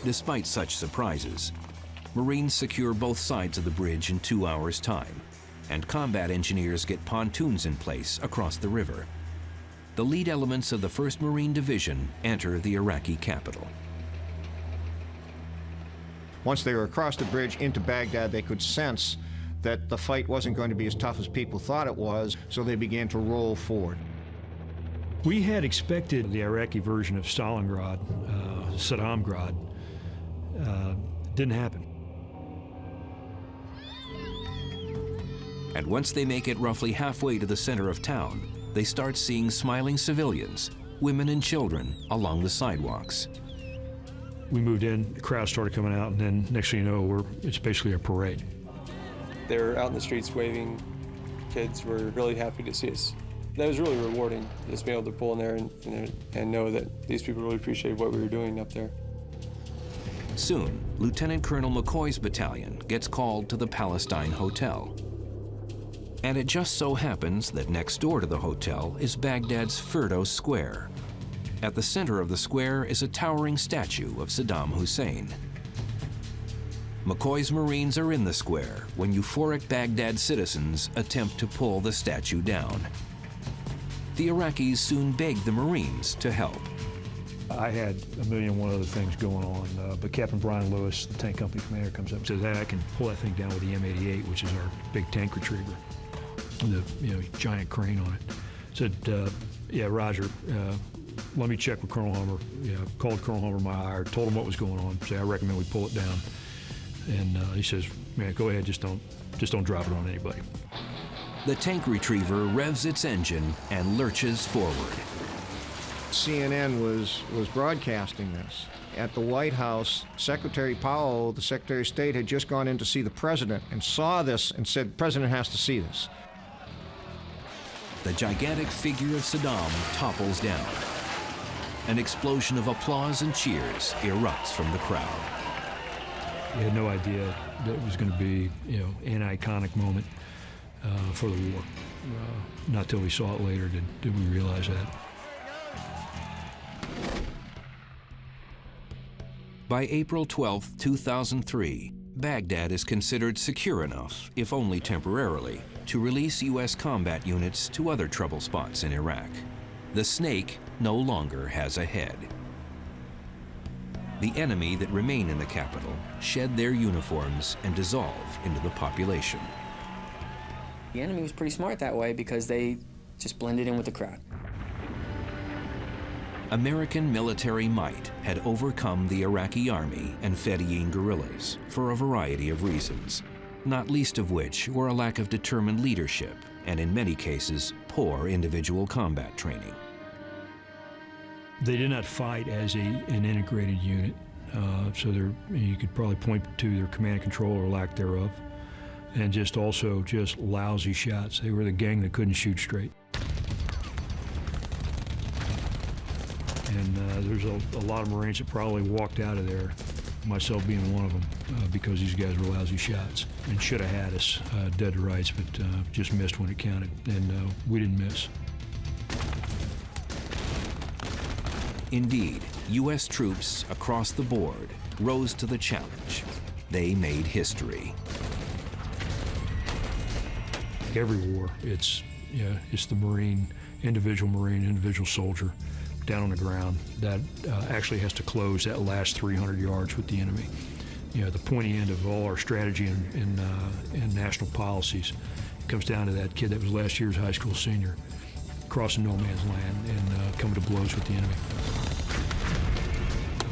Despite such surprises, Marines secure both sides of the bridge in 2 hours' time, and combat engineers get pontoons in place across the river. The lead elements of the 1st Marine Division enter the Iraqi capital. Once they were across the bridge into Baghdad, they could sense that the fight wasn't going to be as tough as people thought it was, so they began to roll forward. We had expected the Iraqi version of Stalingrad, Saddamgrad. Didn't happen. And once they make it roughly halfway to the center of town, they start seeing smiling civilians, women and children, along the sidewalks. We moved in, the crowd started coming out, and then next thing you know, it's basically a parade. They're out in the streets waving kids were really happy to see us. That was really rewarding, just being able to pull in there and know that these people really appreciated what we were doing up there. Soon, Lieutenant Colonel McCoy's battalion gets called to the Palestine Hotel. And it just so happens that next door to the hotel is Baghdad's Firdos Square. At the center of the square is a towering statue of Saddam Hussein. McCoy's Marines are in the square when euphoric Baghdad citizens attempt to pull the statue down. The Iraqis soon beg the Marines to help. I had a million and one other things going on, but Captain Brian Lewis, the tank company commander, comes up and says, "Hey, I can pull that thing down with the M88, which is our big tank retriever, the giant crane on it." Said, "Yeah, Roger. Let me check with Colonel Hummer." Called Colonel Hummer, my hire, told him what was going on. Say, "I recommend we pull it down." And he says, "Man, go ahead. Just don't drop it on anybody." The tank retriever revs its engine and lurches forward. CNN was broadcasting this. At the White House, Secretary Powell, the Secretary of State, had just gone in to see the president and saw this and said, "The president has to see this." The gigantic figure of Saddam topples down. An explosion of applause and cheers erupts from the crowd. We had no idea that it was going to be, an iconic moment for the war. Not till we saw it later did we realize that. By April 12, 2003, Baghdad is considered secure enough, if only temporarily, to release U.S. combat units to other trouble spots in Iraq. The snake no longer has a head. The enemy that remain in the capital shed their uniforms and dissolve into the population. The enemy was pretty smart that way because they just blended in with the crowd. American military might had overcome the Iraqi army and Fedayeen guerrillas for a variety of reasons, not least of which were a lack of determined leadership and, in many cases, poor individual combat training. They did not fight as an integrated unit, so you could probably point to their command and control or lack thereof, and just lousy shots. They were the gang that couldn't shoot straight. And there's a lot of Marines that probably walked out of there, myself being one of them, because these guys were lousy shots and should have had us dead to rights, but just missed when it counted, and we didn't miss. Indeed, U.S. troops across the board rose to the challenge. They made history. Every war, it's the individual soldier down on the ground that actually has to close that last 300 yards with the enemy. The pointy end of all our strategy and national policies comes down to that kid that was last year's high school senior, crossing no man's land and coming to blows with the enemy.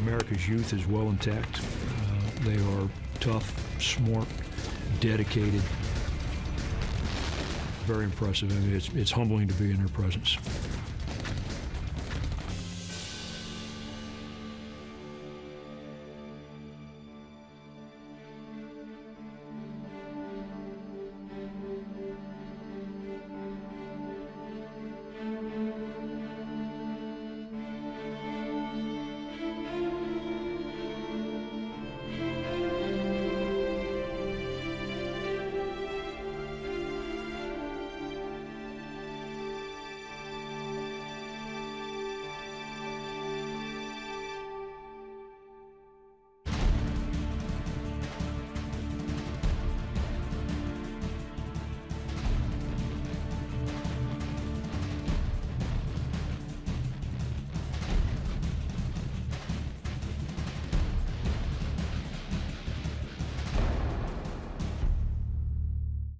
America's youth is well intact. They are tough, smart, dedicated. Very impressive. I mean, it's humbling to be in their presence.